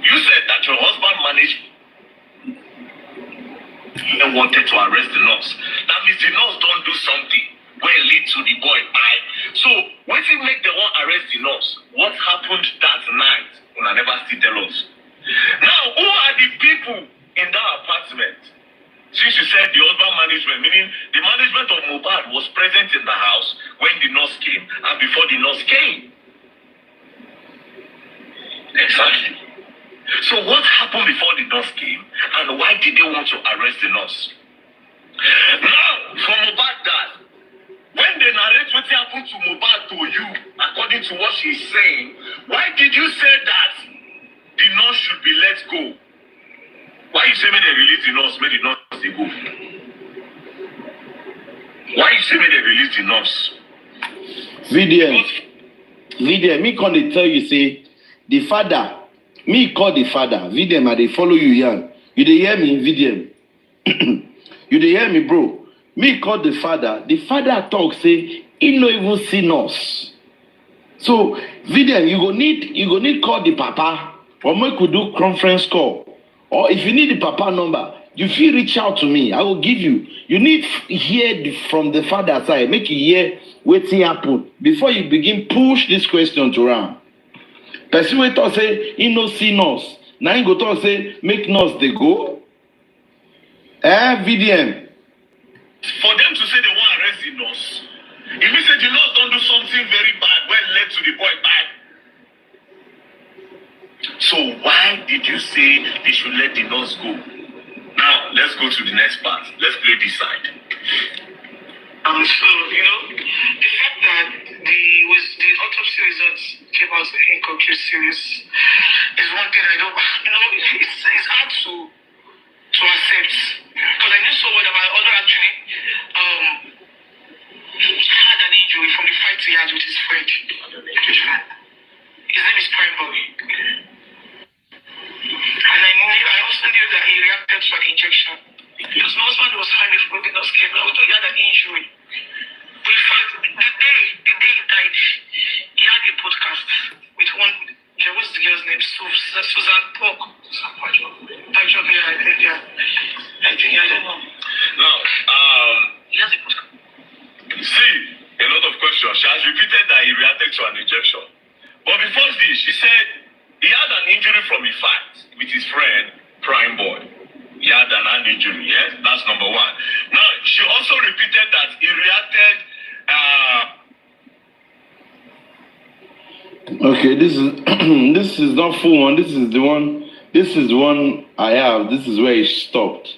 You said that your husband managed and wanted to arrest the nurse. That means the nurse don't do something when lead to the boy eye. So when you make the one arrest the nurse, what happened that night? When I never still tell us. Now, who are the people in that apartment? Since you said the husband management, meaning the management of Mohbad was present in the house when the nurse came and before the nurse came. Exactly. So what happened before the nurse came and why did they want to arrest the nurse? Now, for Mohbad dad, when they narrate what happened to Mohbad to you, according to what she's saying, why did you say that the nurse should be let go? Why you say me they release the nurse, make the nurse they go? Why you say me they release the nurse? VDM, me come they tell you, say, the father, me call the father, VDM, and they follow you here. You dey hear me, VDM? You dey hear me, bro? Me call the father talk, say, he no even see us. So, VDM, you go need call the papa, or make we do conference call. Or if you need the papa number, you feel reach out to me, I will give you. You need hear from the father side, make you hear wetin happen before you begin push this question to am. Person wey talk say he no see nurse, na him go talk say make nurse dey go. VDM. For them to say they want to arrest the nurse, it means that the nurse don't do something very bad when led to the boy bad. So why did you say they should let the nurse go? Now let's go to the next part. Let's play this side. So the fact that the autopsy results came out inconclusive is one thing I don't. It's hard to accept because I knew someone that my other actually had an injury from the fight he had with his friend. His name is Prime Boy. And I also knew that he reacted to an injection. Because my husband was fine before the nurse came. I thought he had an injury. the day he died, he had a podcast with one. What's the girl's name? Susan Talk. Pajo, yeah. I don't know. Now, He has a podcast. see, a lot of questions. She has repeated that he reacted to an injection. But before this, she said he had an injury from a fight with his friend, Prime Boy. He had an hand injury, yes? That's number one. Now, she also repeated that he reacted... Okay, this is this is not full one. This is the one I have. This is where it stopped.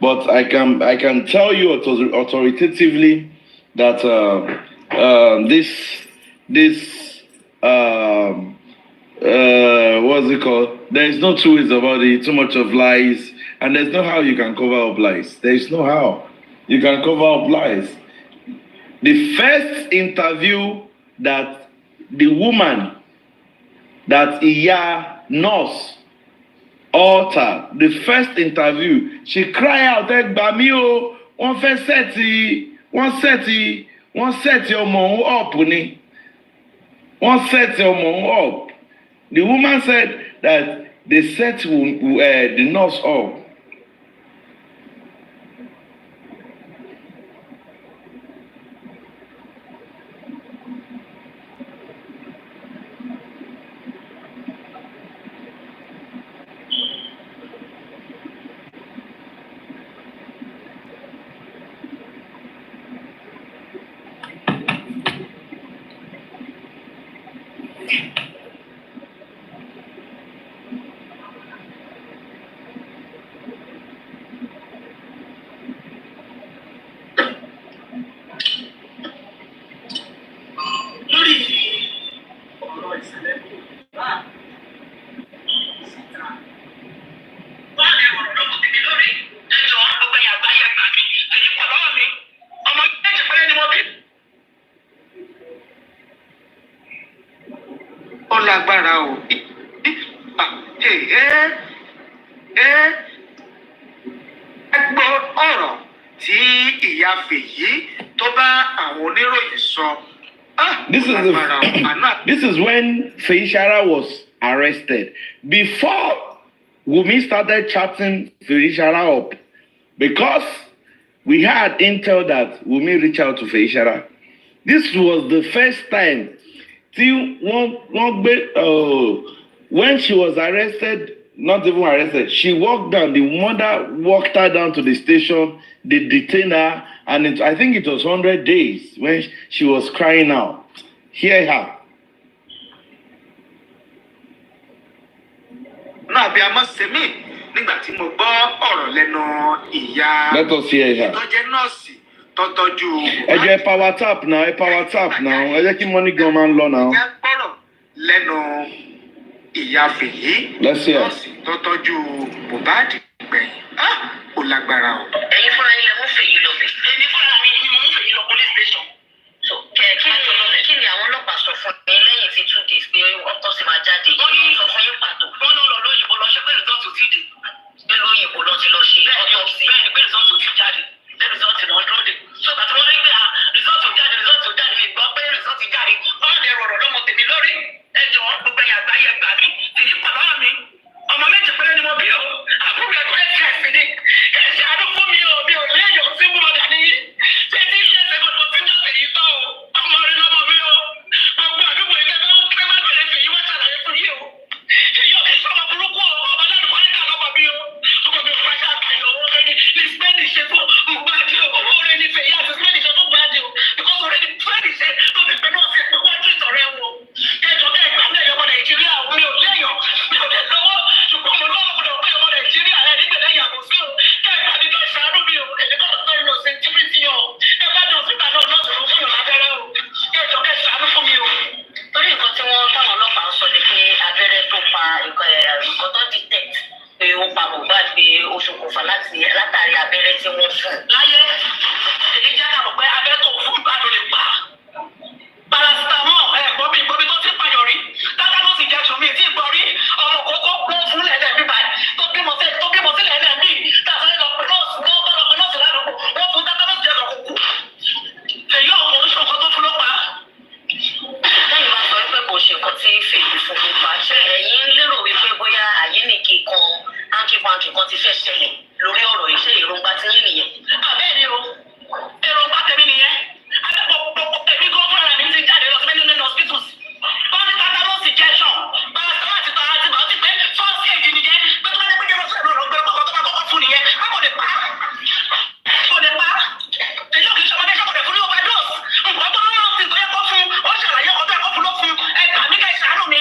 But I can tell you authoritatively that what's it called? There is no two ways about it. Too much of lies, and there's no how you can cover up lies. There is no how you can cover up lies. The first interview that the woman that Iya nurse altered, the first interview, she cried out, "Gbami o, wọ́n fẹ́ set ọmọ up ni. Wọ́n set ọmọ up." The woman said that they set the nurse up. Lágbára o. Gbọ́ ọ̀rọ̀ tí ìyá Fèyí tó bá àwọn oníròyìn sọ. This is when Feishara was arrested. Before Wunmi started chatting Feishara up, because we had intel that Wunmi reached out to Feishara. This was the first time. When she was arrested, not even arrested, she walked down. The mother walked her down to the station. They detained her, and I think it was 100 days when she was crying out. Hear her. Náà bí a mọ̀ sí mi nígbà tí mo gbọ́ ọ̀rọ̀ lẹ́nu ìyá. Let us hear her. Tó jẹ́ nọ́ọ̀sì tó tọ́jú. Ẹ jẹ́ power tap now. Ẹ jẹ́ kí money go man law now. Ìyá gbọ́rọ̀ lẹ́nu ìyá Fèyí. Let's hear. Nọ́ọ̀sì tó tọ́jú Mohbad gbẹ̀yìn. Ó lágbára o. Ẹ̀yin fúnra ilẹ̀ mú Fèyí lọ bẹ̀. Èmi fúnra mi ni mo mú Fèyí lọ police station. So kí ni àwọn ọlọ́pàá sọ fún mi lẹ́yìn tí 2 days pé autopsy máa jáde? Wọ́n ní sọ fún yín pàtó. Wọ́n náà lọ lóyìnbó lọ ṣe pé result ò tí ì dé. Pé lóyìnbó lọ ti lọ ṣe autopsy. Bẹ́ẹ̀ni pé result ò tí ì jáde. Pé result náà dúró dé. So bàtí wọ́n rí pé result ò jáde mi gbọ́ pé result jáde. Wọ́n máa dẹrù ọ̀rọ̀ lọ́mọ tèmi lórí. Ẹ jọ̀ọ́ gbogbo ẹ̀yà àgbáyé ẹgbàá mi. Tèmi pàdánù mi. Ọmọ méjì péré ni mo bí o. Àbúrò ẹ̀kọ́ ẹ̀ṣẹ̀ ẹ̀sìn ni. Ẹ̀ṣẹ̀ àdúgbò mi ò léyìn ò sí mú ọ̀dà níyì. Ṣé tí ilé ẹ̀sẹ̀ kò tó ti jọ́ Fèyí tán o? Ọmọ rẹ lọ́mọ mi o. Gbogbo àdúgbò ilé bá ń pẹ́ má bẹ̀rẹ̀ Fèyí wá ṣàlàyé fún yìí o. Fèyí ò kì í sọ̀rọ̀ burúkú o. Ọmọ lẹ́nu wáyé kà lọ́mọ mi o. Ọmọ mi ò pàṣẹ àgbàyọ̀ owó méjì ní Spain ṣe fún lẹ́yìn lórí ọ̀rọ̀ iṣẹ́ èròǹgbà tí yín nìyẹn. Àbẹ́ẹ̀ ni o, èròǹgbà tèmi nìyẹn. Èmi gan fúnra mi ti jáde lọ sí nínú hospitals. Wọ́n ti tata lọ sí injection. Paracetamol àti antibiotic pé first aid nìyẹn. Pé tó bá dé pé jẹ́ lọ́sẹ̀ lọ́rọ̀ gbé ọkọ̀ tó bá kọ́kọ́ fún nìyẹn. Má kò lè pa á. Kò lè pa á. Èyí ò kì í ṣe ọmọdé ṣọ́kọ̀dẹ̀ fún ní overdose. Nǹkan tó lọ́wọ́ ti gbé ẹ̀kọ́ fún. Ó ṣàlàyé ọkọ̀ tó ẹ̀kọ́ fún ló fún. Ẹgbàá mi kẹ́ ìṣàánú mi.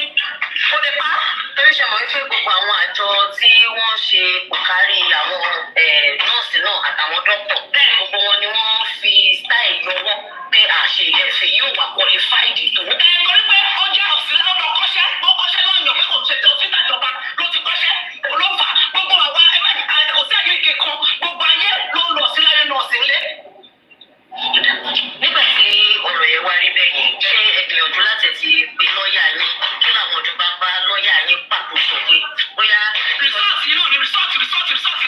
Kò lè pa á. Torí ṣe mọ̀ wípé gbogbo àwọn àjọ tí wọ́n ṣe kòkárí àwọn nọ́ọ̀sì náà àtàwọn dókítà bẹ́ẹ̀ gbogbo wọn ni wọ́n fi style yọwọ́ pé àṣẹ ẹ̀fẹ̀ yóò wà qualified tó. Torí pé ó jẹ́ ọ̀sílẹ̀ ọ̀nà kọ́ṣẹ́ ó kọ́ṣẹ́ lọ́yàn pé kò ṣe tẹ ọ́fíìsì ìjọba ló ti kọ́ṣẹ́ olófà gbogbo àwa kò sí àyè ike kan gbogbo ayé ló ń lọ sílẹ̀ nọ́ọ̀sì ńlẹ̀. Nígbà tí ọ̀rọ̀ yẹn wá rí bẹ́ẹ̀ yẹn ṣé ẹ gbìyànjú láti ti pe lọ́ọ̀yà yín kí làwọn ìjọba bá lọ́ọ̀yà yín pàtó sọ pé bóyá. Rìsọ́ọ̀tì náà ni rìsọ́ọ̀tì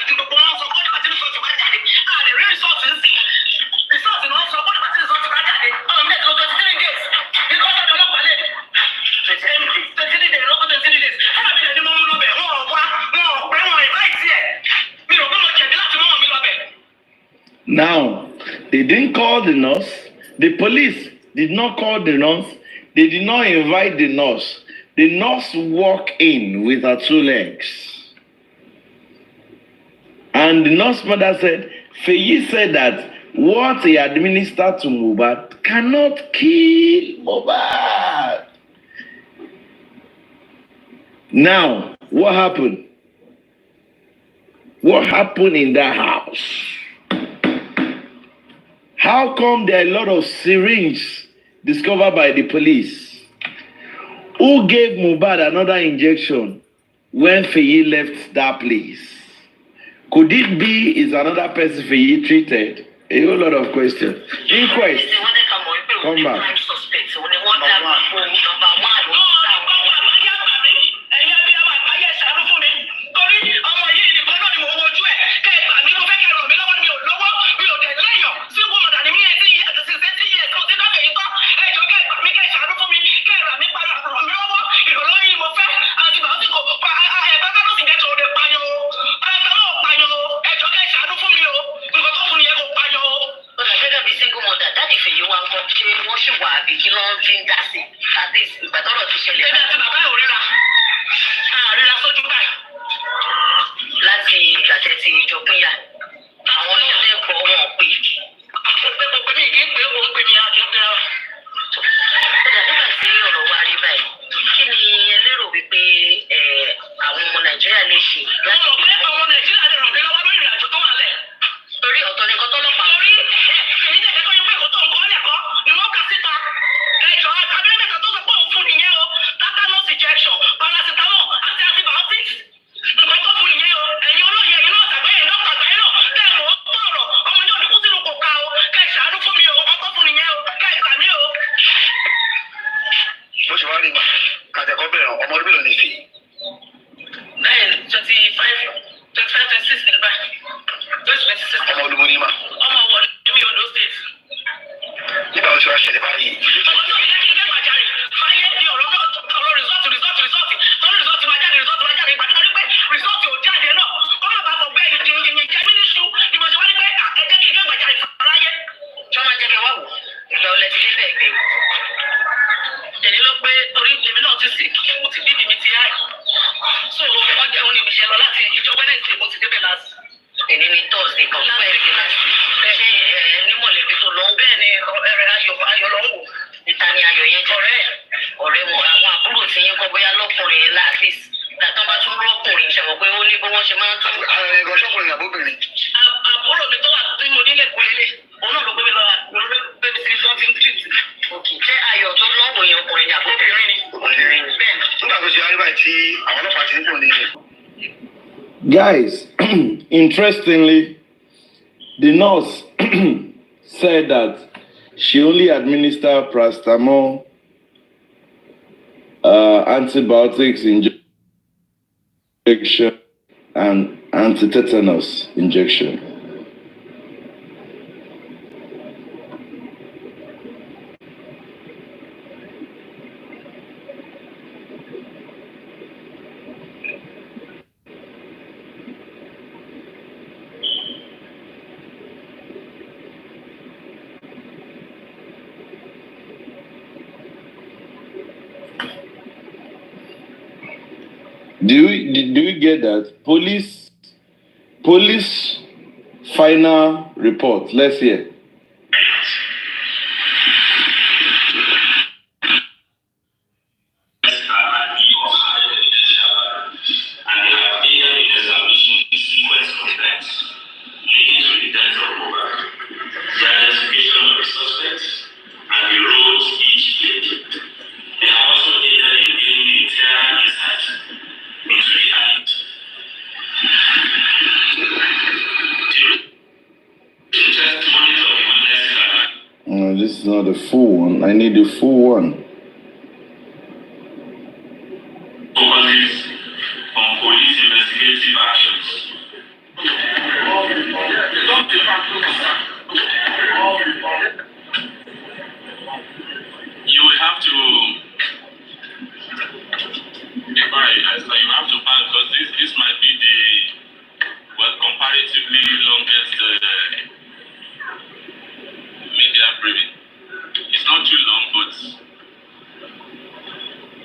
tí gbogbo wọn sọ kọ́ nígbà tí rìsọ́ọ̀tì bá jáde àlè rí rìsọ́ọ̀tì ń sìn rìsọ́ọ̀tì náà sọ kọ́ nígbà tí rìsọ́ọ̀tì bá jáde ọ̀rọ̀ mẹ́ta ló 23 days because ọ̀dọ̀ ọlọ́pàá lè 23 days lọ́kọ̀ 23 days ẹ̀rọ mi lè ní mọ́mú lọ́bẹ̀ wọn ò wá wọn ò pẹ́ wọn ìbáìtì ẹ̀ mi ò gbé mo jẹ̀bi láti mọ́mọ́ mi lọ́bẹ̀. Now, they didn't call the nurse. The police did not call the nurse. They did not invite the nurse. The nurse walked in with her 2 legs. And the nurse mother said, Feyi said that what he administered to Mohbad cannot kill Mohbad. Now, what happened? What happened in that house? How come there are a lot of syringes discovered by the police? Who gave Mohbad another injection when Feyi left that place? Could it be is another person Feyi treated? A whole lot of questions. Inquest. Come back. Guys, interestingly, the nurse said that she only administered paracetamol, antibiotics injection, and anti-tetanus injection. you get that? Police final report. Let's hear. No, this is not the full one. I need the full one. Focuses on police investigative actions. You will have to, you have to pass, because this might be the comparatively longest media briefing. It's not too long, but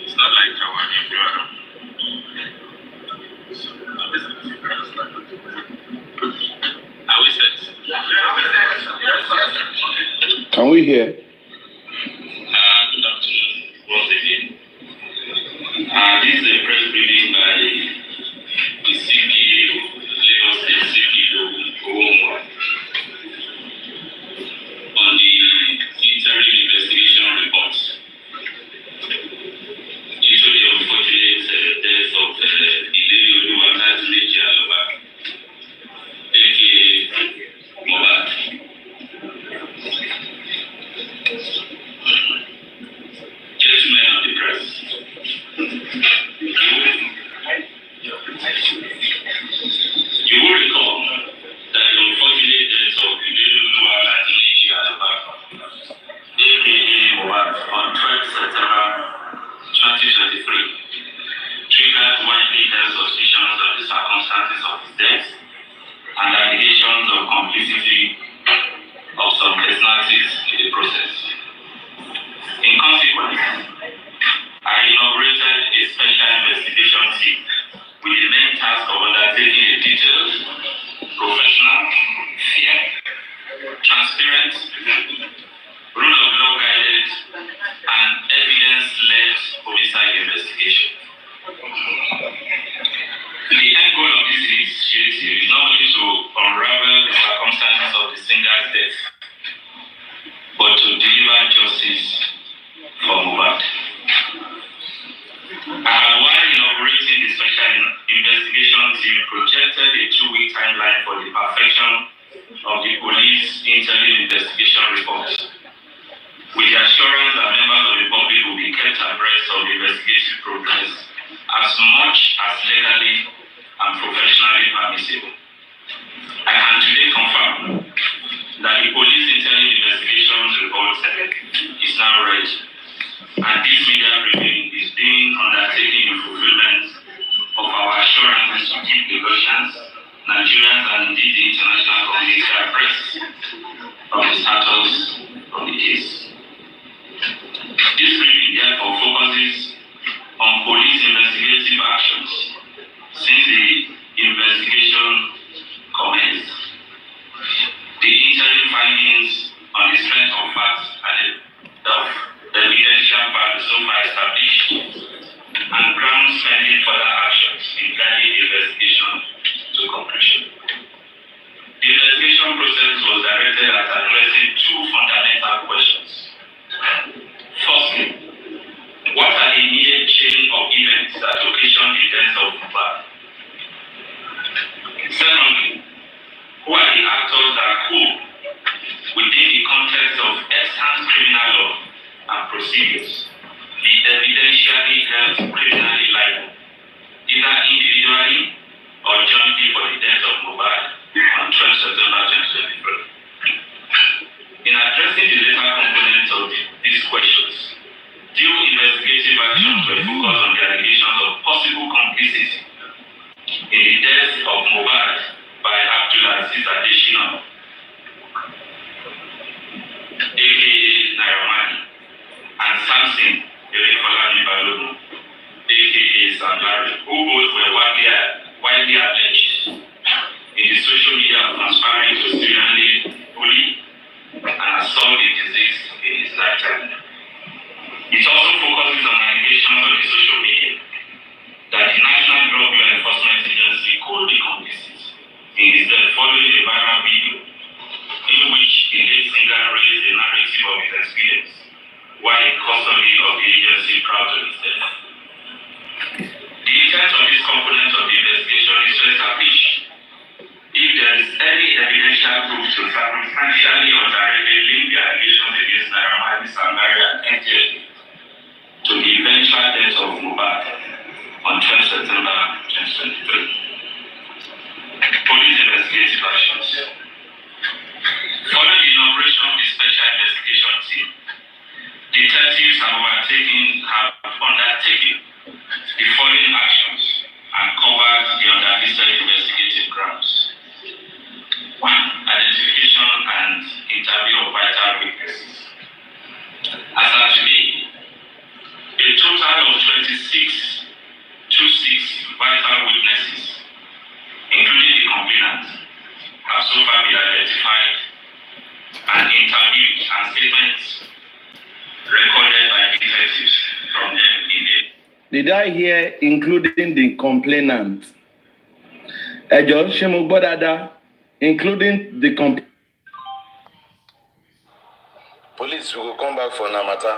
it's not like our Are we set? Can we hear? Good afternoon once again. This is a press briefing by the CP, Lagos State CP Omowummi, on the interim investigation report due to the unfortunate death of Ilé Olúwatámiléjì Àlọ́bá, aka Mohbad. Gentlemen of the press, you will recall that the unfortunate death of Ilé Olúwatámiléjì Àlọ́bá, aka Mohbad, on 12 September 2023, triggered widely held suspicions of the circumstances of his death and allegations of complicity of some personalities in the process. In consequence, I inaugurated a special investigation team with the main task of undertaking a detailed, professional, fair, transparent, rule of law guided, and evidence-led homicide investigation. The end goal of this initiative is not only to unravel the circumstances of the singer's death, but to deliver justice for Mohbad. While inaugurating the special investigation team, projected a 2-week timeline for the perfection of the police interim investigation report, with the assurance that members of the public will be kept abreast of the investigative progress as much as legally and professionally permissible. I can today confirm that the police interim investigation report is now ready, and this media briefing is being undertaken in fulfillment of our assurances to keep Lagosians, Nigerians, and indeed the international community abreast of the status of the case. This briefing therefore focuses on police investigative actions since the investigation commenced, the interim findings on the strength of facts and of evidential value so far established, and grounds pending further actions in guiding the investigation to conclusion. The investigation process was directed at addressing 2 fundamental questions. Firstly, what are the immediate chain of events that occasioned the death of Mohbad? Secondly, who are the actors that could, within the context of extant criminal law and procedures, be evidentially held criminally liable, either individually or jointly for the death of Mohbad on 12 September 2023. In addressing the later components of these questions, due investigative actions were focused on the allegations of possible complicity in the death of Mohbad by Abdulaziz Adesina, aka Naira, and Samson Erekolami Balogun, aka Sam Larry, who both were widely alleged in the social media of conspiring to seriously bully and assault the deceased in his lifetime. It also focuses on allegations on the social media that the National Drug Law Enforcement Agency could be complicit in his death following a viral video in which the late singer raised a narrative of his experience while in custody of the agency prior to his death. The intent of this component of the investigation is to establish if there is any evidential proof to circumstantially or directly link the allegations against Naira Marley, Sangari, and NTL to the eventual death of Mohbad on 12 September 2023. Police investigative actions. Following the inauguration of the Special Investigation Team, detectives have undertaken the following actions and covered the underlisted investigative grounds. 1. Identification and interview of vital witnesses. As of today, a total of 26 vital witnesses, including the complainant, have so far been identified and interviewed, and statements recorded by detectives from them in the... Did I hear including the complainant? Ẹjọ́ ṣé mo gbọ́ dáadáa, including the complainant. Police will come back for Namata.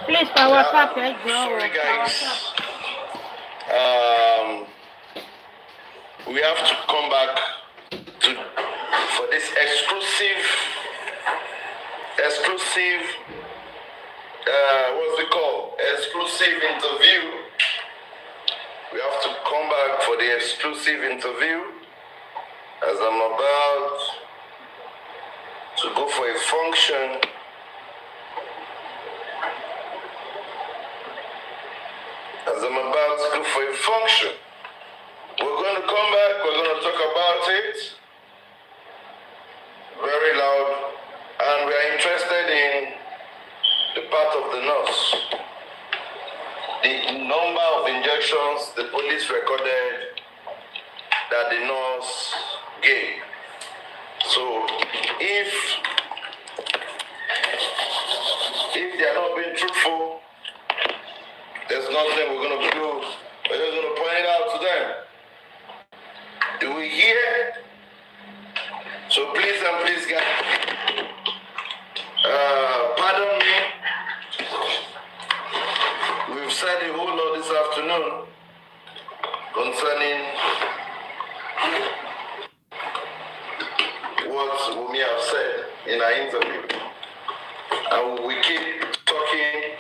Please, for WhatsApp, sorry guys. We have to come back for this exclusive what's it called? Exclusive interview. We have to come back for the exclusive interview as I'm about to go for a function. We're going to come back, we're going to talk about it very loud, and we are interested in the part of the nurse. The number of injections the police recorded that the nurse gave. So if they are not being truthful, there's nothing we're going to do. We're just going to point it out to them. Do we hear? So please and please, guys, pardon me. We've said a whole lot this afternoon concerning what Wunmi have said in our interview. And we keep talking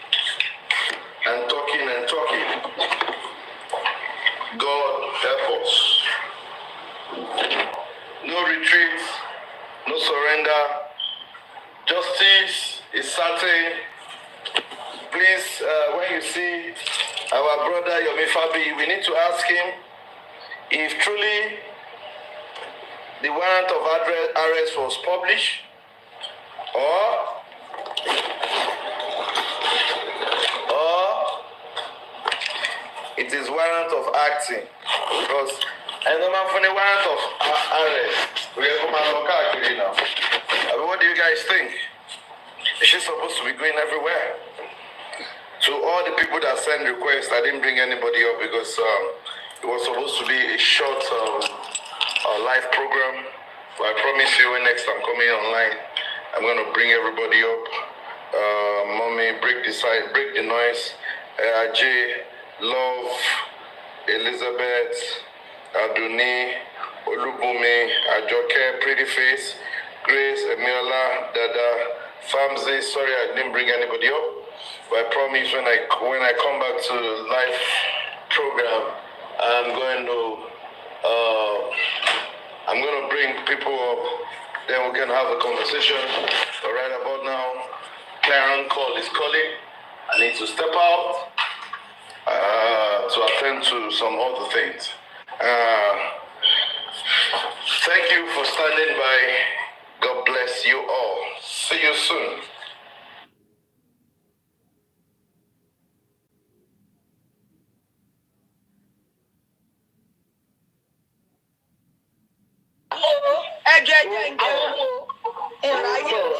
and talking and talking. God help us. No retreat, no surrender. Justice is certain. Please, when you see our brother Yomi Fabi, we need to ask him if truly the warrant of arrest was published, or it is warrant of acting. Because I don't know for the warrant of arrest. We are going to look at now. What do you guys think? Is she supposed to be going everywhere? To all the people that send requests, I didn't bring anybody up because it was supposed to be a short live program. But I promise you, when next I'm coming online, I'm going to bring everybody up. Mommy, break the noise. Jay, Love, Elizabeth, Aduni, Olubumi, Ajoke, Pretty Face, Grace, Emiola, Dada, Famzi. Sorry, I didn't bring anybody up. But I promise when I come back to the live program, I'm going to bring people up. Then we can have a conversation. But right about now, Clarence Call is calling. I need to step out to attend to some other things. Thank you for standing by. God bless you all. See you soon.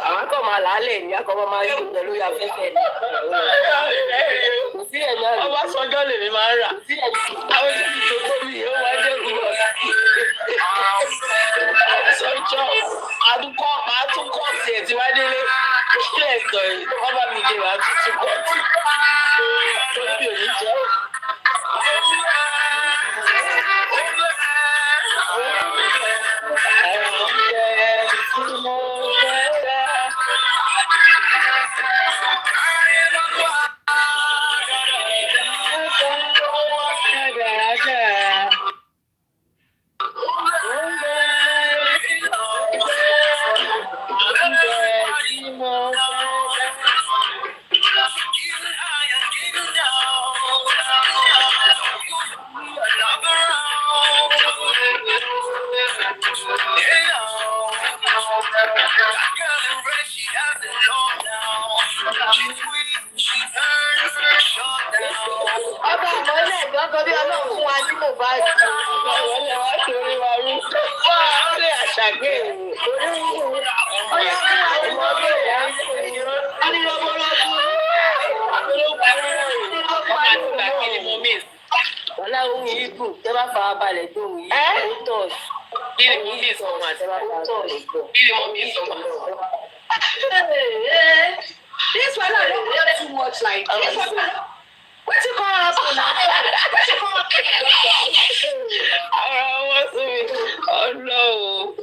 àwọn kan máa lálẹ́ ní akọ́kọ́ máa yọ pẹ̀lú afẹ́fẹ́ ní. Sí ẹ̀ náà. Ọbásanjọ́ lèmi máa ń rà. Àwọn ìṣẹ̀lẹ̀ tó tóbi yóò wá jẹ́ ìwọ. Sọ́jọ́ máa tún kọ́ọ̀tì ẹ̀ tí wá délé. Ṣé ẹ̀sọ̀ yìí? Wọ́n bá mi dé wàá tún kọ́ọ̀tì. Torí mi ò ní jẹ́. This one I don't get too much like this. What you call us now? What you call oh no.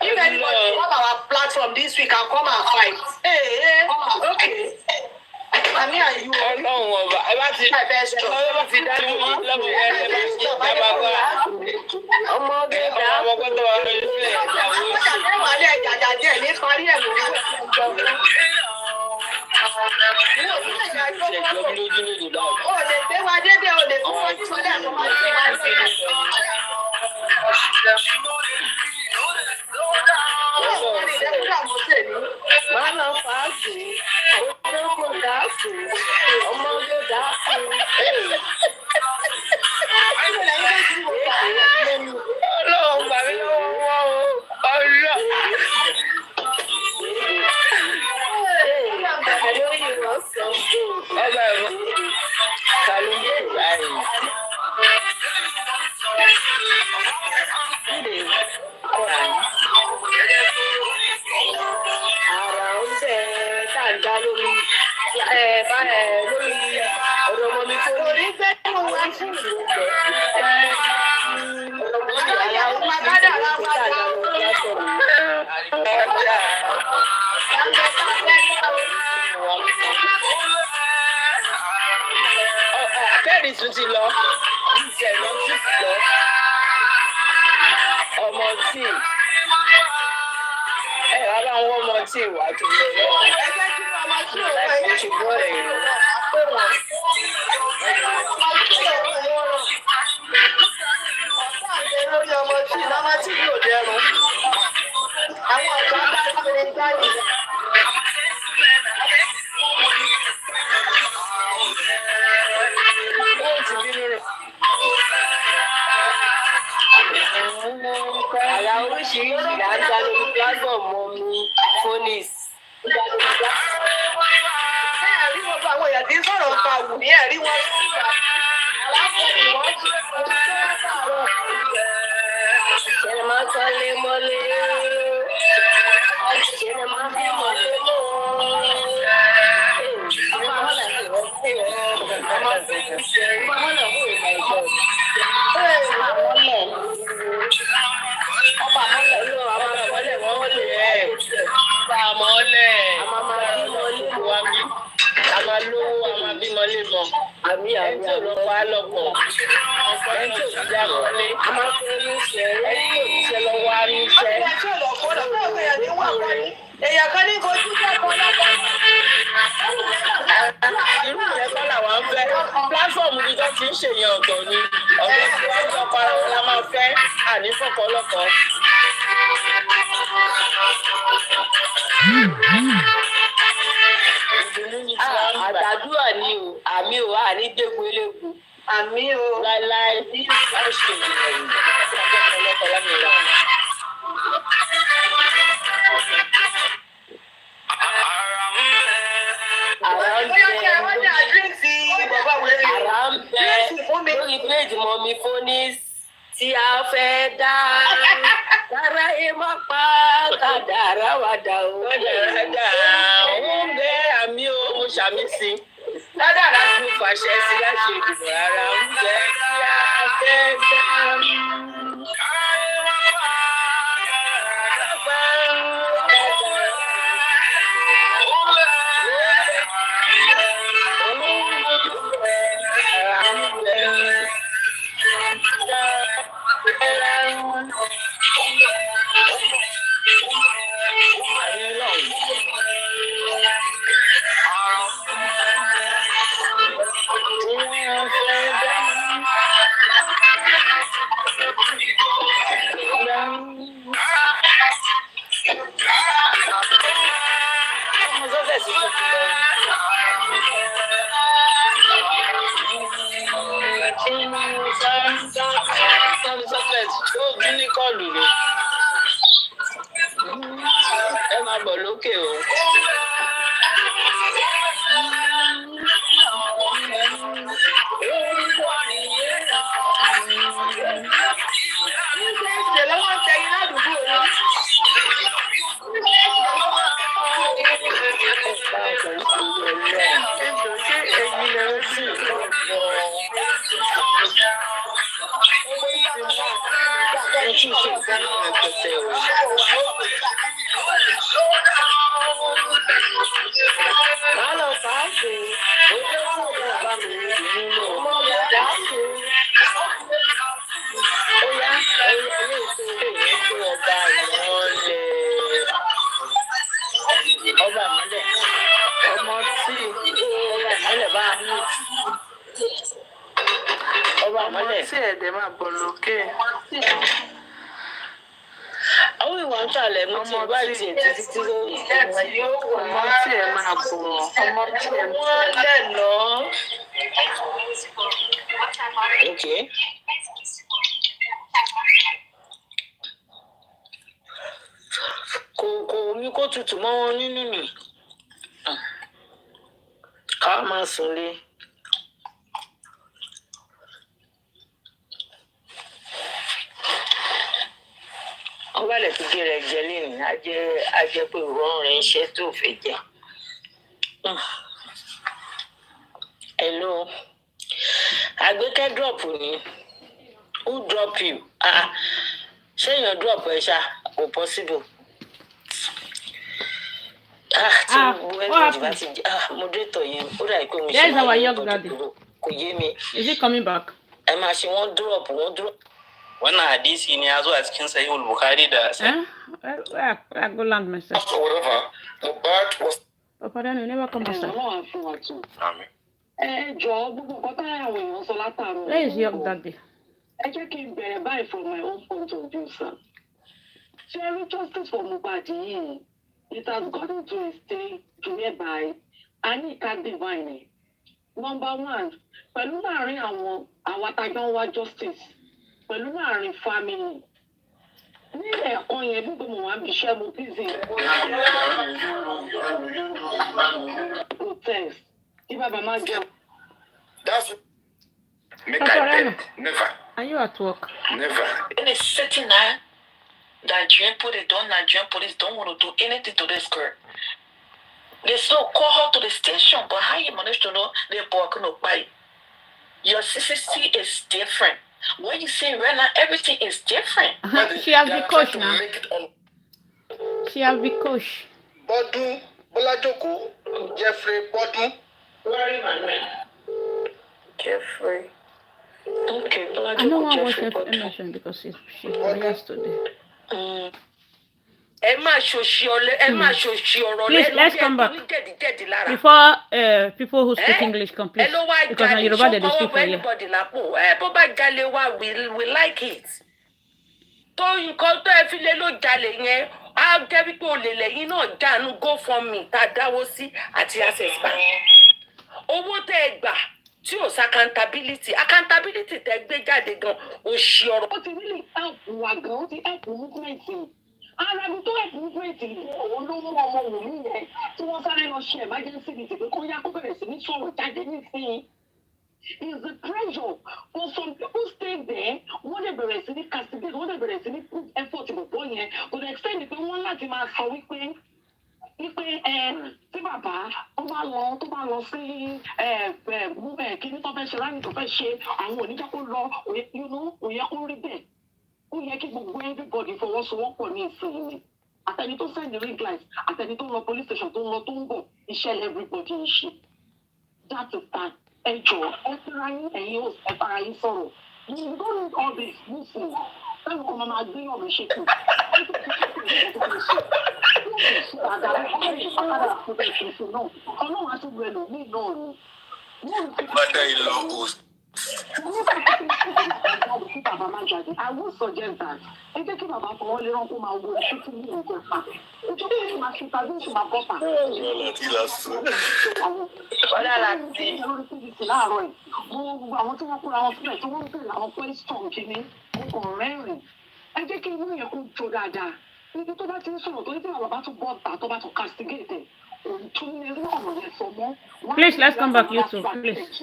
If anybody on our platform this week can come and fight. Hey, okay. I mean, are you alone? I see my best. marriage mommy phonies tí a fẹ́ dá dára ẹ má pa kádàrá wa dà o. Kádàrá dà ó ń bẹ àmì o mo ṣàmì sí. Kádàrá tún fàṣẹ sí láti ìdìbò rárá ń bẹ tí a fẹ́ dá. Ẹ máa bọ̀ lókè o. Àwọn ìwà ń tàlẹ̀ mú tí bá tiẹ̀ títí tí ó ọmọ tí ẹ máa bọ̀ ọmọ tí ẹ wọ́n lẹ̀ lọ. Okay. Kò omi kó tutù mọ́ wọn nínú mi. Ká máa sùn lé. Wọ́n bá lè fi gé rẹ̀ jẹ lẹ́yìn ajẹ́ pé ìrọ̀rùn rẹ̀ ń ṣe tó fẹ́ jẹ. Hello. Àgbékẹ́ drop ni. Who drop you? Ṣé èèyàn drop ẹ ṣá? Kò possible. Moderator yẹn ó dà pé mo ṣe máa ń bọ́ dúró. Kò yé mi. Is it coming back? Ẹ máa ṣe wọ́n drop. Wannan hadisi ne ya zo a cikin sahihul Bukhari da I go land myself. whatever. Mohbad was Papa, then you never come back. Amen. Where is your daddy? Ẹ jẹ́ kí n bẹ̀rẹ̀ báyìí from my own point of view, sir. Sharing justice for Mohbad yìí, it has gotten to a stage whereby a ní ìka divine. Number one, pẹ̀lú láàrin àwọn àtàjọ́ ń wá justice, pẹ̀lú láàrin family. Ní ẹ̀kọ́ yẹn bí gbogbo wọn bí iṣẹ́ mo busy. Protest. Kí bàbá máa jẹun. That's make I beg. Never. Are you at work? Never. In a certain night, Nigerian police don't want to do anything to this girl. They still call her to the station, but how you manage to know they're walking up by? Your CCC is different. What you say right now, everything is different. She has the coach now. She has the coach. Bọ́dún Bọ́lájókòó Jeffrey Bọ́dún. Where Emmanuel? Jeffrey. Okay, I don't want to watch her emotion because she's yesterday. Please, let's come back. Before people who speak English complete. Because now Yoruba they speak for you. We like it. So you call to a file jale I'll get it all you know done go for me that was see at the access bank. Owó tẹ́ gbà tí o accountability tẹ́ gbé jáde gan o ṣe ọ̀rọ̀. Ó ti really help wa gan, ó ti help movement. Ara mi tó help movement òun ló mú Omowummi yẹn tí wọ́n sáré lọ ṣe emergency meeting pé kó yá kó bẹ̀rẹ̀ sí ní sọ̀rọ̀ jáde nísìnyí. is the pressure. For some people stay there, wọ́n dẹ̀ bẹ̀rẹ̀ sí ní castigate, wọ́n dẹ̀ bẹ̀rẹ̀ sí ní put effort ìbọ̀bọ̀ yẹn, to the extent pé wọ́n láti máa sọ wípé tí bàbá tó bá lọ sí kíní tó fẹ́ ṣe láyé tó fẹ́ ṣe àwọn oníjà kó lọ òye kó rí bẹ́ẹ̀. Ó yẹ kí gbogbo everybody fọwọ́sowọ́pọ̀ ní ìsinmi. Àtẹni tó send the ring light, àtẹni tó lọ police station tó ń lọ tó ń bọ̀, iṣẹ́ everybody ń ṣe. That is that. Ẹ jọ̀ọ́, ẹ fara yín ẹ̀yin ò ẹ fara yín sọ̀rọ̀. You don't need all this nísìnyí. Táwọn ọmọ máa gbé ọ̀rọ̀ ṣe kù. Ọlọ́run á tún gbẹ lò ní ìlú ọ̀run. Mother-in-law host. I would suggest that. Ẹ jẹ́ kí bàbá fọwọ́ lé rán kó máa wo iṣẹ́ tí ní ìjọ pa. Ìjọba yìí máa ṣe tàbí ìṣe máa bọ́ta. Ọ̀dà láti. Lórí PVC láàárọ̀ ẹ̀. Gbogbo àwọn tí wọ́n kóra wọn sílẹ̀ tí wọ́n ń bèèrè àwọn question kìíní. Mo kàn rẹ́rìn. Ẹ jẹ́ kí inú yẹn kó jó dáadáa. Níbi tó bá ti ń sọ̀rọ̀ tó ní tí àwọn bàbá tún bọ́ ta tó bá tún castigate. Please, let's come back, YouTube, please.